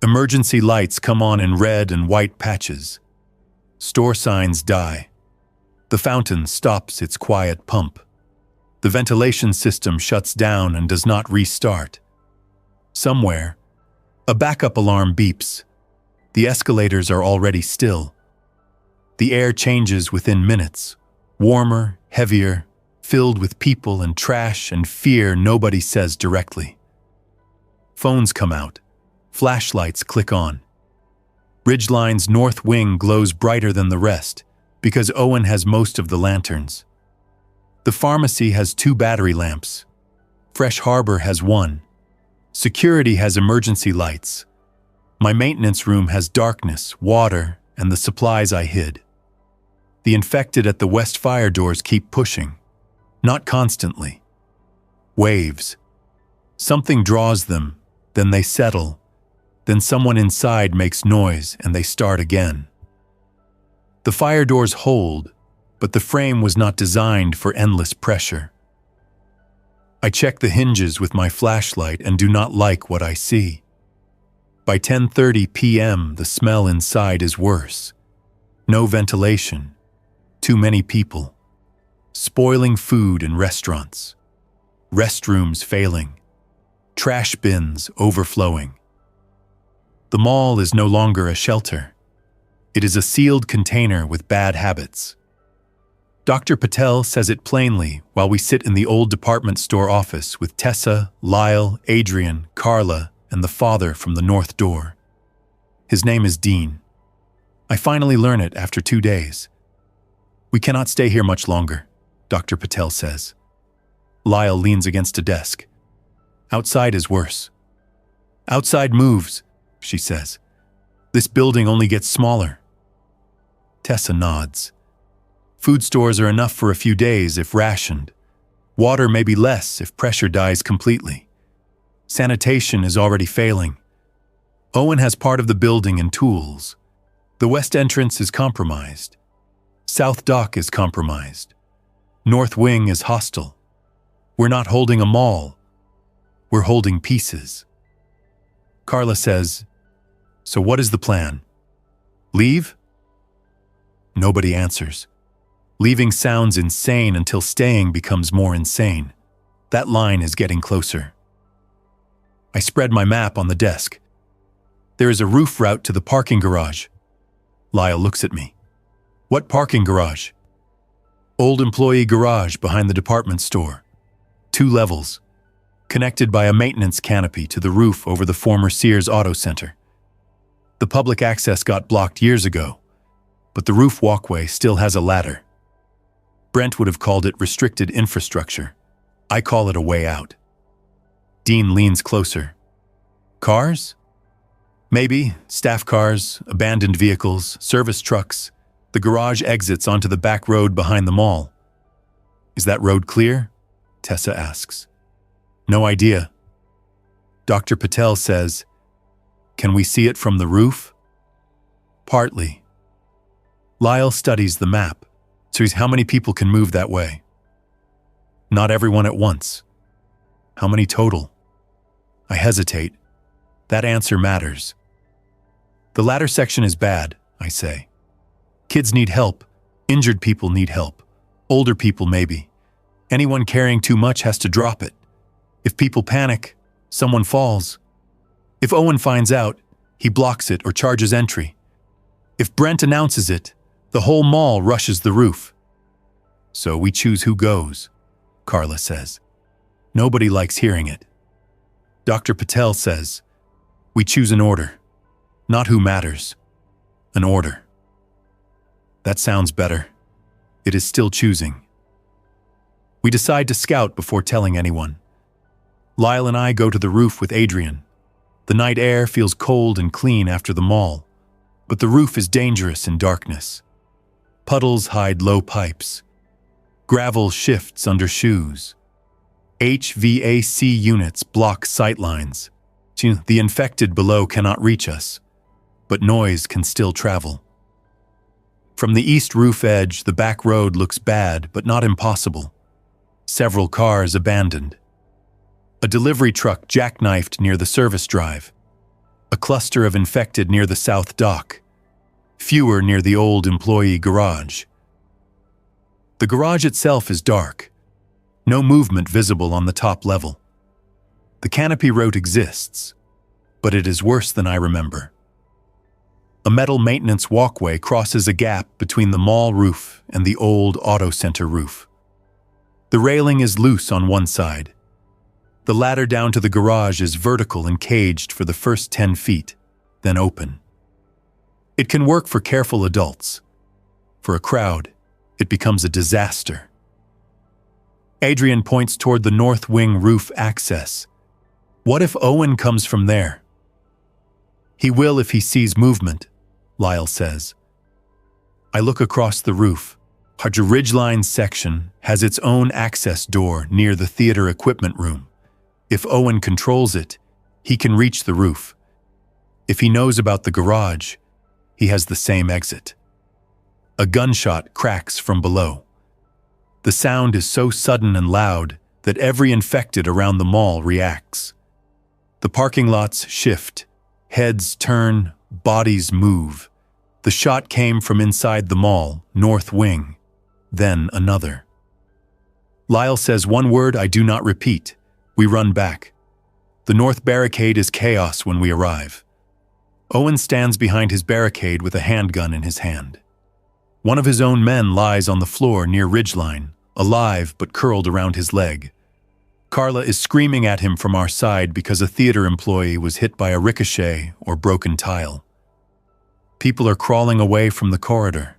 Emergency lights come on in red and white patches. Store signs die. The fountain stops its quiet pump. The ventilation system shuts down and does not restart. Somewhere, a backup alarm beeps. The escalators are already still. The air changes within minutes, warmer, heavier, filled with people and trash and fear nobody says directly. Phones come out. Flashlights click on. Ridgeline's north wing glows brighter than the rest because Owen has most of the lanterns. The pharmacy has 2 battery lamps. Fresh Harbor has 1. Security has emergency lights. My maintenance room has darkness, water, and the supplies I hid. The infected at the west fire doors keep pushing. Not constantly. Waves. Something draws them, then they settle. Then someone inside makes noise and they start again. The fire doors hold, but the frame was not designed for endless pressure. I check the hinges with my flashlight and do not like what I see. By 10:30 p.m., the smell inside is worse. No ventilation, too many people, spoiling food in restaurants, restrooms failing, trash bins overflowing. The mall is no longer a shelter. It is a sealed container with bad habits. Dr. Patel says it plainly while we sit in the old department store office with Tessa, Lyle, Adrian, Carla, and the father from the north door. His name is Dean. I finally learn it after 2 days. We cannot stay here much longer, Dr. Patel says. Lyle leans against a desk. Outside is worse. Outside moves, she says. This building only gets smaller. Tessa nods. Food stores are enough for a few days if rationed. Water may be less if pressure dies completely. Sanitation is already failing. Owen has part of the building and tools. The west entrance is compromised. South dock is compromised. North wing is hostile. We're not holding a mall. We're holding pieces. Carla says, "So what is the plan? Leave?" Nobody answers. Leaving sounds insane until staying becomes more insane. That line is getting closer. I spread my map on the desk. There is a roof route to the parking garage. Lyle looks at me. What parking garage? Old employee garage behind the department store. 2 levels, connected by a maintenance canopy to the roof over the former Sears Auto Center. The public access got blocked years ago, but the roof walkway still has a ladder. Brent would have called it restricted infrastructure. I call it a way out. Dean leans closer. Cars? Maybe staff cars, abandoned vehicles, service trucks. The garage exits onto the back road behind the mall. Is that road clear? Tessa asks. No idea. Dr. Patel says, "Can we see it from the roof?" Partly. Lyle studies the map, sees how many people can move that way. Not everyone at once. How many total? I hesitate. That answer matters. The latter section is bad, I say. Kids need help. Injured people need help. Older people maybe. Anyone carrying too much has to drop it. If people panic, someone falls. If Owen finds out, he blocks it or charges entry. If Brent announces it, the whole mall rushes the roof. So we choose who goes, Carla says. Nobody likes hearing it. Dr. Patel says, we choose an order. Not who matters. An order. That sounds better. It is still choosing. We decide to scout before telling anyone. Lyle and I go to the roof with Adrian. The night air feels cold and clean after the mall, but the roof is dangerous in darkness. Puddles hide low pipes. Gravel shifts under shoes. HVAC units block sightlines. The infected below cannot reach us, but noise can still travel. From the east roof edge, the back road looks bad, but not impossible. Several cars abandoned. A delivery truck jackknifed near the service drive. A cluster of infected near the south dock. Fewer near the old employee garage. The garage itself is dark. No movement visible on the top level. The canopy road exists, but it is worse than I remember. A metal maintenance walkway crosses a gap between the mall roof and the old auto center roof. The railing is loose on one side. The ladder down to the garage is vertical and caged for the first 10 feet, then open. It can work for careful adults. For a crowd, it becomes a disaster. Adrian points toward the north wing roof access. What if Owen comes from there? He will if he sees movement, Lyle says. I look across the roof. Our ridgeline section has its own access door near the theater equipment room. If Owen controls it, he can reach the roof. If he knows about the garage, he has the same exit. A gunshot cracks from below. The sound is so sudden and loud that every infected around the mall reacts. The parking lots shift, heads turn, bodies move. The shot came from inside the mall, north wing, then another. Lyle says one word I do not repeat. We run back. The north barricade is chaos when we arrive. Owen stands behind his barricade with a handgun in his hand. One of his own men lies on the floor near ridgeline, alive but curled around his leg. Carla is screaming at him from our side because a theater employee was hit by a ricochet or broken tile. People are crawling away from the corridor.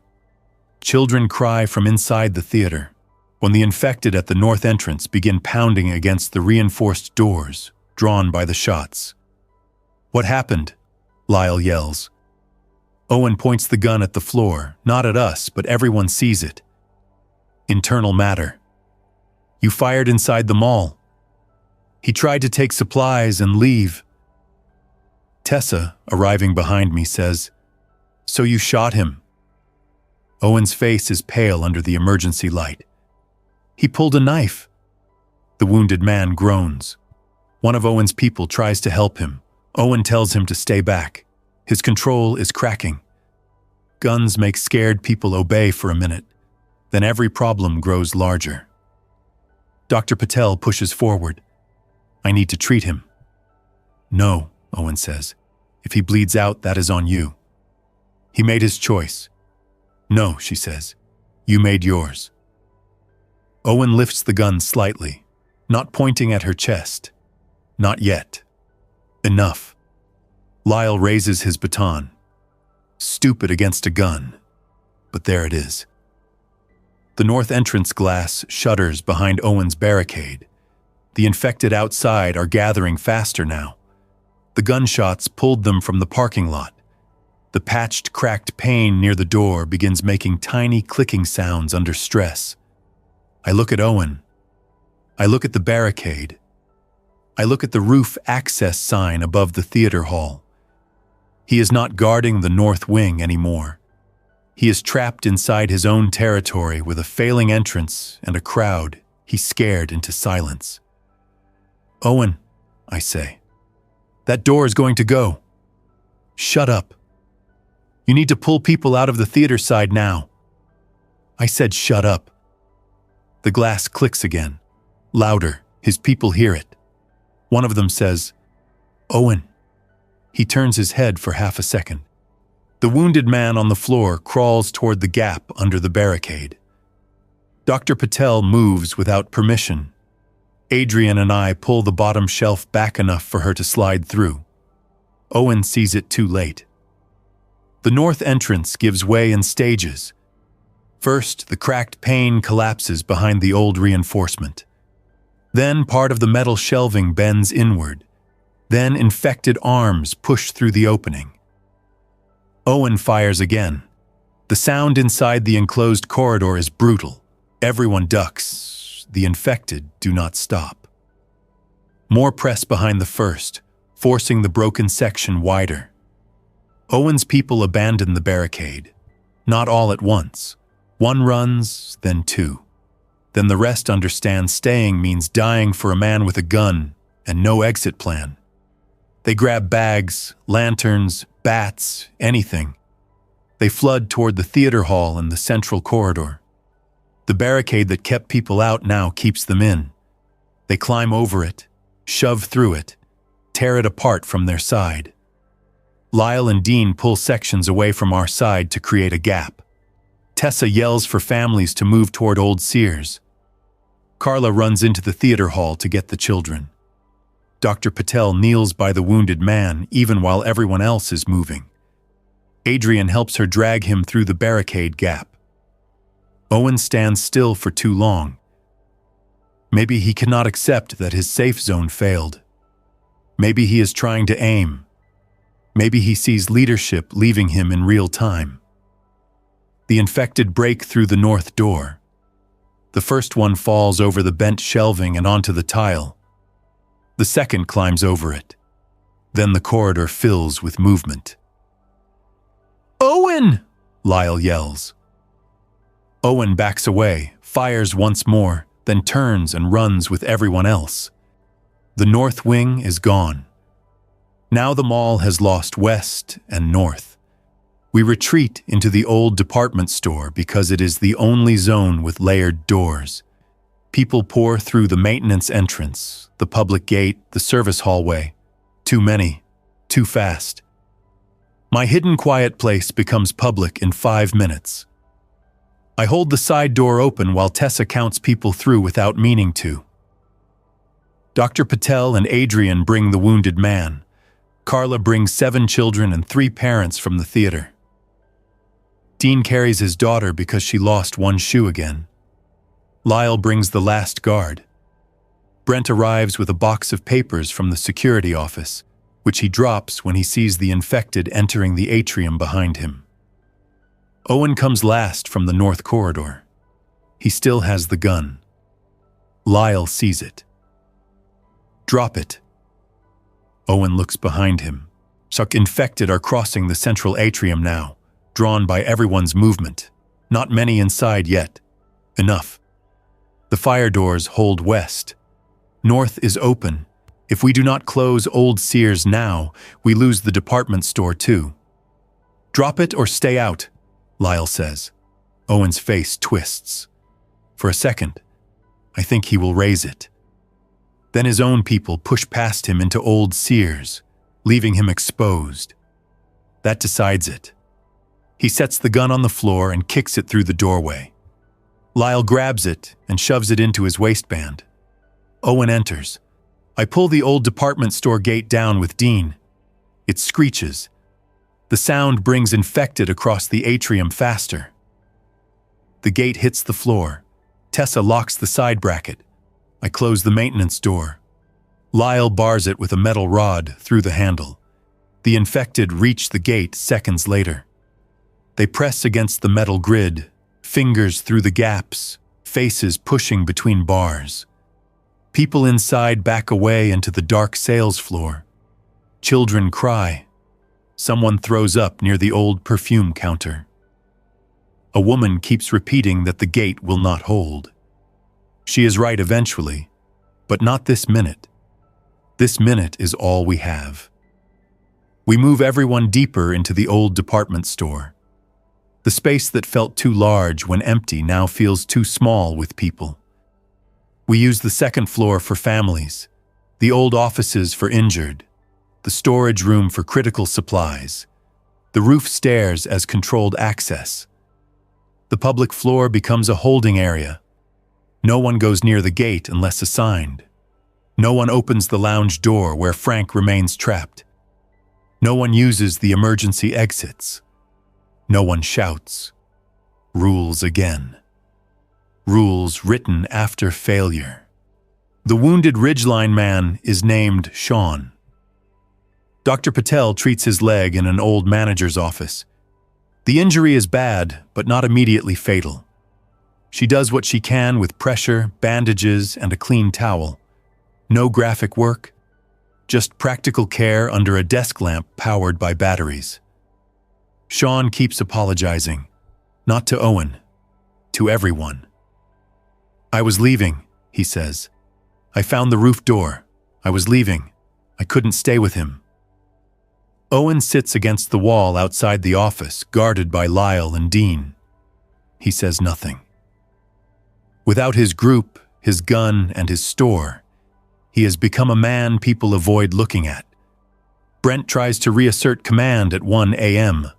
Children cry from inside the theater when the infected at the north entrance begin pounding against the reinforced doors drawn by the shots. "What happened?" Lyle yells. Owen points the gun at the floor, not at us, but everyone sees it. "Internal matter. You fired inside the mall. He tried to take supplies and leave." Tessa, arriving behind me, says, "So you shot him?" Owen's face is pale under the emergency light. "He pulled a knife." The wounded man groans. One of Owen's people tries to help him. Owen tells him to stay back. His control is cracking. Guns make scared people obey for a minute. Then every problem grows larger. Dr. Patel pushes forward. "I need to treat him." "No," Owen says. "If he bleeds out, that is on you. He made his choice." "No," she says. "You made yours." Owen lifts the gun slightly, not pointing at her chest. "Not yet. Enough." Lyle raises his baton. Stupid against a gun. But there it is. The north entrance glass shudders behind Owen's barricade. The infected outside are gathering faster now. The gunshots pulled them from the parking lot. The patched, cracked pane near the door begins making tiny clicking sounds under stress. I look at Owen. I look at the barricade. I look at the roof access sign above the theater hall. He is not guarding the north wing anymore. He is trapped inside his own territory with a failing entrance and a crowd he scared into silence. "Owen," I say, "that door is going to go." "Shut up. You need to pull people out of the theater side now." I said shut up. The glass clicks again. Louder, his people hear it. One of them says, "Owen." He turns his head for half a second. The wounded man on the floor crawls toward the gap under the barricade. Dr. Patel moves without permission. Adrian and I pull the bottom shelf back enough for her to slide through. Owen sees it too late. The north entrance gives way in stages. First, the cracked pane collapses behind the old reinforcement. Then part of the metal shelving bends inward. Then infected arms push through the opening. Owen fires again. The sound inside the enclosed corridor is brutal. Everyone ducks. The infected do not stop. More press behind the first, forcing the broken section wider. Owen's people abandon the barricade. Not all at once. One runs, then two. Then the rest understand staying means dying for a man with a gun and no exit plan. They grab bags, lanterns, bats, anything. They flood toward the theater hall and the central corridor. The barricade that kept people out now keeps them in. They climb over it, shove through it, tear it apart from their side. Lyle and Dean pull sections away from our side to create a gap. Tessa yells for families to move toward Old Sears. Carla runs into the theater hall to get the children. Dr. Patel kneels by the wounded man even while everyone else is moving. Adrian helps her drag him through the barricade gap. Owen stands still for too long. Maybe he cannot accept that his safe zone failed. Maybe he is trying to aim. Maybe he sees leadership leaving him in real time. The infected break through the north door. The first one falls over the bent shelving and onto the tile. The second climbs over it. Then the corridor fills with movement. "Owen!" Lyle yells. Owen backs away, fires once more, then turns and runs with everyone else. The north wing is gone. Now the mall has lost west and north. We retreat into the old department store because it is the only zone with layered doors. People pour through the maintenance entrance, the public gate, the service hallway. Too many, too fast. My hidden quiet place becomes public in 5 minutes. I hold the side door open while Tessa counts people through without meaning to. Dr. Patel and Adrian bring the wounded man. Carla brings 7 children and 3 parents from the theater. Dean carries his daughter because she lost one shoe again. Lyle brings the last guard. Brent arrives with a box of papers from the security office, which he drops when he sees the infected entering the atrium behind him. Owen comes last from the north corridor. He still has the gun. Lyle sees it. "Drop it." Owen looks behind him. Some infected are crossing the central atrium now, drawn by everyone's movement. Not many inside yet. Enough. The fire doors hold west. North is open. If we do not close old Sears now, we lose the department store too. "Drop it or stay out," Lyle says. Owen's face twists. For a second, I think he will raise it. Then his own people push past him into old Sears, leaving him exposed. That decides it. He sets the gun on the floor and kicks it through the doorway. Lyle grabs it and shoves it into his waistband. Owen enters. I pull the old department store gate down with Dean. It screeches. The sound brings infected across the atrium faster. The gate hits the floor. Tessa locks the side bracket. I close the maintenance door. Lyle bars it with a metal rod through the handle. The infected reach the gate seconds later. They press against the metal grid, fingers through the gaps, faces pushing between bars. People inside back away into the dark sales floor. Children cry. Someone throws up near the old perfume counter. A woman keeps repeating that the gate will not hold. She is right eventually, but not this minute. This minute is all we have. We move everyone deeper into the old department store. The space that felt too large when empty now feels too small with people. We use the second floor for families, the old offices for injured, the storage room for critical supplies, the roof stairs as controlled access. The public floor becomes a holding area. No one goes near the gate unless assigned. No one opens the lounge door where Frank remains trapped. No one uses the emergency exits. No one shouts. Rules again. Rules written after failure. The wounded Ridgeline man is named Sean. Dr. Patel treats his leg in an old manager's office. The injury is bad, but not immediately fatal. She does what she can with pressure, bandages, and a clean towel. No graphic work, just practical care under a desk lamp powered by batteries. Sean keeps apologizing, not to Owen, to everyone. "I was leaving," he says. "I found the roof door. I was leaving. I couldn't stay with him." Owen sits against the wall outside the office, guarded by Lyle and Dean. He says nothing. Without his group, his gun, and his store, he has become a man people avoid looking at. Brent tries to reassert command at 1 a.m.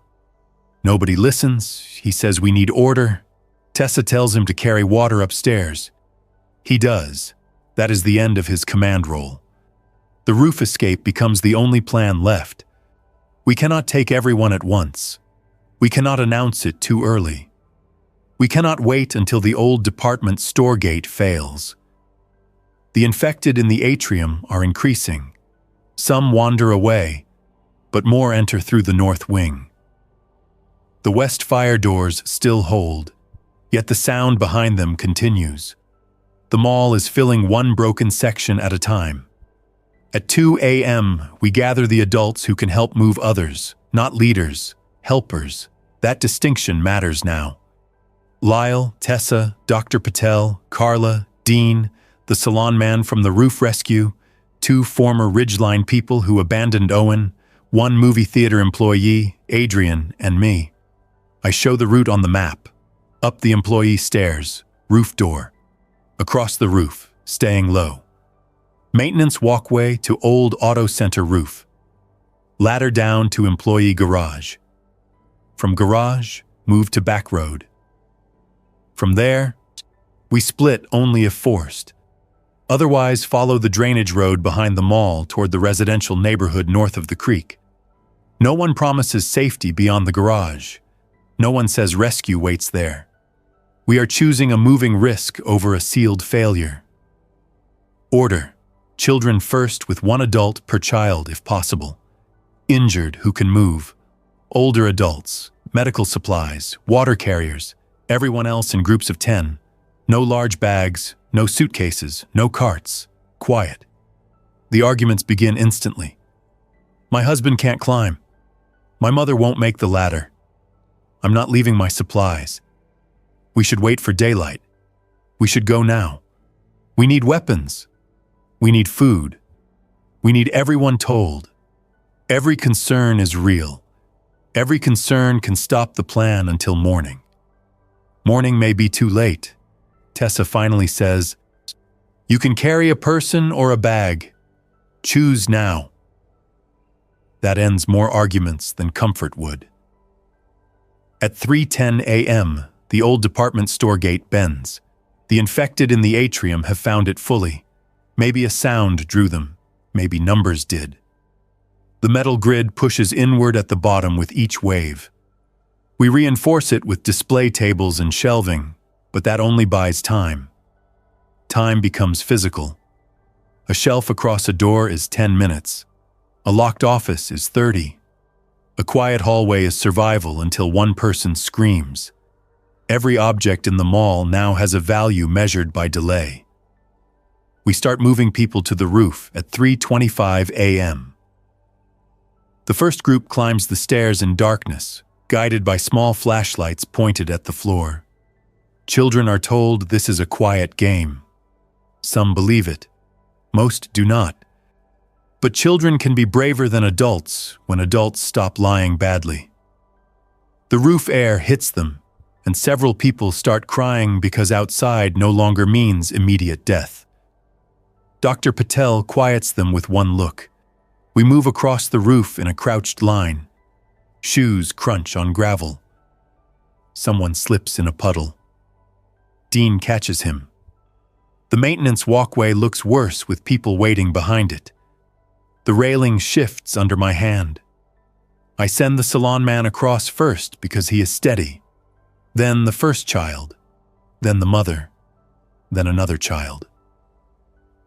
Nobody listens. He says we need order. Tessa tells him to carry water upstairs. He does. That is the end of his command role. The roof escape becomes the only plan left. We cannot take everyone at once. We cannot announce it too early. We cannot wait until the old department store gate fails. The infected in the atrium are increasing. Some wander away, but more enter through the north wing. The west fire doors still hold, yet the sound behind them continues. The mall is filling one broken section at a time. At 2 a.m., we gather the adults who can help move others, not leaders, helpers. That distinction matters now. Lyle, Tessa, Dr. Patel, Carla, Dean, the salon man from the roof rescue, two former Ridgeline people who abandoned Owen, one movie theater employee, Adrian, and me. I show the route on the map. Up the employee stairs, roof door. Across the roof, staying low. Maintenance walkway to old auto center roof. Ladder down to employee garage. From garage, move to back road. From there, we split only if forced. Otherwise, follow the drainage road behind the mall toward the residential neighborhood north of the creek. No one promises safety beyond the garage. No one says rescue waits there. We are choosing a moving risk over a sealed failure. Order. Children first with one adult per child if possible. Injured who can move. Older adults, medical supplies, water carriers, everyone else in groups of 10. No large bags, no suitcases, no carts. Quiet. The arguments begin instantly. My husband can't climb. My mother won't make the ladder. I'm not leaving my supplies. We should wait for daylight. We should go now. We need weapons. We need food. We need everyone told. Every concern is real. Every concern can stop the plan until morning. Morning may be too late. Tessa finally says, "You can carry a person or a bag. Choose now." That ends more arguments than comfort would. At 3:10 a.m., the old department store gate bends. The infected in the atrium have found it fully. Maybe a sound drew them. Maybe numbers did. The metal grid pushes inward at the bottom with each wave. We reinforce it with display tables and shelving, but that only buys time. Time becomes physical. A shelf across a door is 10 minutes. A locked office is 30. A quiet hallway is survival until one person screams. Every object in the mall now has a value measured by delay. We start moving people to the roof at 3:25 a.m. The first group climbs the stairs in darkness, guided by small flashlights pointed at the floor. Children are told this is a quiet game. Some believe it. Most do not. But children can be braver than adults when adults stop lying badly. The roof air hits them, and several people start crying because outside no longer means immediate death. Dr. Patel quiets them with one look. We move across the roof in a crouched line. Shoes crunch on gravel. Someone slips in a puddle. Dean catches him. The maintenance walkway looks worse with people waiting behind it. The railing shifts under my hand. I send the salon man across first because he is steady. Then the first child. Then the mother. Then another child.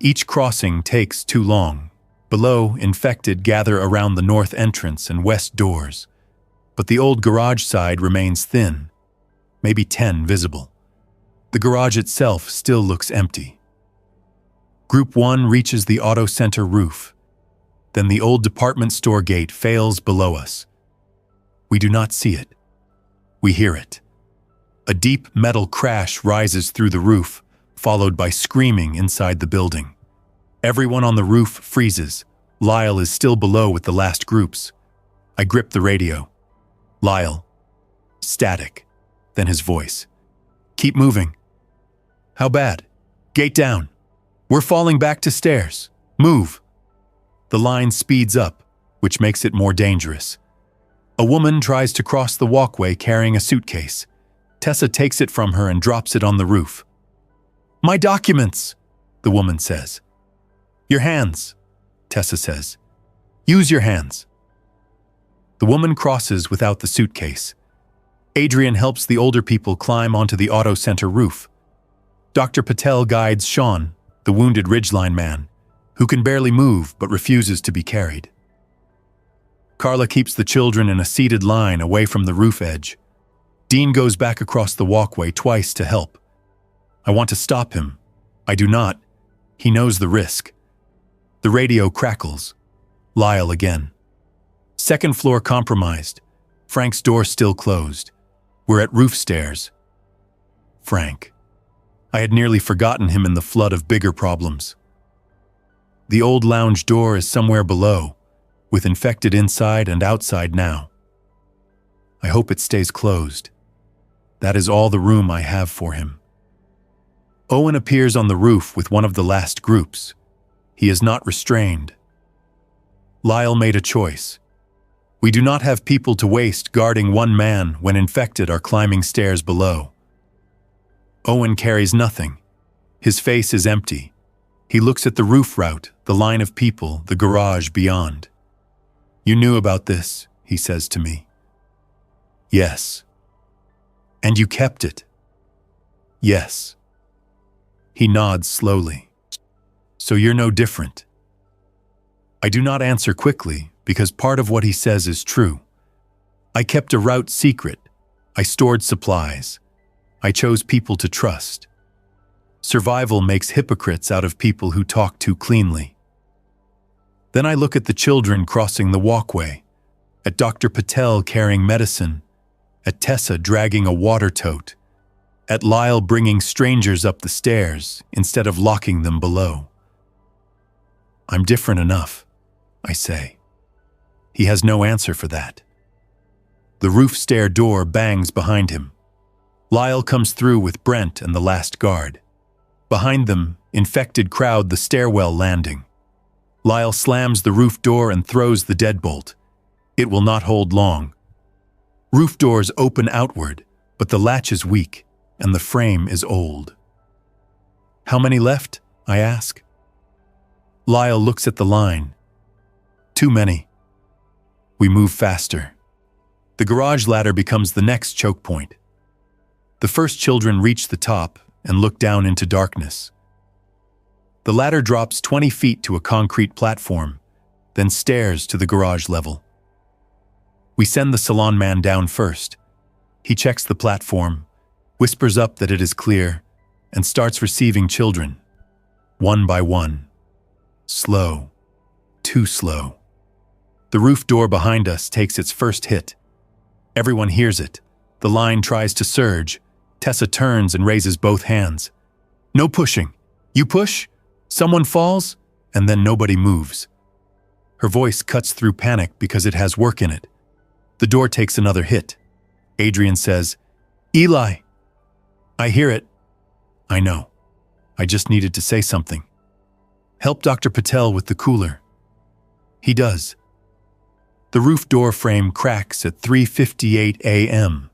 Each crossing takes too long. Below, infected gather around the north entrance and west doors. But the old garage side remains thin. Maybe 10 visible. The garage itself still looks empty. Group 1 reaches the auto center roof. Then the old department store gate fails below us. We do not see it. We hear it. A deep metal crash rises through the roof, followed by screaming inside the building. Everyone on the roof freezes. Lyle is still below with the last groups. I grip the radio. Lyle. Static. Then his voice. "Keep moving." "How bad?" "Gate down. We're falling back to stairs. Move." The line speeds up, which makes it more dangerous. A woman tries to cross the walkway carrying a suitcase. Tessa takes it from her and drops it on the roof. "My documents," the woman says. "Your hands," Tessa says. "Use your hands." The woman crosses without the suitcase. Adrian helps the older people climb onto the auto center roof. Dr. Patel guides Sean, the wounded Ridgeline man, who can barely move but refuses to be carried. Carla keeps the children in a seated line away from the roof edge. Dean goes back across the walkway twice to help. I want to stop him. I do not. He knows the risk. The radio crackles. Lyle again. Second floor compromised. Frank's door still closed. We're at roof stairs. Frank. I had nearly forgotten him in the flood of bigger problems. The old lounge door is somewhere below, with infected inside and outside now. I hope it stays closed. That is all the room I have for him. Owen appears on the roof with one of the last groups. He is not restrained. Lyle made a choice. We do not have people to waste guarding one man when infected are climbing stairs below. Owen carries nothing. His face is empty. He looks at the roof route, the line of people, the garage beyond. You knew about this, he says to me. Yes. And you kept it? Yes. He nods slowly. So you're no different. I do not answer quickly because part of what he says is true. I kept a route secret. I stored supplies. I chose people to trust. Survival makes hypocrites out of people who talk too cleanly. Then I look at the children crossing the walkway, at Dr. Patel carrying medicine, at Tessa dragging a water tote, at Lyle bringing strangers up the stairs instead of locking them below. I'm different enough, I say. He has no answer for that. The roof stair door bangs behind him. Lyle comes through with Brent and the last guard. Behind them, infected crowd the stairwell landing. Lyle slams the roof door and throws the deadbolt. It will not hold long. Roof doors open outward, but the latch is weak, and the frame is old. How many left? I ask. Lyle looks at the line. Too many. We move faster. The garage ladder becomes the next choke point. The first children reach the top and look down into darkness. The ladder drops 20 feet to a concrete platform, then stairs to the garage level. We send the salon man down first. He checks the platform, whispers up that it is clear, and starts receiving children, one by one. Slow. Too slow. The roof door behind us takes its first hit. Everyone hears it. The line tries to surge. Tessa turns and raises both hands. No pushing. You push, someone falls, and then nobody moves. Her voice cuts through panic because it has work in it. The door takes another hit. Adrian says, Eli. I hear it. I know. I just needed to say something. Help Dr. Patel with the cooler. He does. The roof door frame cracks at 3:58 a.m.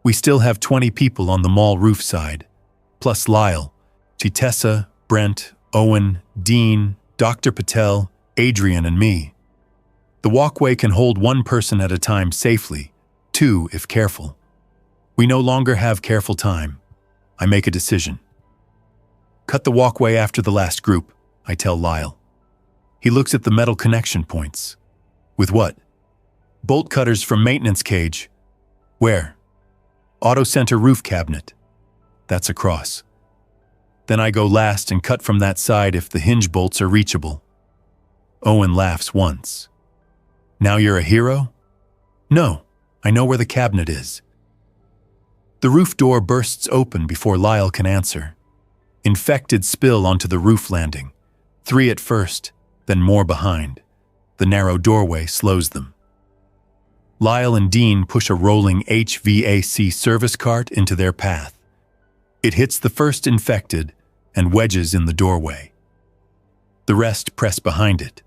We still have 20 people on the mall roof side, plus Lyle, Tessa, Brent, Owen, Dean, Dr. Patel, Adrian, and me. The walkway can hold one person at a time safely, two if careful. We no longer have careful time. I make a decision. Cut the walkway after the last group, I tell Lyle. He looks at the metal connection points. With what? Bolt cutters from maintenance cage. Where? Auto center roof cabinet. That's across. Then I go last and cut from that side if the hinge bolts are reachable. Owen laughs once. Now you're a hero? No, I know where the cabinet is. The roof door bursts open before Lyle can answer. Infected spill onto the roof landing. 3 at first, then more behind. The narrow doorway slows them. Lyle and Dean push a rolling HVAC service cart into their path. It hits the first infected and wedges in the doorway. The rest press behind it.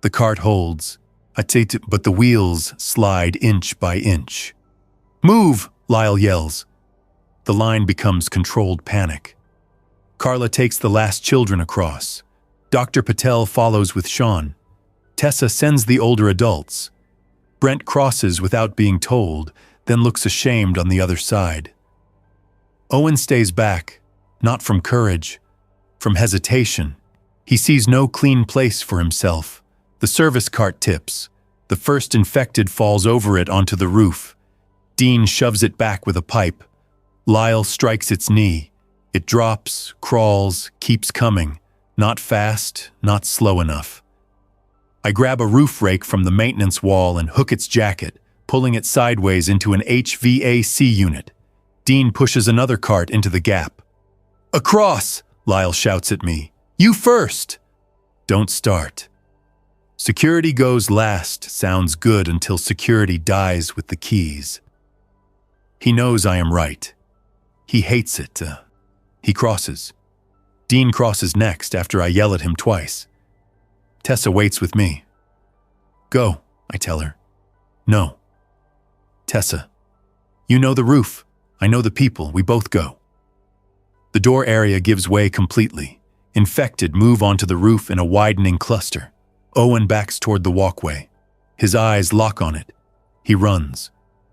The cart holds, but the wheels slide inch by inch. Move, Lyle yells. The line becomes controlled panic. Carla takes the last children across. Dr. Patel follows with Sean. Tessa sends the older adults. Brent crosses without being told, then looks ashamed on the other side. Owen stays back, not from courage, from hesitation. He sees no clean place for himself. The service cart tips. The first infected falls over it onto the roof. Dean shoves it back with a pipe. Lyle strikes its knee. It drops, crawls, keeps coming. Not fast, not slow enough. I grab a roof rake from the maintenance wall and hook its jacket, pulling it sideways into an HVAC unit. Dean pushes another cart into the gap. Across, Lyle shouts at me. You first! Don't start. Security goes last sounds good until security dies with the keys. He knows I am right. He hates it. He crosses. Dean crosses next after I yell at him twice. Tessa waits with me. Go, I tell her. No. Tessa, you know the roof. I know the people. We both go. The door area gives way completely. Infected move onto the roof in a widening cluster. Owen backs toward the walkway. His eyes lock on it. He runs.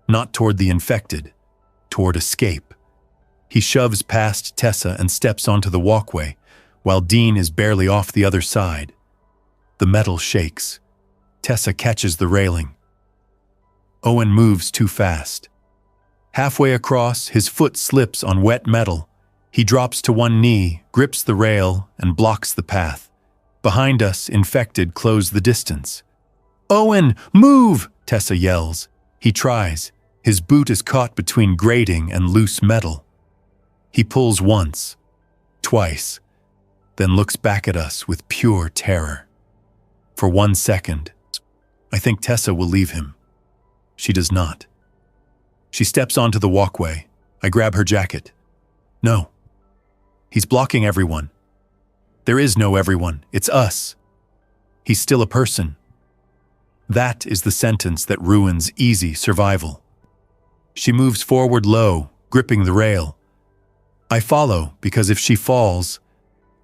Not toward the infected. Toward escape. He shoves past Tessa and steps onto the walkway, while Dean is barely off the other side. The metal shakes. Tessa catches the railing. Owen moves too fast. Halfway across, his foot slips on wet metal. He drops to one knee, grips the rail, and blocks the path. Behind us, infected close the distance. Owen, move! Tessa yells. He tries. His boot is caught between grating and loose metal. He pulls once, twice, then looks back at us with pure terror. For 1 second, I think Tessa will leave him. She does not. She steps onto the walkway. I grab her jacket. No. He's blocking everyone. There is no everyone. It's us. He's still a person. That is the sentence that ruins easy survival. She moves forward low, gripping the rail. I follow because if she falls,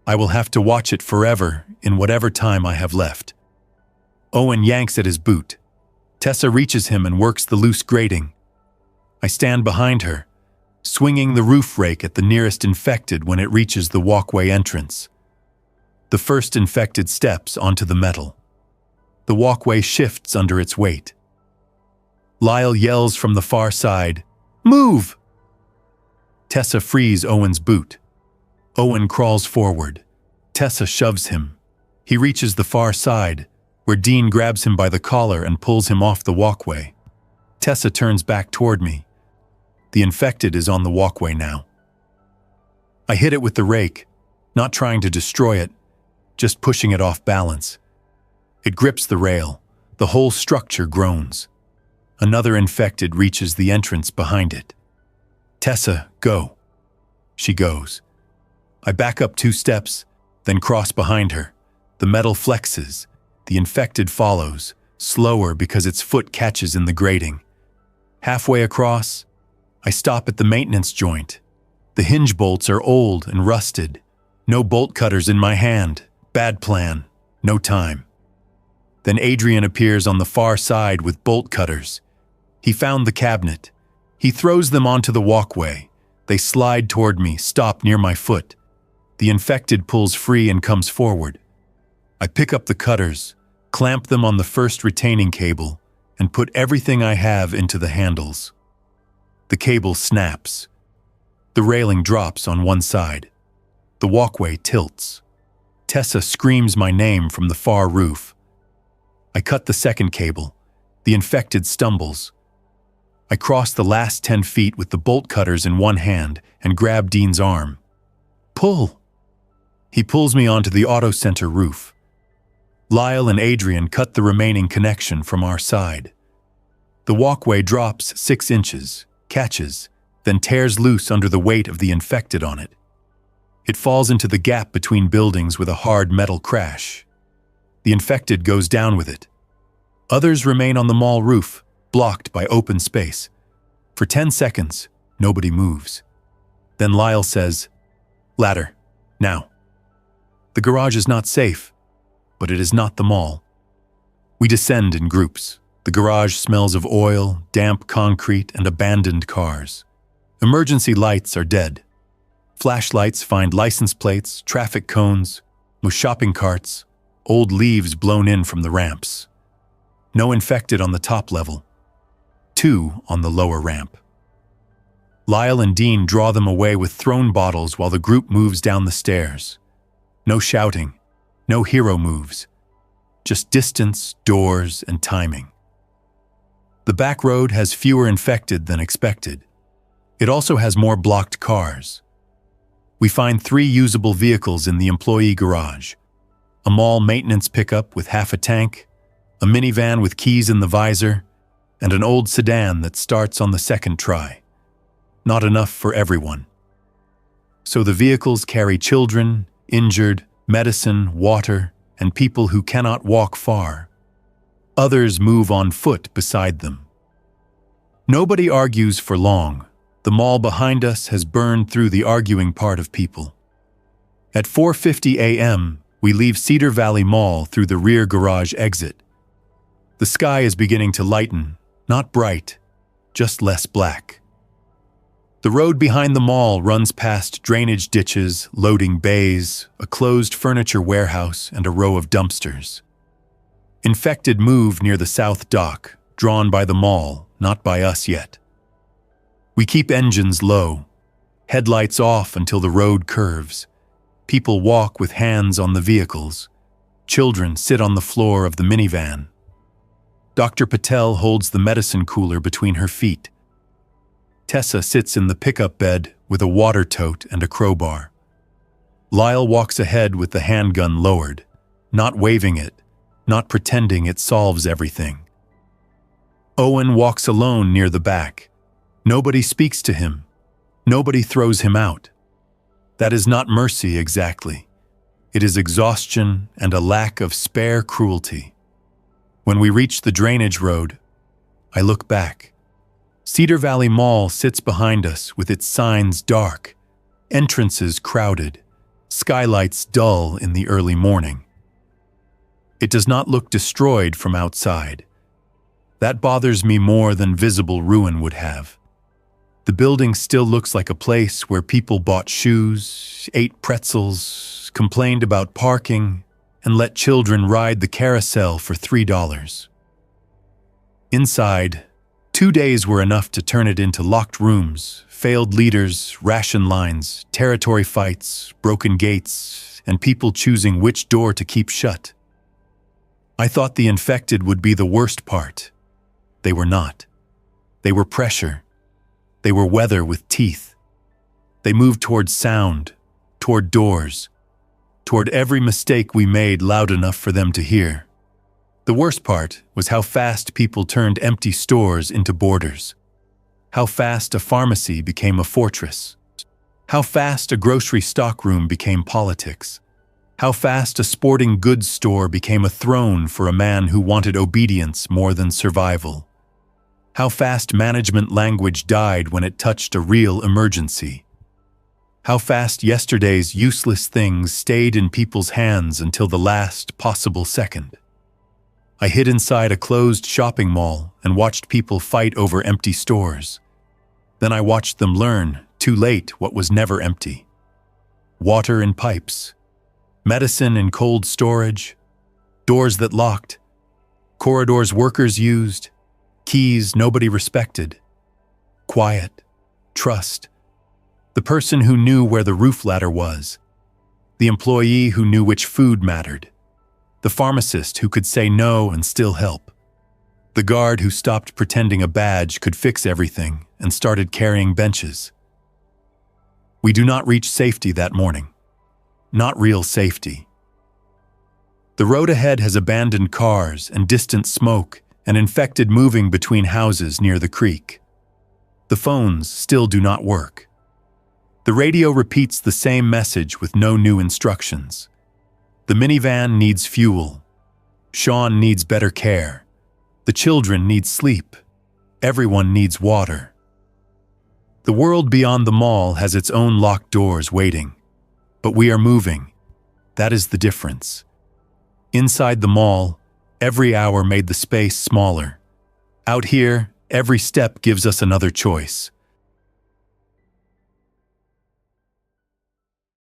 I will have to watch it forever in whatever time I have left. Owen yanks at his boot. Tessa reaches him and works the loose grating. I stand behind her, swinging the roof rake at the nearest infected when it reaches the walkway entrance. The first infected steps onto the metal. The walkway shifts under its weight. Lyle yells from the far side, "Move!" Tessa frees Owen's boot. Owen crawls forward. Tessa shoves him. He reaches the far side, where Dean grabs him by the collar and pulls him off the walkway. Tessa turns back toward me. The infected is on the walkway now. I hit it with the rake, not trying to destroy it, just pushing it off balance. It grips the rail. The whole structure groans. Another infected reaches the entrance behind it. Tessa, go. She goes. I back up 2 steps, then cross behind her. The metal flexes. The infected follows, slower because its foot catches in the grating. Halfway across, I stop at the maintenance joint. The hinge bolts are old and rusted. No bolt cutters in my hand. Bad plan. No time. Then Adrian appears on the far side with bolt cutters. He found the cabinet. He throws them onto the walkway. They slide toward me, stop near my foot. The infected pulls free and comes forward. I pick up the cutters, clamp them on the first retaining cable, and put everything I have into the handles. The cable snaps. The railing drops on one side. The walkway tilts. Tessa screams my name from the far roof. I cut the second cable. The infected stumbles. I cross the last 10 feet with the bolt cutters in one hand and grab Dean's arm. Pull! He pulls me onto the auto center roof. Lyle and Adrian cut the remaining connection from our side. The walkway drops 6 inches, catches, then tears loose under the weight of the infected on it. It falls into the gap between buildings with a hard metal crash. The infected goes down with it. Others remain on the mall roof, blocked by open space. For 10 seconds, nobody moves. Then Lyle says, "Ladder, now." The garage is not safe, but it is not the mall. We descend in groups. The garage smells of oil, damp concrete, and abandoned cars. Emergency lights are dead. Flashlights find license plates, traffic cones, with shopping carts, old leaves blown in from the ramps. No infected on the top level. 2 on the lower ramp. Lyle and Dean draw them away with thrown bottles while the group moves down the stairs. No shouting, no hero moves. Just distance, doors, and timing. The back road has fewer infected than expected. It also has more blocked cars. We find 3 usable vehicles in the employee garage: a mall maintenance pickup with half a tank, a minivan with keys in the visor, and an old sedan that starts on the second try. Not enough for everyone. So the vehicles carry children, injured, medicine, water, and people who cannot walk far. Others move on foot beside them. Nobody argues for long. The mall behind us has burned through the arguing part of people. At 4:50 a.m., we leave Cedar Valley Mall through the rear garage exit. The sky is beginning to lighten, not bright, just less black. The road behind the mall runs past drainage ditches, loading bays, a closed furniture warehouse, and a row of dumpsters. Infected move near the south dock, drawn by the mall, not by us yet. We keep engines low, headlights off until the road curves. People walk with hands on the vehicles. Children sit on the floor of the minivan. Dr. Patel holds the medicine cooler between her feet. Tessa sits in the pickup bed with a water tote and a crowbar. Lyle walks ahead with the handgun lowered, not waving it, not pretending it solves everything. Owen walks alone near the back. Nobody speaks to him. Nobody throws him out. That is not mercy exactly. It is exhaustion and a lack of spare cruelty. When we reach the drainage road, I look back. Cedar Valley Mall sits behind us with its signs dark, entrances crowded, skylights dull in the early morning. It does not look destroyed from outside. That bothers me more than visible ruin would have. The building still looks like a place where people bought shoes, ate pretzels, complained about parking, and let children ride the carousel for $3. Inside, 2 days were enough to turn it into locked rooms, failed leaders, ration lines, territory fights, broken gates, and people choosing which door to keep shut. I thought the infected would be the worst part. They were not. They were pressure. They were weather with teeth. They moved toward sound, toward doors, toward every mistake we made loud enough for them to hear. The worst part was how fast people turned empty stores into borders. How fast a pharmacy became a fortress. How fast a grocery stockroom became politics. How fast a sporting goods store became a throne for a man who wanted obedience more than survival. How fast management language died when it touched a real emergency. How fast yesterday's useless things stayed in people's hands until the last possible second. I hid inside a closed shopping mall and watched people fight over empty stores. Then I watched them learn, too late, what was never empty. Water in pipes, medicine in cold storage, doors that locked, corridors workers used, keys nobody respected. Quiet, trust. The person who knew where the roof ladder was. The employee who knew which food mattered. The pharmacist who could say no and still help. The guard who stopped pretending a badge could fix everything and started carrying benches. We do not reach safety that morning. Not real safety. The road ahead has abandoned cars and distant smoke and infected moving between houses near the creek. The phones still do not work. The radio repeats the same message with no new instructions. The minivan needs fuel. Sean needs better care. The children need sleep. Everyone needs water. The world beyond the mall has its own locked doors waiting. But we are moving. That is the difference. Inside the mall, every hour made the space smaller. Out here, every step gives us another choice.